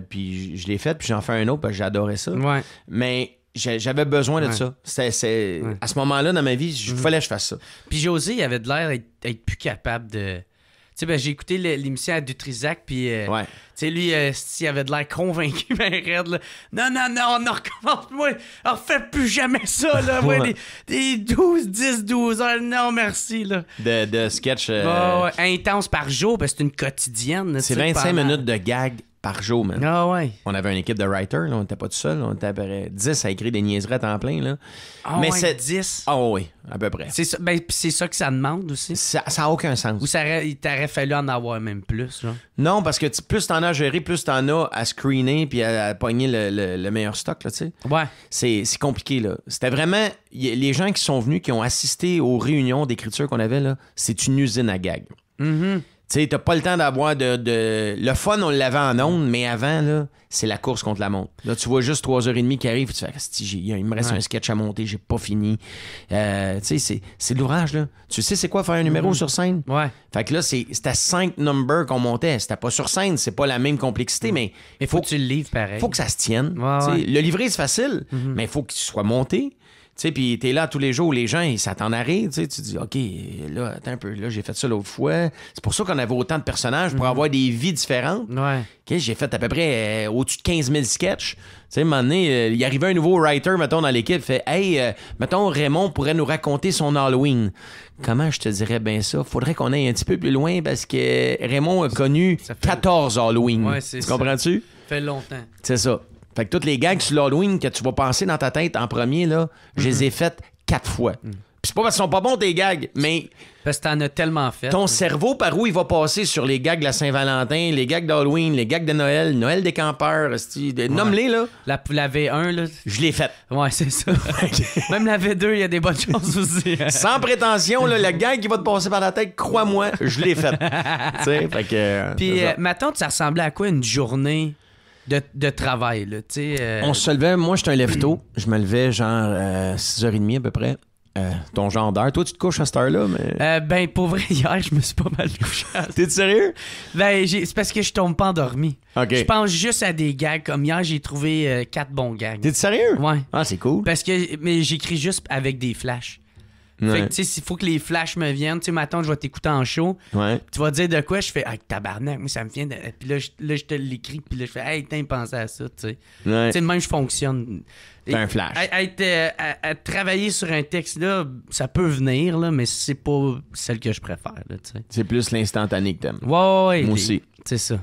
Puis je l'ai fait, puis j'en fais un autre, parce que j'adorais ça. Ouais. Mais j'avais besoin de ça. À ce moment-là, dans ma vie, il fallait que je fasse ça. Puis José, il avait de l'air d'être plus capable de... Tu sais, ben, j'ai écouté l'émission à Dutrisac, puis tu sais, lui, il avait de l'air convaincu, ben raide, là. Non, on en recommence, moi, on refait plus jamais ça, là. Ouais, des 10-12 heures, non, merci, là. De sketch... intense par jour, parce que c'est une quotidienne. Là, c'est 25 minutes de gag par jour, man. Ah ouais. On avait une équipe de writers, là, on n'était pas tout seul, on était à peu près 10 à écrire des niaiseries à temps plein, là. Ah mais ouais, c'est 10? Ah oui, à peu près. C'est ça, ben, c'est ça que ça demande aussi. Ça n'a aucun sens. Ou il t'aurait fallu en avoir même plus, genre? Non, parce que plus t'en as à gérer, plus t'en as à screener puis à pogner le meilleur stock, là, tu sais. Ouais. C'est compliqué, là. C'était vraiment... Les gens qui sont venus, qui ont assisté aux réunions d'écriture qu'on avait, là, c'est une usine à gag. Tu sais, t'as pas le temps d'avoir Le fun, on l'avait en ondes, mais avant, là, c'est la course contre la montre. Là, tu vois juste 3h30 qui arrivent, tu fais, il me reste un sketch à monter, j'ai pas fini. Tu sais, c'est de l'ouvrage, là. Tu sais, c'est quoi faire un numéro sur scène? Ouais. Fait que là, c'était 5 numbers qu'on montait. C'était pas sur scène, c'est pas la même complexité, mais... Il faut que tu le livres pareil. Faut que ça se tienne. Ouais. Le livrer, c'est facile, mais il faut qu'il soit monté. Tu sais, puis t'es là tous les jours, les gens, ils s'attendent à rire, tu sais, tu dis, OK, là, attends un peu, là, j'ai fait ça l'autre fois. C'est pour ça qu'on avait autant de personnages, pour avoir des vies différentes. Ouais. OK, j'ai fait à peu près au-dessus de 15 000 sketchs. Tu sais, à un moment donné, il arrivait un nouveau writer, mettons, dans l'équipe, fait, hey, mettons, Raymond pourrait nous raconter son Halloween. Comment je te dirais bien ça? Faudrait qu'on aille un petit peu plus loin, parce que Raymond a connu 14 Halloween. Ouais, c'est tu ça. comprends-tu? Ça fait longtemps. C'est ça. Fait que toutes les gags sur l'Halloween que tu vas penser dans ta tête en premier, là, je les ai faites 4 fois. Puis c'est pas parce qu'ils sont pas bons tes gags, mais parce que t'en as tellement fait. ton cerveau, par où il va passer sur les gags de la Saint-Valentin, les gags d'Halloween, les gags de Noël, Noël des campeurs, nomme-les, là. La V1, là. Je l'ai faite. Ouais, c'est ça. Même la V2, il y a des bonnes choses aussi. Sans prétention, là, le gag qui va te passer par la tête, crois-moi, je l'ai faite. Tu sais, fait que... Puis, mettons, ça ressemblait à quoi une journée de travail, là, tu sais... On se levait, moi, j'étais un lève-tôt. Je me levais genre 6h30 à peu près. Ton genre d'heure. Toi, tu te couches à cette heure-là, mais... ben, pour vrai, hier, je me suis pas mal couché. T'es sérieux? Ben, c'est parce que je tombe pas endormi. OK. Je pense juste à des gags. Comme hier, j'ai trouvé 4 bons gags. T'es sérieux? Ouais. Ah, c'est cool. Parce que... Mais j'écris juste avec des flashs. Ouais. Fait que, tu sais, s'il faut que les flashs me viennent, tu sais, maintenant, je vais t'écouter en show. Ouais. Tu vas dire de quoi, je fais, ah, tabarnak, moi, ça me vient de. Puis là, je te l'écris, puis là, je fais, hey, t'as pensé à ça, tu sais. Ouais. Tu sais, de même, je fonctionne. T'as un flash. À travailler sur un texte, là, ça peut venir, là, mais c'est pas celle que je préfère, là, tu sais. C'est plus l'instantané que t'aimes. Ouais. Moi aussi. C'est ça.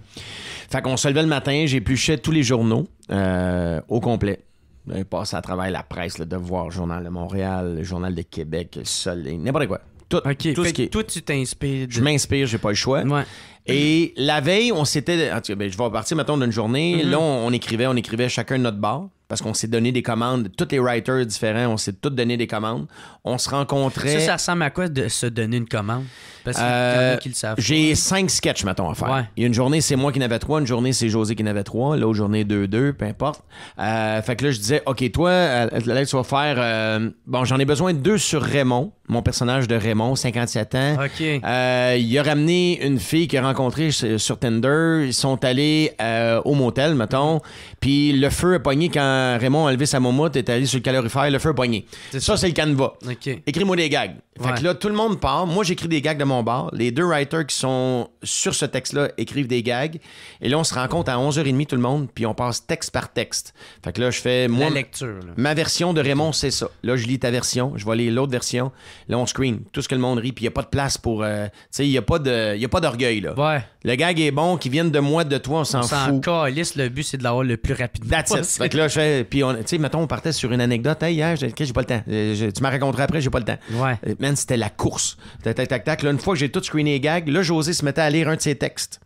Fait qu'on se levait le matin, j'épluchais tous les journaux au complet. J'avais passé à travers la presse, le Devoir, le Journal de Montréal, le Journal de Québec, le Soleil, n'importe quoi. Tout, OK. tout ce qui est... Toi, tu t'inspires. Je m'inspire, j'ai pas le choix. Ouais. Et la veille, on s'était... En tout cas, je vais partir, mettons, d'une journée. Là, on écrivait chacun de notre bar. parce qu'on s'est donné des commandes. Tous les writers différents, on s'est tous donné des commandes. On se rencontrait... Ça ressemble à quoi de se donner une commande? Parce qu'il y en a qui le savent. J'ai 5 sketchs, mettons, à faire. Ouais. Il y a une journée, c'est moi qui en avais 3. Une journée, c'est José qui en avait 3. L'autre journée, 2, peu importe. Fait que là, je disais, OK, toi, là, tu vas faire... bon, j'en ai besoin de 2 sur Raymond, mon personnage de Raymond, 57 ans. OK. Il a ramené une fille qu'il a rencontrée sur Tinder. Ils sont allés au motel, mettons. Puis le feu a pogné quand Raymond a levé sa moumoute, est allé sur le calorifère. Le feu a pogné. Ça, c'est le canevas. OK. Écris-moi des gags. Fait que là, tout le monde part. Moi, j'écris des gags de mon bar. Les 2 writers qui sont sur ce texte-là écrivent des gags. Et là, on se rencontre à 11h30, tout le monde, puis on passe texte par texte. Fait que là, je fais... La lecture. Là. Ma version de Raymond, c'est ça. Là, je lis ta version. Je vais lire l'autre version. Là, on screen. Tout ce que le monde rit. Puis il n'y a pas de place pour... tu sais, il n'y a pas d'orgueil, là. Ouais. Le gag est bon. Qu'il vienne de moi, de toi, on s'en fout. Calisse, le but, c'est de l'avoir le plus rapidement That's it. possible. Fait que là, je fais... Puis, tu sais, mettons, on partait sur une anecdote. Hey, hier, j'ai pas le temps. Tu m'as raconté après, j'ai pas le temps. Ouais. Man, c'était la course. Tac, tac, tac, tac. Là, une fois que j'ai tout screené les gags, là, José se mettait à lire un de ses textes.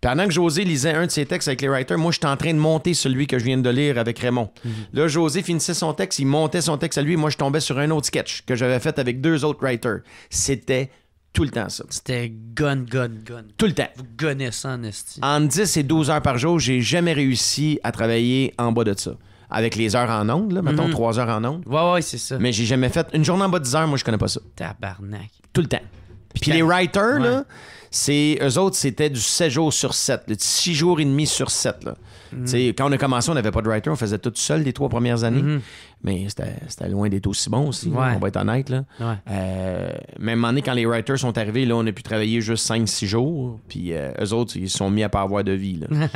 Pendant que José lisait un de ses textes avec les writers, moi, j'étais en train de monter celui que je viens de lire avec Raymond. Là, José finissait son texte, il montait son texte à lui, moi, je tombais sur un autre sketch que j'avais fait avec 2 autres writers. C'était tout le temps ça. C'était gun. Tout le temps. Vous gonnez ça en esti. En 10 et 12 heures par jour, j'ai jamais réussi à travailler en bas de ça. Avec les heures en ondes, là, mettons 3 heures en ondes. Ouais, c'est ça. Mais j'ai jamais fait une journée en bas de 10 heures, moi, je connais pas ça. Tabarnak. Tout le temps. Puis les writers, là, eux autres, c'était du 7 jours sur 7, 6 jours et demi sur 7. Là. Quand on a commencé, on n'avait pas de writer, on faisait tout seul les 3 premières années. Mais c'était loin d'être aussi bon aussi, là, on va être honnête. Là. Même à un moment donné, quand les writers sont arrivés, là, on a pu travailler juste 5-6 jours. Puis eux autres, ils se sont mis à pas avoir de vie. Là.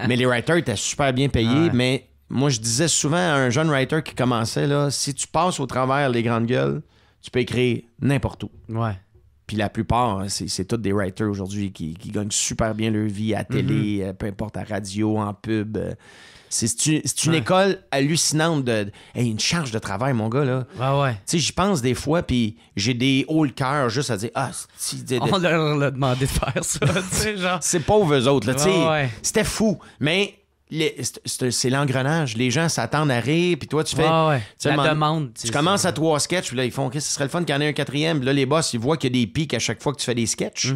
Mais les writers étaient super bien payés, mais moi, je disais souvent à un jeune writer qui commençait, là, si tu passes au travers les grandes gueules, tu peux écrire n'importe où. Ouais. Puis la plupart, c'est tous des writers aujourd'hui qui gagnent super bien leur vie à la télé, peu importe, à radio, en pub. C'est une école hallucinante une charge de travail, mon gars, là. Ouais. Tu sais, j'y pense des fois, puis j'ai des hauts le cœur juste à dire, on leur a demandé de faire ça, tu sais, genre. C'est pauvres eux autres, là, tu sais. Ouais. C'était fou, mais... c'est l'engrenage. Les gens s'attendent à rire, puis toi, tu fais... La demande. Tu commences à 3 sketchs, puis là, ils font, OK, ce serait le fun qu'il y en ait un 4e. Puis là, les boss, ils voient qu'il y a des pics à chaque fois que tu fais des sketchs.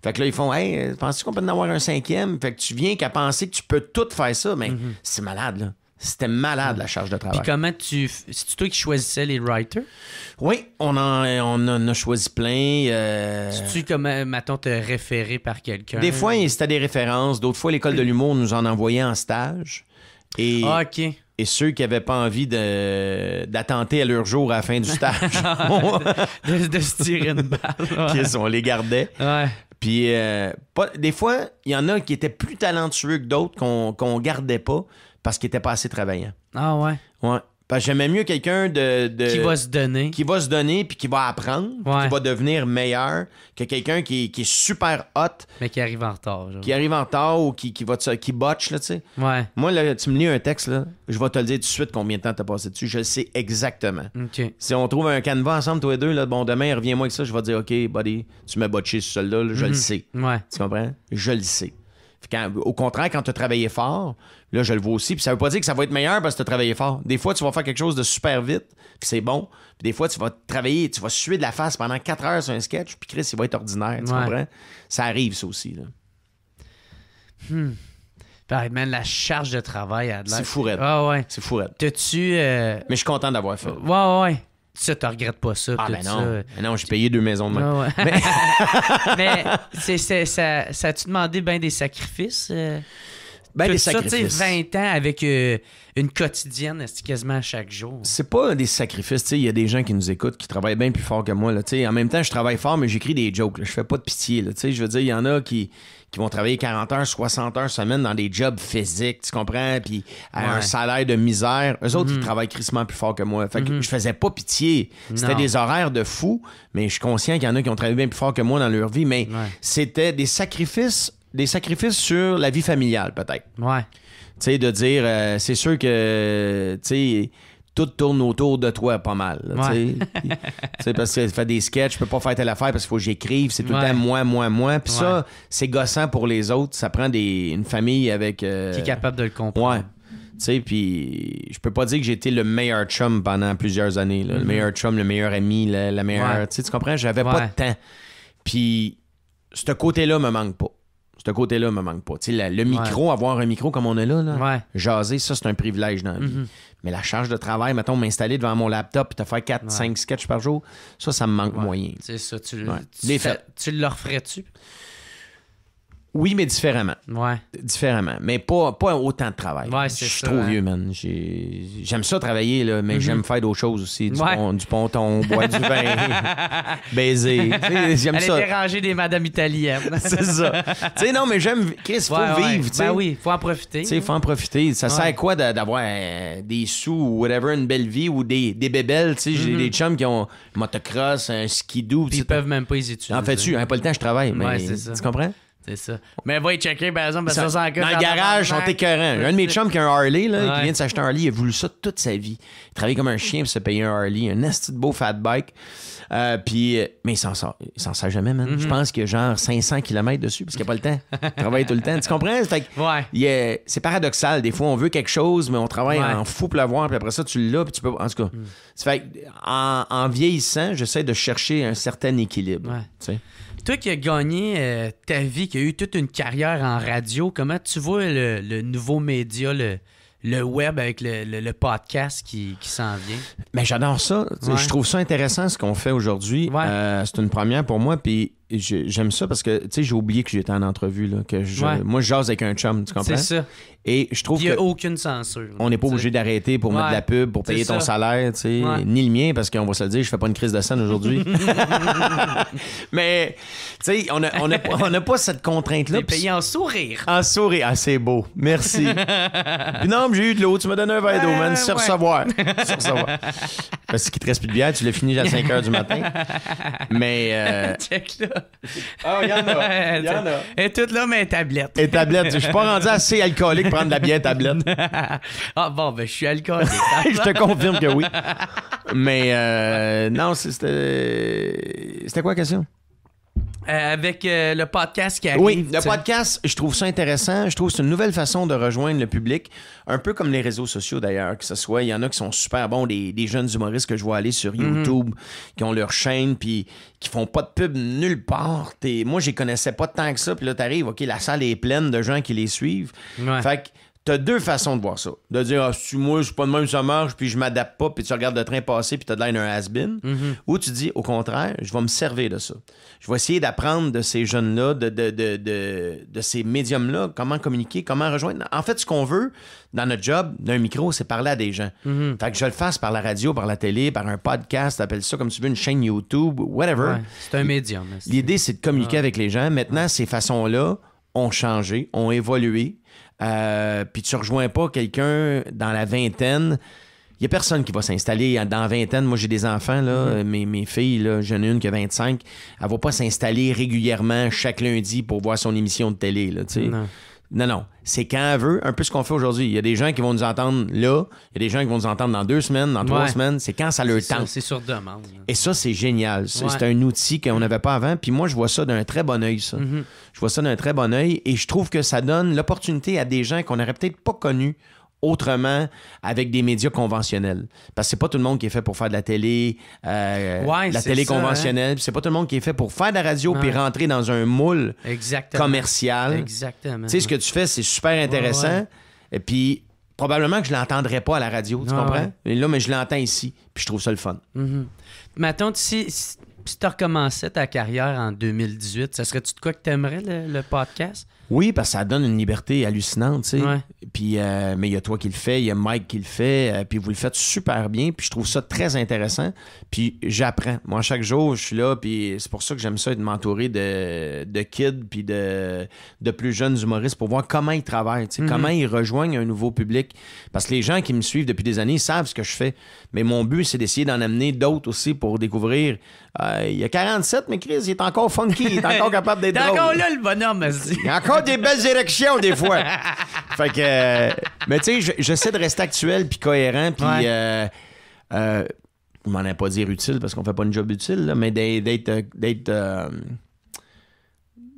Fait que là, ils font, hey, penses-tu qu'on peut en avoir un 5e? Fait que tu viens qu'à penser que tu peux tout faire ça, mais c'est malade, là. C'était malade, la charge de travail. Puis comment c'est toi qui choisissais les writers? Oui, on en a choisi plein. C'est-tu comme, mettons, te référer par quelqu'un? Des fois, c'était des références. D'autres fois, l'école de l'humour nous en envoyait en stage. Et, OK. Et ceux qui n'avaient pas envie d'attenter à leur jour à la fin du stage. de se tirer une balle. On les gardait. Ouais. Puis, des fois, il y en a qui étaient plus talentueux que d'autres qu'on gardait pas parce qu'ils n'étaient pas assez travaillants. Ah ouais? Ouais. Parce que j'aimais mieux quelqu'un qui va se donner. Qui va se donner puis qui va apprendre, puis qui va devenir meilleur que quelqu'un qui est super hot. Mais qui arrive en retard. Genre. Qui arrive en retard ou qui botche, là, tu sais. Ouais. Moi, là, tu me lis un texte, là, je vais te le dire tout de suite combien de temps t'as passé dessus. Je le sais exactement. OK. Si on trouve un canevas ensemble, toi et deux, là, bon, demain, reviens-moi avec ça, je vais te dire, OK, buddy, tu m'as botché sur celui-là, là, je le sais. Ouais. Tu comprends? Je le sais. Au contraire, quand tu as travaillé fort, là, je le vois aussi. Puis ça veut pas dire que ça va être meilleur parce que tu as travaillé fort. Des fois, tu vas faire quelque chose de super vite, puis c'est bon. Puis des fois, tu vas travailler, tu vas suer de la face pendant 4 heures sur un sketch, puis Chris, il va être ordinaire. Tu comprends? Ça arrive, ça aussi. Là. Pareil, man, la charge de travail à de l'air. C'est fou raide. Ah ouais. C'est fou raide. T'as-tu... Mais je suis content d'avoir fait. Ouais. Ça, tu regrettes pas ça. Ah, tout ben non. Ça. Ben non, j'ai payé 2 maisons de main. Ouais. Mais ça a-tu demandé bien des sacrifices? Des ça, sacrifices. 20 ans avec une quotidienne, c'est quasiment à chaque jour. C'est pas des sacrifices. Il y a des gens qui nous écoutent, qui travaillent bien plus fort que moi. Là, en même temps, je travaille fort, mais j'écris des jokes. Là. Je fais pas de pitié. Là, je veux dire, il y en a qui vont travailler 40 heures, 60 heures semaine dans des jobs physiques, tu comprends? Puis à un salaire de misère. Eux autres, ils travaillent crissement plus fort que moi. Fait que je faisais pas pitié. C'était des horaires de fou, mais je suis conscient qu'il y en a qui ont travaillé bien plus fort que moi dans leur vie. Mais c'était des sacrifices sur la vie familiale, peut-être. Ouais. Tu sais, de dire, c'est sûr que, tu sais, tout tourne autour de toi pas mal. Tu sais, parce que tu fais des sketchs, je peux pas faire telle affaire parce qu'il faut que j'écrive. C'est tout le temps moi. Puis ça, c'est gossant pour les autres. Ça prend une famille avec... qui est capable de le comprendre. Ouais. sais, puis je peux pas dire que j'ai été le meilleur chum pendant plusieurs années. Là. Le meilleur chum, le meilleur ami, la meilleure... Tu comprends? J'avais pas de temps. Puis ce côté-là me manque pas. Tu sais, le micro, avoir un micro comme on a là, jaser, ça, c'est un privilège dans la vie. Mais la charge de travail, mettons, m'installer devant mon laptop et te faire 4, 5 sketchs par jour, ça me manque moyen. C'est ça. Tu le referais-tu? Oui, mais différemment. Ouais. Différemment. Mais pas autant de travail. Ouais, je suis trop vieux, man. J'aime ça travailler, là, mais j'aime faire d'autres choses aussi. Du ponton, boire du vin, baiser. J'aime ça. Aller déranger des madames italiennes. C'est ça. Tu sais, non, mais j'aime... Chris, faut vivre, tu sais. Ben oui, faut en profiter. Tu sais, faut en profiter. Ça sert à quoi d'avoir des sous ou whatever, une belle vie ou des bébelles, tu sais. J'ai des chums qui ont un motocross, un skidoo. Puis ils peuvent même pas les utiliser. En fait, pas le temps, je travaille. Mais c'est ça. Tu comprends? C'est ça. Mais va y checker, par exemple, parce que ça dans le garage, ils sont écœurants. Un de mes chums qui a un Harley, là, qui vient de s'acheter un Harley, il a voulu ça toute sa vie. Il travaillait comme un chien pour se payer un Harley, un esti de beau fat bike. Mais il s'en sort jamais, man. Je pense qu'il y a genre 500 km dessus parce qu'il n'y a pas le temps. Il travaille tout le temps. Tu comprends? C'est paradoxal. Des fois, on veut quelque chose, mais on travaille en fou pour l'avoir, puis après ça, tu l'as, puis tu peux... En tout cas, ça fait en vieillissant, j'essaie de chercher un certain équilibre. Tu sais. Toi qui as gagné ta vie, qui a eu toute une carrière en radio, comment tu vois le nouveau média, le web avec le podcast qui s'en vient? Mais j'adore ça. Je trouve ça intéressant ce qu'on fait aujourd'hui. C'est une première pour moi, puis j'aime ça parce que j'ai oublié que j'étais en entrevue. Là, moi, je jase avec un chum, tu comprends? C'est ça. Et je trouve qu'il n'y a aucune censure. On n'est pas obligé d'arrêter pour mettre de la pub, pour payer ton salaire, ni le mien, parce qu'on va se le dire, je fais pas une crise de scène aujourd'hui. Mais, tu sais, on n'a pas cette contrainte-là. T'es payé en sourire. En sourire. Ah, c'est beau. Merci. Puis non, mais j'ai eu de l'eau. Tu m'as donné un verre d'eau, man. Sur recevoir. Parce qu'il te reste plus de bière, tu l'as fini à 5 h du matin. Mais. Check là. Ah, il y en a. Il y en a. Et toute là, mais tablette. Et tablette. Je suis pas rendu assez alcoolique pour prendre de la bière tablette. Ah bon, ben je suis alcoolique. Je te confirme que oui. Mais non, c'était quoi la question? Avec le podcast qui arrive. Oui, le podcast, je trouve ça intéressant. Je trouve que c'est une nouvelle façon de rejoindre le public. Un peu comme les réseaux sociaux d'ailleurs, que ce soit. Il y en a qui sont super bons, des jeunes humoristes que je vois aller sur YouTube, qui ont leur chaîne, puis qui font pas de pub nulle part. Moi, je les connaissais pas tant que ça. Puis là, t'arrives, OK, la salle est pleine de gens qui les suivent. Ouais. Fait que t'as deux façons de voir ça. De dire, moi, c'est pas de même, ça marche, puis je m'adapte pas, puis tu regardes le train passer, puis t'as de l'air d'un has-been. Ou tu dis, au contraire, je vais me servir de ça. Je vais essayer d'apprendre de ces jeunes-là, de ces médiums-là, comment communiquer, comment rejoindre. En fait, ce qu'on veut dans notre job, d'un micro, c'est parler à des gens. Fait que je le fasse par la radio, par la télé, par un podcast, appelle ça comme tu veux, une chaîne YouTube, whatever. Ouais, c'est un médium. L'idée, c'est de communiquer avec les gens. Maintenant, ces façons-là ont changé, ont évolué. Puis tu rejoins pas quelqu'un dans la vingtaine. Il y a personne qui va s'installer dans la vingtaine. Moi, j'ai des enfants, là, mes filles, là, j'en ai une qui a 25. Elle va pas s'installer régulièrement chaque lundi pour voir son émission de télé, là, tu sais. Non. C'est quand elle veut, un peu ce qu'on fait aujourd'hui. Il y a des gens qui vont nous entendre là, il y a des gens qui vont nous entendre dans 2 semaines, dans 3 semaines. C'est quand ça leur tente. C'est sur demande. Et ça, c'est génial. C'est un outil qu'on n'avait pas avant. Puis moi, je vois ça d'un très bon œil, ça. Je vois ça d'un très bon œil et je trouve que ça donne l'opportunité à des gens qu'on n'aurait peut-être pas connus autrement avec des médias conventionnels. Parce que c'est pas tout le monde qui est fait pour faire de la télé, la télé conventionnelle. C'est pas tout le monde qui est fait pour faire de la radio puis rentrer dans un moule commercial. Exactement. Tu sais, ce que tu fais, c'est super intéressant. Et puis, probablement que je l'entendrais pas à la radio, tu comprends? Et là, mais je l'entends ici, puis je trouve ça le fun. Mettons, si tu recommençais ta carrière en 2018, ça serait-tu de quoi que tu aimerais, le podcast? Oui, parce que ça donne une liberté hallucinante, tu sais. Puis, mais il y a toi qui le fais, il y a Mike qui le fait, puis vous le faites super bien, puis je trouve ça très intéressant. Puis j'apprends. Moi, chaque jour, je suis là, puis c'est pour ça que j'aime ça, de m'entourer de kids, puis de plus jeunes humoristes pour voir comment ils travaillent, tu sais, comment ils rejoignent un nouveau public. Parce que les gens qui me suivent depuis des années savent ce que je fais. Mais mon but, c'est d'essayer d'en amener d'autres aussi pour découvrir. Il y a 47, mais Chris, il est encore funky, il est encore capable d'être drôle. T'es encore là, le bonhomme, vas-y. Il y a encore des belles érections, des fois. Fait que... mais tu sais, j'essaie de rester actuel puis cohérent, puis... je m'en ai pas dire utile, parce qu'on fait pas une job utile, là, mais d'être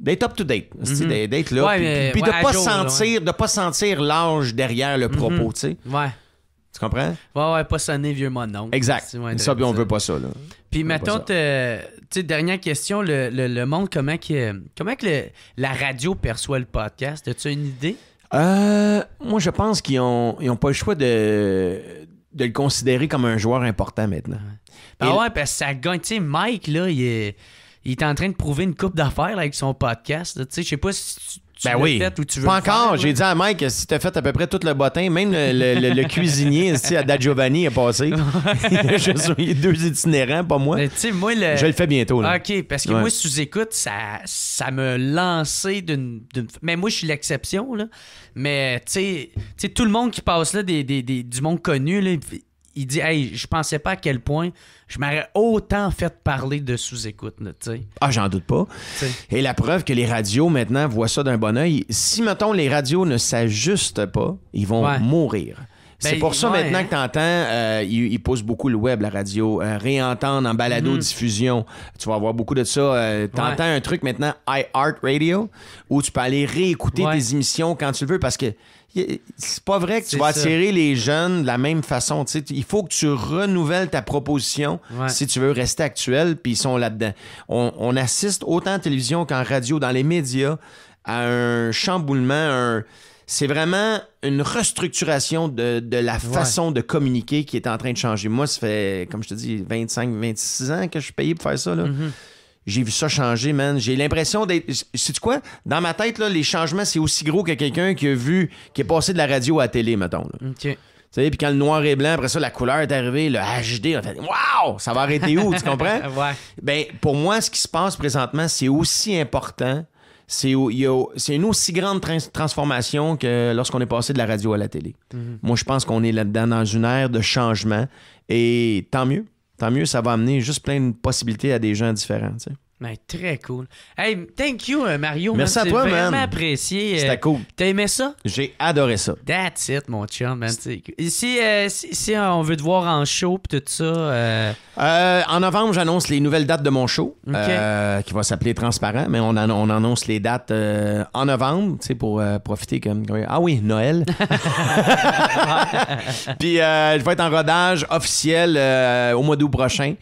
d'être up-to-date, d'être là, Ouais, puis de à jour, de pas sentir l'âge derrière le propos, tu sais. Ouais. Tu comprends? Ouais, pas sonner vieux mononcle. Exact. Ça, puis on veut pas ça, là. Puis mettons, tu sais, dernière question, le monde, comment que la radio perçoit le podcast? As-tu une idée? Moi, je pense qu'ils ont pas le choix de le considérer comme un joueur important maintenant. Ouais, parce que ça gagne. Tu sais, Mike, là, il est en train de prouver une coupe d'affaires là, avec son podcast. Tu sais, je sais pas si tu l'as fait ou tu veux pas le encore. faire, J'ai dit à Mike, si t'as fait à peu près tout le bottin, même le cuisinier à Da Giovanni est passé. Je suis 2 itinérants, pas moi. Mais tu sais, moi, je le fais bientôt. Là. OK, parce que moi, sous-écoute, ça me lançait d'une... Mais moi, je suis l'exception, là. Mais tu sais, tout le monde qui passe là, du monde connu, là, il dit, hey, je pensais pas à quel point je m'aurais autant fait parler de sous-écoute, tu sais. Ah, j'en doute pas. T'sais. Et la preuve que les radios, maintenant, voient ça d'un bon oeil, si, mettons, les radios ne s'ajustent pas, ils vont mourir. C'est pour ça, maintenant, que t'entends, ils poussent beaucoup le web, la radio, réentendre en balado-diffusion. Tu vas avoir beaucoup de ça. T'entends un truc maintenant, iHeartRadio, où tu peux aller réécouter tes émissions quand tu le veux, parce que c'est pas vrai que tu vas attirer les jeunes de la même façon. T'sais. Il faut que tu renouvelles ta proposition si tu veux rester actuel, puis ils sont là-dedans. On assiste autant en télévision qu'en radio, dans les médias, à un chamboulement, c'est vraiment une restructuration de la façon de communiquer qui est en train de changer. Moi, ça fait, comme je te dis, 25-26 ans que je suis payé pour faire ça. Là. J'ai vu ça changer, man. J'ai l'impression d'être... Sais-tu quoi? Dans ma tête, là, les changements, c'est aussi gros que quelqu'un qui est passé de la radio à la télé, mettons. Là. OK. Tu sais, puis quand le noir et blanc, après ça, la couleur est arrivée, le HD, on a fait « Wow! Ça va arrêter où? » Tu comprends? Ben, pour moi, ce qui se passe présentement, c'est aussi important. C'est une aussi grande transformation que lorsqu'on est passé de la radio à la télé. Moi, je pense qu'on est là-dedans dans une ère de changement. Et tant mieux. Tant mieux, ça va amener juste plein de possibilités à des gens différents. Tu sais. Ben, très cool. Hey, thank you, Mario. Merci à toi, man. C'est vraiment apprécié. C'était cool. T'as aimé ça? J'ai adoré ça. That's it, mon chum, man. Si on veut te voir en show pis tout ça... En novembre, j'annonce les nouvelles dates de mon show, Okay. qui va s'appeler Transparent, mais on annonce les dates en novembre, tu sais, pour profiter comme... Ah oui, Noël. Puis je vais être en rodage officiel au mois d'août prochain.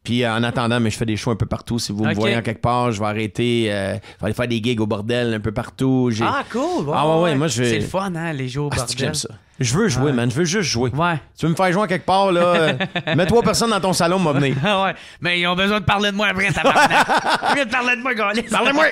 Puis en attendant, mais je fais des shows un peu partout. Si vous me voyez en quelque part, je vais arrêter. Je vais aller faire des gigs au bordel un peu partout. Ah, cool! Ouais, moi, c'est le fun, hein, les jeux au bordel. J'aime ça. Je veux jouer, man. Je veux juste jouer. Ouais. Tu veux me faire jouer à quelque part, là? Mets 3 personnes dans ton salon, m'a venir. Ouais. Mais ils ont besoin de parler de moi après, tabarnak. Viens de parler de moi, gars. Parlez-moi!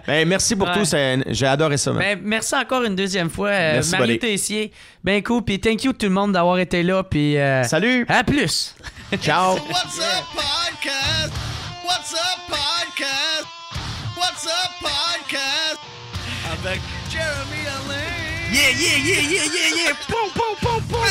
Ben, merci pour tout. J'ai adoré ça, man. Ben, merci encore une deuxième fois. Merci, Marie Tessier. Ben cool. Puis thank you tout le monde d'avoir été là. Puis salut! À plus! Ciao! What's up, podcast? What's up, podcast? What's up, podcast? Avec Jeremy Alain. Yeah! Poum, poum, poum, poum!